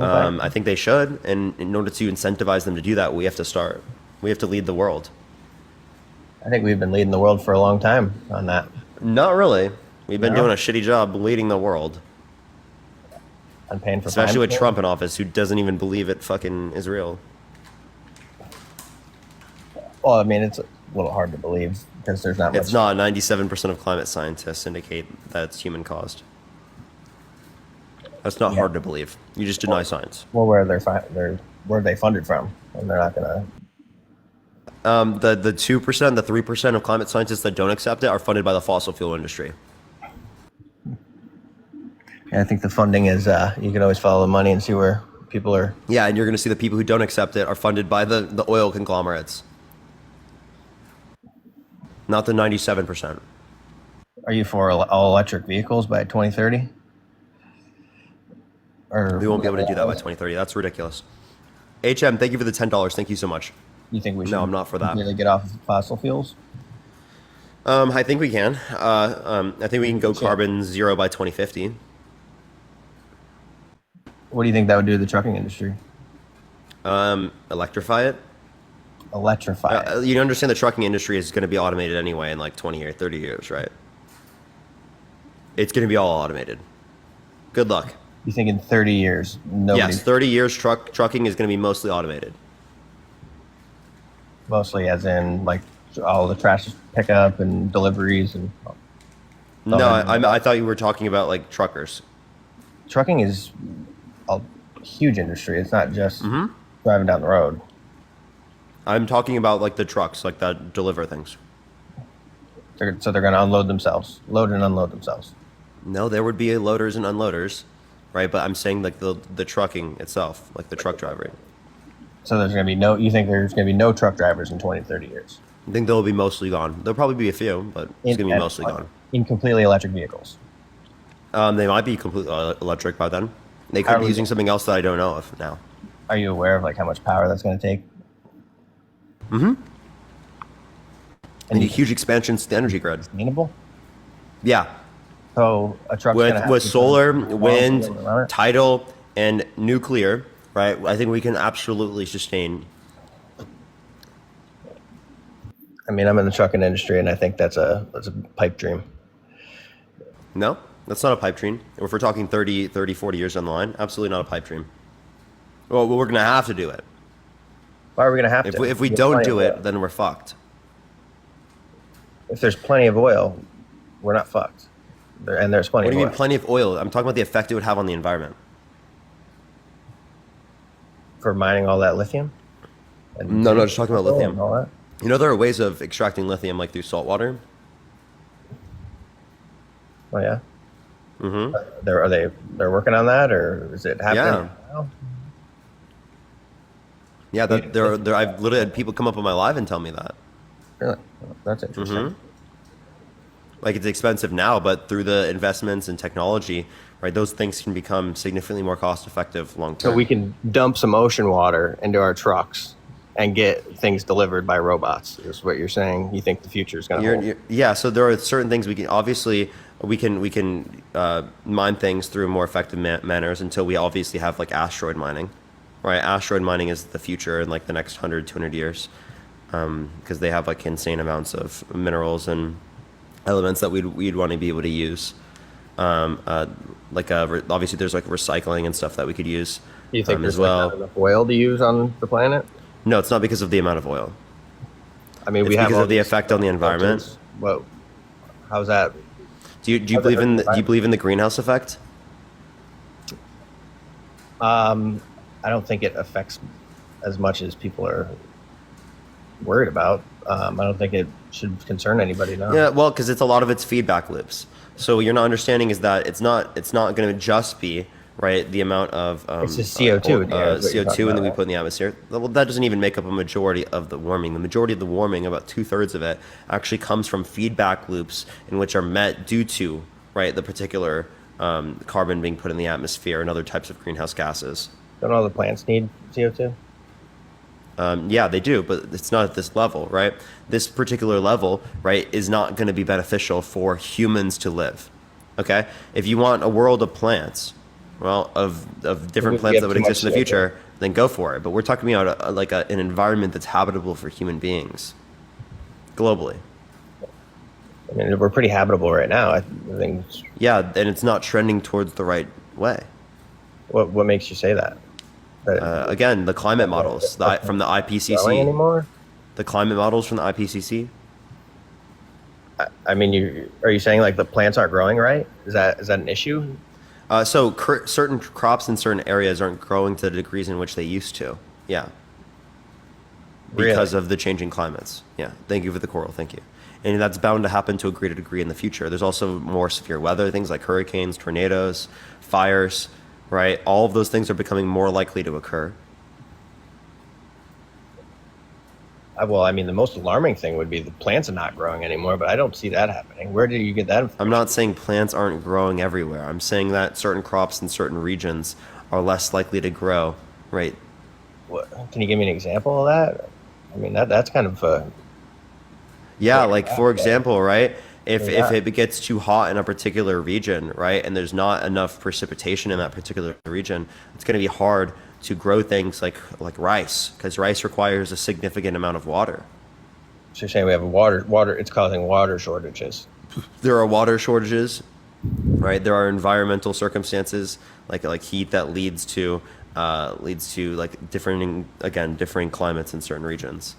I think they should, and in order to incentivize them to do that, we have to start. We have to lead the world. I think we've been leading the world for a long time on that. Not really. We've been doing a shitty job leading the world. And paying for Especially fines? with Trump in office, who doesn't even believe it fucking is real. Well, I mean, it's a little hard to believe because there's not much. It's not. 97% of climate scientists indicate that it's human caused. That's not hard to believe. You just deny science. Well, where are they funded from? And they're not gonna. The 2%, the 3% of climate scientists that don't accept it are funded by the fossil fuel industry. Yeah, I think the funding is you can always follow the money and see where people are. Yeah, and you're going to see the people who don't accept it are funded by the oil conglomerates. Not the 97%. Are you for all electric vehicles by 2030? Or we won't be able to do that by 2030. That's ridiculous. HM, thank you for the $10. Thank you so much. You think we should? No, I'm not for that. Really get off of fossil fuels? I think we can. I think we can go carbon zero by 2050. What do you think that would do to the trucking industry? Electrify it. Electrify it. You understand the trucking industry is going to be automated anyway in like 20 or 30 years, right? It's going to be all automated. Good luck. You think in 30 years, nobody... Yes, 30 years trucking is going to be mostly automated. Mostly as in like all the trash pickup and deliveries and... No, I thought you were talking about like truckers. Trucking is a huge industry. It's not just driving down the road. I'm talking about like the trucks, like that deliver things. So they're going to unload themselves, load and unload themselves. No, there would be loaders and unloaders, right? But I'm saying like the trucking itself, like the truck driver. So there's going to be no. You think there's going to be no truck drivers in 20, 30 years? I think they'll be mostly gone. There'll probably be a few, but it's going to be mostly gone. In completely electric vehicles. They might be completely electric by then. They could be using something else that I don't know of now. Are you aware of like how much power that's going to take? Mm-hmm. And huge expansions to the energy grid. Sustainable? Yeah. So a truck with solar, wind, tidal, and nuclear, right? I think we can absolutely sustain. I mean, I'm in the trucking industry, and I think that's a pipe dream. No, that's not a pipe dream. If we're talking 30, 40 years down the line, absolutely not a pipe dream. Well, we're going to have to do it. Why are we going to have to? If we don't do it, then we're fucked. If there's plenty of oil, we're not fucked. And there's plenty of oil. What do you mean plenty of oil? I'm talking about the effect it would have on the environment. For mining all that lithium? No, just talking about lithium. And all that? You know, there are ways of extracting lithium like through salt water. Oh yeah. Mm-hmm. They're working on that, or is it happening? Yeah. Yeah, I've literally had people come up on my live and tell me that. Really? That's interesting. Mm-hmm. Like it's expensive now, but through the investments in technology, right, those things can become significantly more cost effective long term. So we can dump some ocean water into our trucks and get things delivered by robots. Is what you're saying? You think the future is going to hold? Yeah. So there are certain things we can mine things through more effective manners until we obviously have like asteroid mining, right? Asteroid mining is the future in like the next 100, 200 years, because they have like insane amounts of minerals and elements that we'd want to be able to use. Obviously there's like recycling and stuff that we could use. Do you think there's as well. not enough oil to use on the planet? No, it's not because of the amount of oil. I mean, it's because of the effect on the environment. Whoa, how's that? Do you believe in the greenhouse effect? I don't think it affects as much as people are worried about. I don't think it should concern anybody now. Yeah, well, because a lot of it's feedback loops. So what you're not understanding is that it's not going to just be right the amount of it's just CO2 CO2 and that we put in the atmosphere. Well, that doesn't even make up a majority of the warming. The majority of the warming, about 2/3 of it, actually comes from feedback loops in which are met due to right the particular carbon being put in the atmosphere and other types of greenhouse gases. Don't all the plants need CO2? Yeah, they do, but it's not at this level, right? This particular level, right, is not going to be beneficial for humans to live. Okay, if you want a world of plants, well, of different plants that would exist in the future, then go for it. But we're talking about an environment that's habitable for human beings, globally. I mean, we're pretty habitable right now. I think. Yeah, and it's not trending towards the right way. What makes you say that? Again, the climate models from the Growing IPCC. anymore? The climate models from the IPCC. I mean, are you saying like the plants aren't growing right? Is that an issue? So certain crops in certain areas aren't growing to the degrees in which they used to. Yeah. Because of the changing climates. Yeah. Thank you for the coral. Thank you. And that's bound to happen to a greater degree in the future. There's also more severe weather, things like hurricanes, tornadoes, fires, right? All of those things are becoming more likely to occur. Well, I mean, the most alarming thing would be the plants are not growing anymore, but I don't see that happening. Where do you get that information? I'm not saying plants aren't growing everywhere. I'm saying that certain crops in certain regions are less likely to grow, right? Can you give me an example of that? I mean, that's kind of yeah, like for example, right? If it gets too hot in a particular region, right, and there's not enough precipitation in that particular region, it's going to be hard to grow things like rice, because rice requires a significant amount of water. So you're saying we have a water, it's causing water shortages. There are water shortages, right? There are environmental circumstances like heat that leads to like differing climates in certain regions.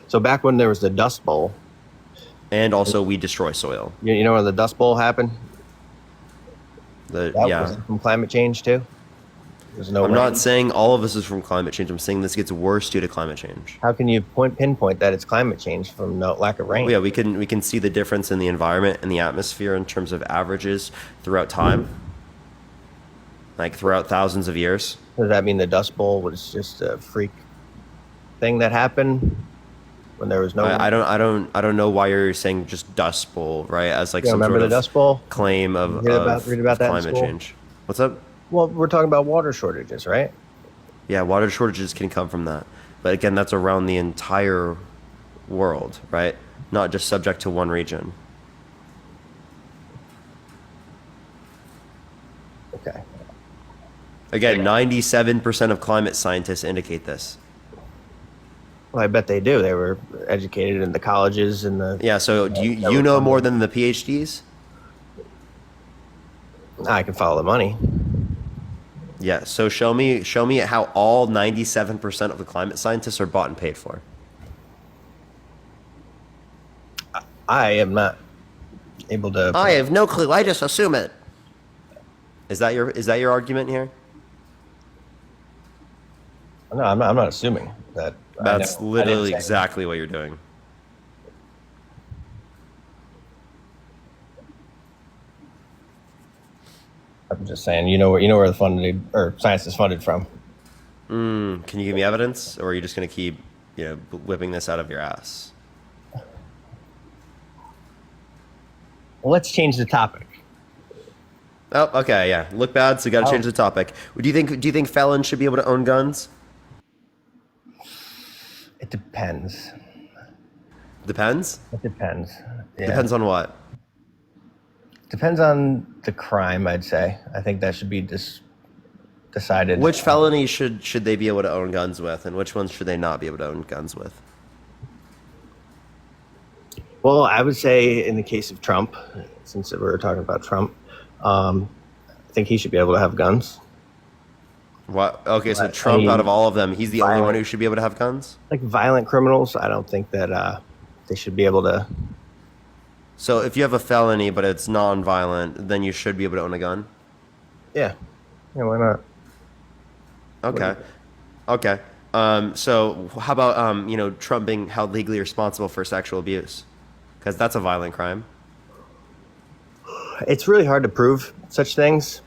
So back when there was the Dust Bowl, and also we destroy soil. You know when the Dust Bowl happened? Was it from climate change too? I'm not saying all of this is from climate change. I'm saying this gets worse due to climate change. How can you pinpoint that it's climate change from no lack of rain? Well, yeah, we can see the difference in the environment and the atmosphere in terms of averages throughout time, like throughout thousands of years. Does that mean the Dust Bowl was just a freak thing that happened when there was no? I don't know why you're saying just Dust Bowl, right? As like some remember sort the of Dust Bowl claim of read about that climate change. What's up? Well, we're talking about water shortages, right? Yeah, water shortages can come from that. But again, that's around the entire world, right? Not just subject to one region. Okay. Again, 97% of climate scientists indicate this. Well, I bet they do. They were educated in the colleges and the... Yeah, so do you know more than the PhDs? I can follow the money. Yeah, so show me how all 97% of the climate scientists are bought and paid for. I am not able to... I have no clue. I just assume it. Is that your argument here? No, I'm not assuming that. That's literally exactly what you're doing. I'm just saying, you know where the funding or science is funded from. Can you give me evidence, or are you just going to keep, whipping this out of your ass? Well, let's change the topic. Oh, okay, yeah. Look bad, so you got to change the topic. Do you think felons should be able to own guns? It depends. Depends? It depends. Yeah. Depends on what? Depends on the crime, I'd say. I think that should be decided. Which felonies should they be able to own guns with, and which ones should they not be able to own guns with? Well, I would say in the case of Trump, since we were talking about Trump, I think he should be able to have guns. What? Okay, so Trump, out of all of them, he's the only one who should be able to have guns? Like violent criminals, I don't think that they should be able to. So if you have a felony, but it's non-violent, then you should be able to own a gun? Yeah. Yeah, why not? Okay. So how about, Trump being held legally responsible for sexual abuse? Because that's a violent crime. It's really hard to prove such things.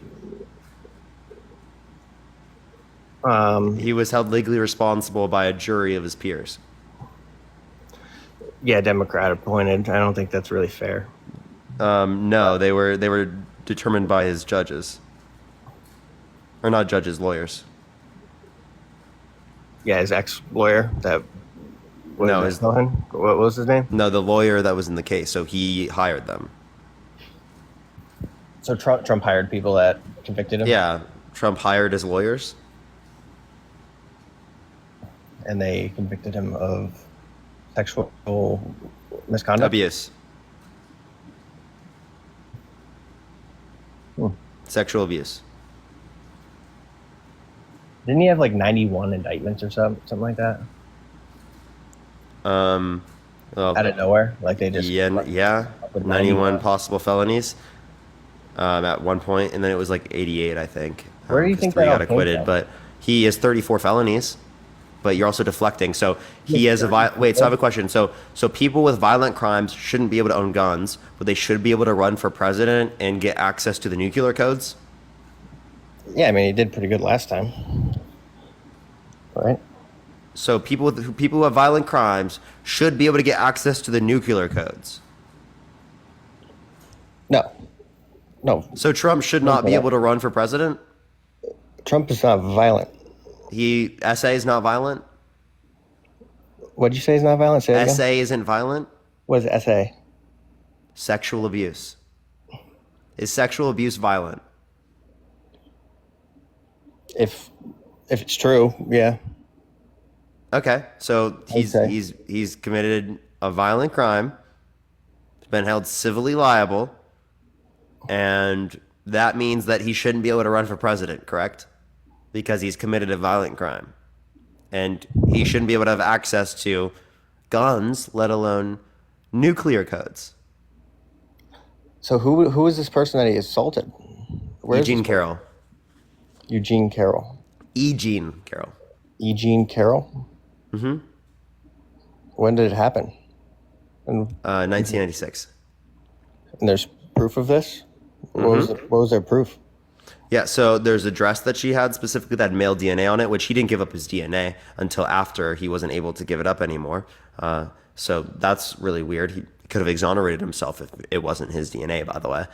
He was held legally responsible by a jury of his peers. Yeah, Democrat appointed. I don't think that's really fair. No, they were determined by his judges. Or not judges, lawyers. Yeah, his ex-lawyer. What was his name? No, the lawyer that was in the case. So he hired them. So Trump hired people that convicted him? Yeah, Trump hired his lawyers. And they convicted him of sexual misconduct? Abuse. Sexual abuse. Didn't he have like 91 indictments or something like that? Well, Out of nowhere, like they just yeah, with 91 possible felonies at one point, and then it was like 88, I think. Where do you 'cause think 3 that all got came acquitted, from? but he has 34 felonies. But you're also deflecting. So he has wait. So I have a question. So people with violent crimes shouldn't be able to own guns, but they should be able to run for president and get access to the nuclear codes. Yeah, I mean, he did pretty good last time, right? So people who have violent crimes should be able to get access to the nuclear codes. No. So Trump should not be able to run for president? Trump is not violent. SA is not violent? What'd you say is not violent? Say it again. SA isn't violent? What is SA? Sexual abuse. Is sexual abuse violent? If it's true, yeah. Okay, so he's committed a violent crime, been held civilly liable, and that means that he shouldn't be able to run for president, correct? Because he's committed a violent crime. And he shouldn't be able to have access to guns, let alone nuclear codes. So who is this person that he assaulted? Eugene Carroll. Eugene Carroll. Eugene Carroll. Eugene Carroll? Mm-hmm. When did it happen? 1996. And there's proof of this? Mm-hmm. What was their proof? Yeah, so there's a dress that she had specifically that had male DNA on it, which he didn't give up his DNA until after he wasn't able to give it up anymore. So that's really weird. He could have exonerated himself if it wasn't his DNA, by the way.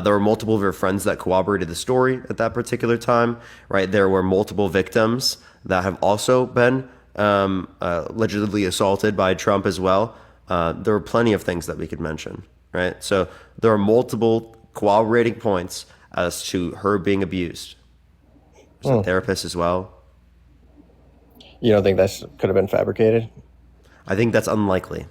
There were multiple of her friends that corroborated the story at that particular time, right? There were multiple victims that have also been allegedly assaulted by Trump as well. There were plenty of things that we could mention, right? So there are multiple corroborating points as to her being abused. There's a therapist as well. You don't think that could have been fabricated? I think that's unlikely.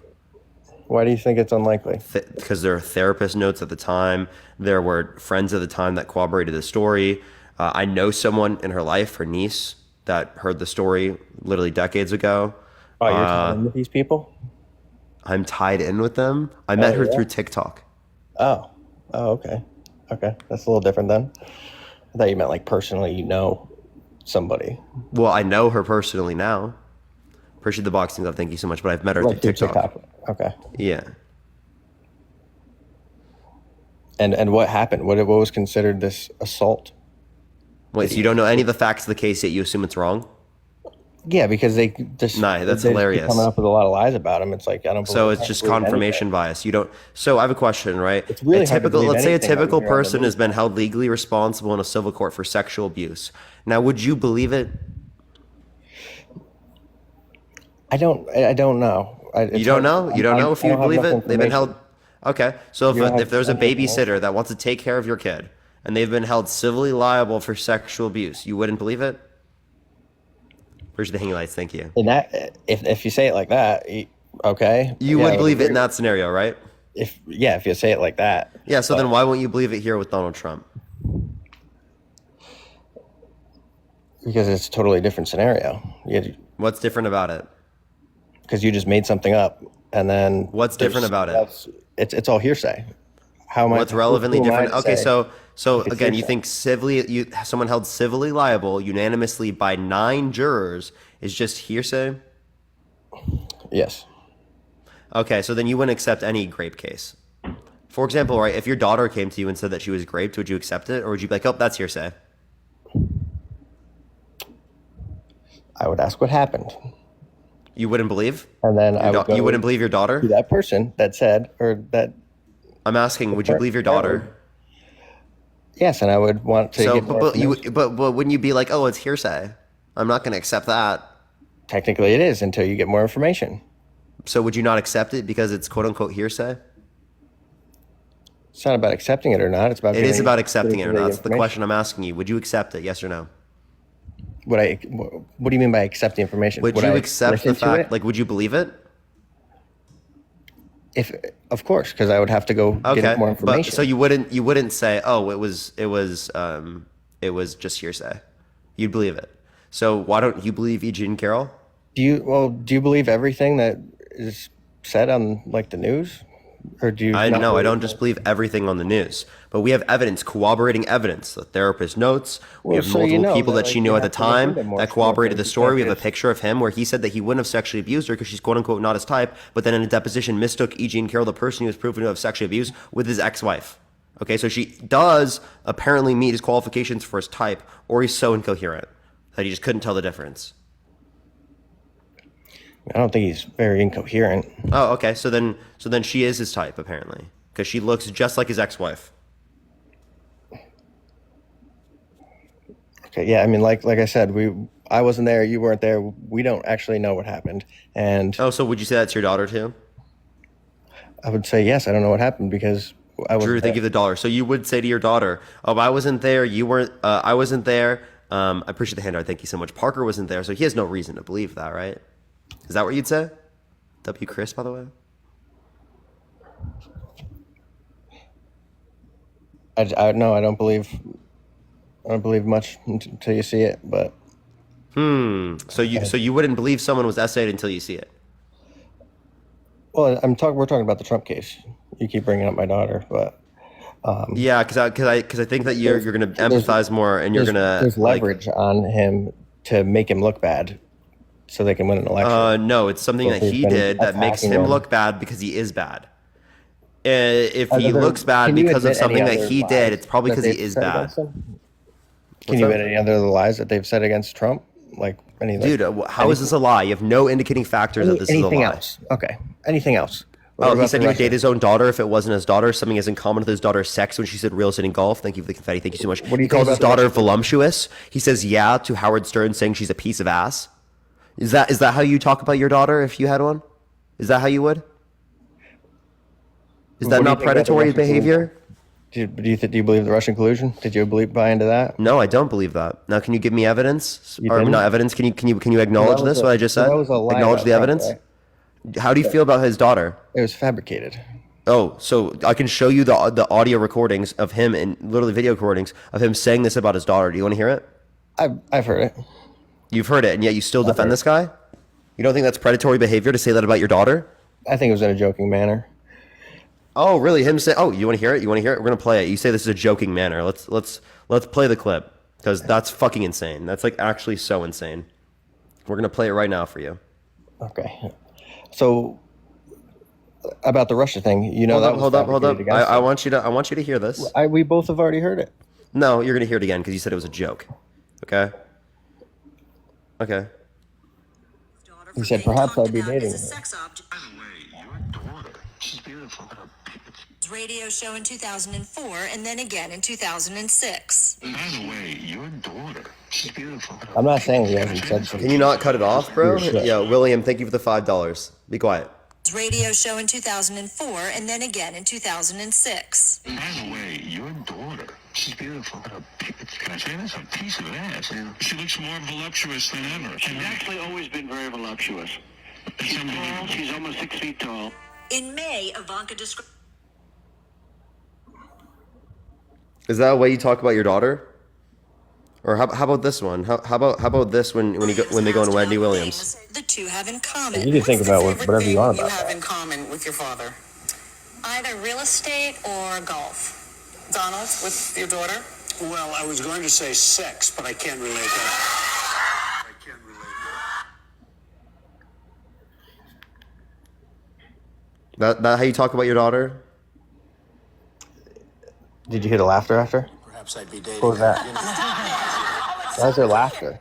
Why do you think it's unlikely? Because there are therapist notes at the time. There were friends at the time that corroborated the story. I know someone in her life, her niece, that heard the story literally decades ago. Oh, you're tied in with these people? I'm tied in with them. I met her through TikTok. Oh, okay. Okay, that's a little different then. I thought you meant like personally, you know somebody. Well, I know her personally now. Appreciate the boxing glove. Thank you so much. But I've met her through TikTok. Okay. Yeah. And what happened? What was considered this assault? Wait, so you don't know any of the facts of the case yet? You assume it's wrong? Yeah, because they just that's they hilarious. Coming up with a lot of lies about him. It's like I don't. So it's just confirmation bias. You don't. So I have a question, right? It's really let's say a typical that person has been held legally responsible in a civil court for sexual abuse. Now, would you believe it? I don't know. You don't know? You don't know if you believe it? They've been held. Okay, so if there's a babysitter that wants to take care of your kid and they've been held civilly liable for sexual abuse, you wouldn't believe it? Where's the hanging lights? Thank you. In that, if you say it like that, okay. You would believe it in that scenario, right? If you say it like that. Yeah. So then why won't you believe it here with Donald Trump? Because it's a totally different scenario. What's different about it? Because you just made something up, and then what's different about it? It's all hearsay. How am What's relevantly different? Okay, so again, hearsay. you think someone held civilly liable unanimously by 9 jurors is just hearsay? Yes. Okay, so then you wouldn't accept any grape case. For example, right, if your daughter came to you and said that she was raped, would you accept it, or would you be like, oh, that's hearsay? I would ask what happened. You wouldn't believe? And then you wouldn't believe your daughter? To that person that said, or that. I'm asking, would you believe your daughter? Yes, and I would want to. So, but wouldn't you be like, oh, it's hearsay? I'm not going to accept that. Technically, it is until you get more information. So, would you not accept it because it's quote unquote hearsay? It's not about accepting it or not. It's about. It is about accepting it or not. That's the question I'm asking you. Would you accept it? Yes or no? What do you mean by accept the information? Would you accept the fact? Like, would you believe it? If of course, because I would have to go get more information. But so you wouldn't say, oh, it was just hearsay. You'd believe it. So why don't you believe E.G. and Carroll? Do you believe everything that is said on like the news, or do you? I don't just believe everything on the news, but we have evidence, corroborating evidence. The therapist notes. We have multiple people that she knew at the time that corroborated the story. We have a picture of him where he said that he wouldn't have sexually abused her because she's quote unquote not his type, but then in a deposition mistook E.G. and Carroll, the person who was proven to have sexually abused, with his ex-wife. Okay, so she does apparently meet his qualifications for his type, or he's so incoherent that he just couldn't tell the difference. I don't think he's very incoherent. Oh, okay. So then she is his type apparently, because she looks just like his ex-wife. Okay, yeah. I mean, like I said, I wasn't there. You weren't there. We don't actually know what happened. And so would you say that's your daughter too? I would say yes. I don't know what happened because I was. Drew, thank you for the dollar. So you would say to your daughter, "Oh, I wasn't there. You weren't. I wasn't there." I appreciate the handout. Thank you so much. Parker wasn't there, so he has no reason to believe that, right? Is that what you'd say? W. Chris, by the way. No, I don't believe much until you see it. But So you wouldn't believe someone was essayed until you see it. Well, we're talking about the Trump case. You keep bringing up my daughter, but yeah, because I think that you're going to empathize more, and there's leverage on him to make him look bad, so they can win an election. No, it's something that he did that makes him look bad because he is bad. If he looks bad because of something that he did, it's probably because he is bad. Can you admit any other lies that they've said against Trump? Like anything? Dude, how is this a lie? You have no indicating factors that this is a lie. Anything else? Okay. Anything else? He said he would date his own daughter if it wasn't his daughter. Something has in common with his daughter's sex when she said real estate and golf. Thank you for the confetti. Thank you so much. He calls his daughter voluptuous. He says yeah to Howard Stern, saying she's a piece of ass. Is that how you talk about your daughter if you had one? Is that how you would? Is that not predatory behavior? Do you believe the Russian collusion? Did you buy into that? No, I don't believe that. Now, can you give me evidence? Or not evidence? Can you acknowledge this? What I just said? Acknowledge the evidence. Right? How do you feel about his daughter? It was fabricated. Oh, so I can show you the audio recordings of him and literally video recordings of him saying this about his daughter. Do you want to hear it? I've heard it. You've heard it, and yet you still defend this guy? You don't think that's predatory behavior to say that about your daughter? I think it was in a joking manner. Oh, really? Him say, "Oh, you want to hear it? You want to hear it? We're gonna play it." You say this is a joking manner. Let's play the clip because that's fucking insane. That's like actually so insane. We're gonna play it right now for you. Okay. So about the Russia thing, hold up. I want you to hear this. We both have already heard it. No, you're gonna hear it again because you said it was a joke. Okay. Okay. He said perhaps I'd be dating her. Radio show in 2004 and then again in 2006. By the way, your daughter, she's beautiful. I'm not saying he hasn't said something. Can you not cut it off, bro? Yeah, William, thank you for the $5. Be quiet. Radio show in 2004 and then again in 2006. By the way, your daughter, she's beautiful. Can I say this? A piece of ass. Yeah. She looks more voluptuous than ever. She's actually always been very voluptuous. She's tall. She's almost 6 feet tall. In May, Ivanka described. Is that a way you talk about your daughter? Or how about this one? How about this when they go on Wendy Williams? The two have in common. You can think about whatever you want about you have in common with your father. Either real estate or golf. Donald, with your daughter? Well, I was going to say sex, but I can't relate that. That how you talk about your daughter? Did you hear the laughter after? Perhaps I'd be dating. What was that? Why is there laughter?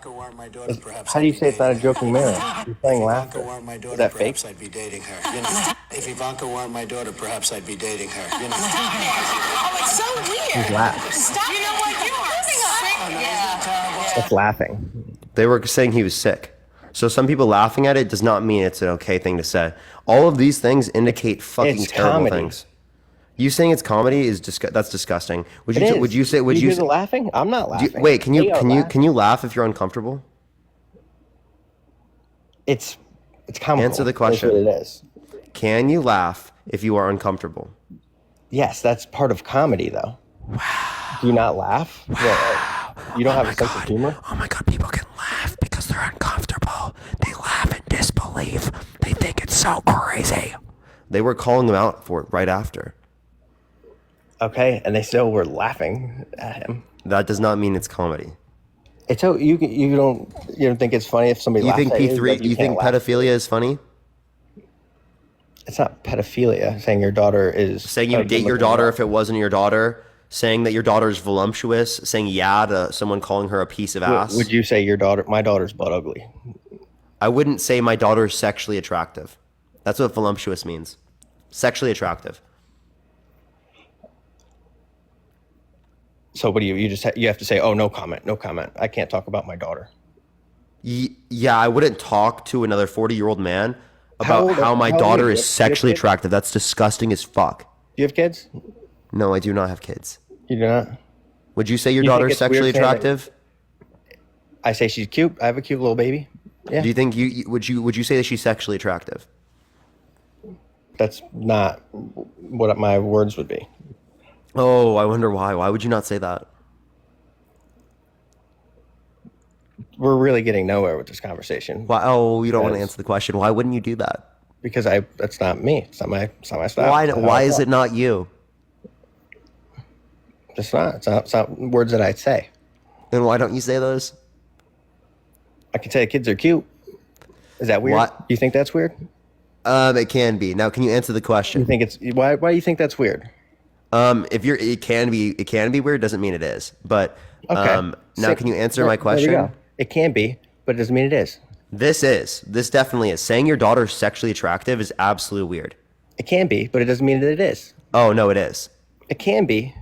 How do you say it's not a joking manner? You're saying laughter. Is that fake? Perhaps I'd be dating her. If Ivanka weren't my daughter, perhaps I'd be dating her. Oh, it's so weird. He's laughing. Stop. You know what? You're proving us. Yeah. That's laughing. They were saying he was sick. So some people laughing at it does not mean it's an okay thing to say. All of these things indicate fucking terrible things. You saying it's comedy is that's disgusting. Would you say hear the laughing? I'm not laughing. Wait, can you laugh if you're uncomfortable? It's comical. Answer the question. That's what it is. Can you laugh if you are uncomfortable. Yes, that's part of comedy, though. Wow. Do you not laugh? Wow. You don't have a sense of humor? Oh my God, people can laugh because they're uncomfortable. They laugh in disbelief. They think it's so crazy. They were calling him out for it right after. Okay, and they still were laughing at him. That does not mean it's comedy. It's so you don't think it's funny if somebody laughs at you? P3, you think pedophilia is funny? It's not pedophilia. Saying your daughter is saying you would date your daughter if it wasn't your daughter. Saying that your daughter is voluptuous. Saying yeah to someone calling her a piece of ass. Would you say my daughter's butt ugly? I wouldn't say my daughter is sexually attractive. That's what voluptuous means. Sexually attractive. So what do you have to say, oh, no comment. I can't talk about my daughter. Yeah, I wouldn't talk to another 40-year-old man about how my daughter is sexually attractive. That's disgusting as fuck. Do you have kids? No, I do not have kids. You do not? Would you say your daughter is sexually attractive? I say she's cute. I have a cute little baby. Yeah. Do you think would you say that she's sexually attractive? That's not what my words would be. Oh, I wonder why. Why would you not say that? We're really getting nowhere with this conversation. Why? Oh, you don't want to answer the question. Why wouldn't you do that? Because that's not me. It's not my style. Why is it not you? It's not words that I'd say. Then why don't you say those? I can say kids are cute. Is that weird? What? You think that's weird? It can be. Now, can you answer the question? You think it's why do you think that's weird? It can be weird, doesn't mean it is. But okay. Now can you answer my question? There you go. It can be, but it doesn't mean it is. This definitely is. Saying your daughter is sexually attractive is absolutely weird. It can be, but it doesn't mean that it is. Oh no, it is. It can be.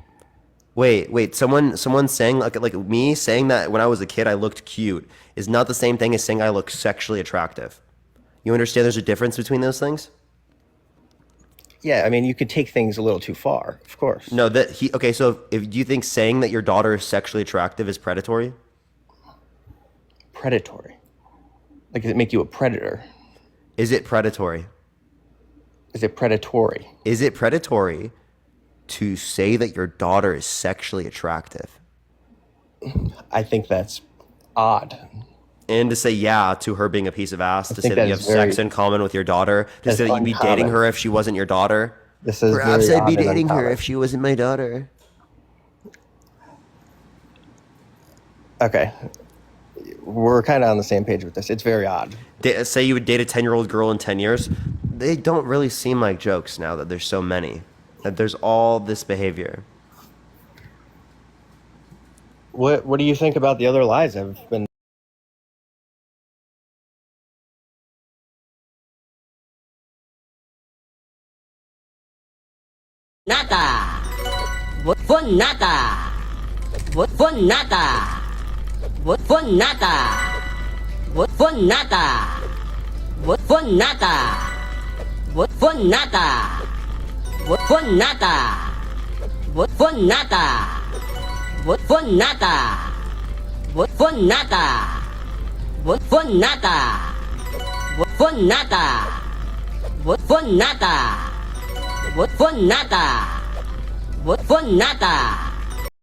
Wait. Someone saying like me saying that when I was a kid I looked cute is not the same thing as saying I look sexually attractive. You understand there's a difference between those things? Yeah, I mean you could take things a little too far, of course. No, so if do you think saying that your daughter is sexually attractive is predatory? Predatory. Like, does it make you a predator? Is it predatory? Is it predatory? Is it predatory to say that your daughter is sexually attractive? I think that's odd. And to say yeah to her being a piece of ass, to say that you have sex in common with your daughter, to say that you'd be dating her if she wasn't your daughter. Perhaps I'd be dating her if she wasn't my daughter. Okay. We're kind of on the same page with this. It's very odd. Say you would date a 10-year-old girl in 10 years. They don't really seem like jokes now that there's so many. That there's all this behavior. What do you think about the other lies I've been... Nata. Fun nata. Fun nata. Fun nata. Fun nata. Fun nata. Fun nata. Fun nata. Fun nata. Fun nata. Fun nata. Fun nata. Fun nata. Fun nata. Fun nata. Fun nata.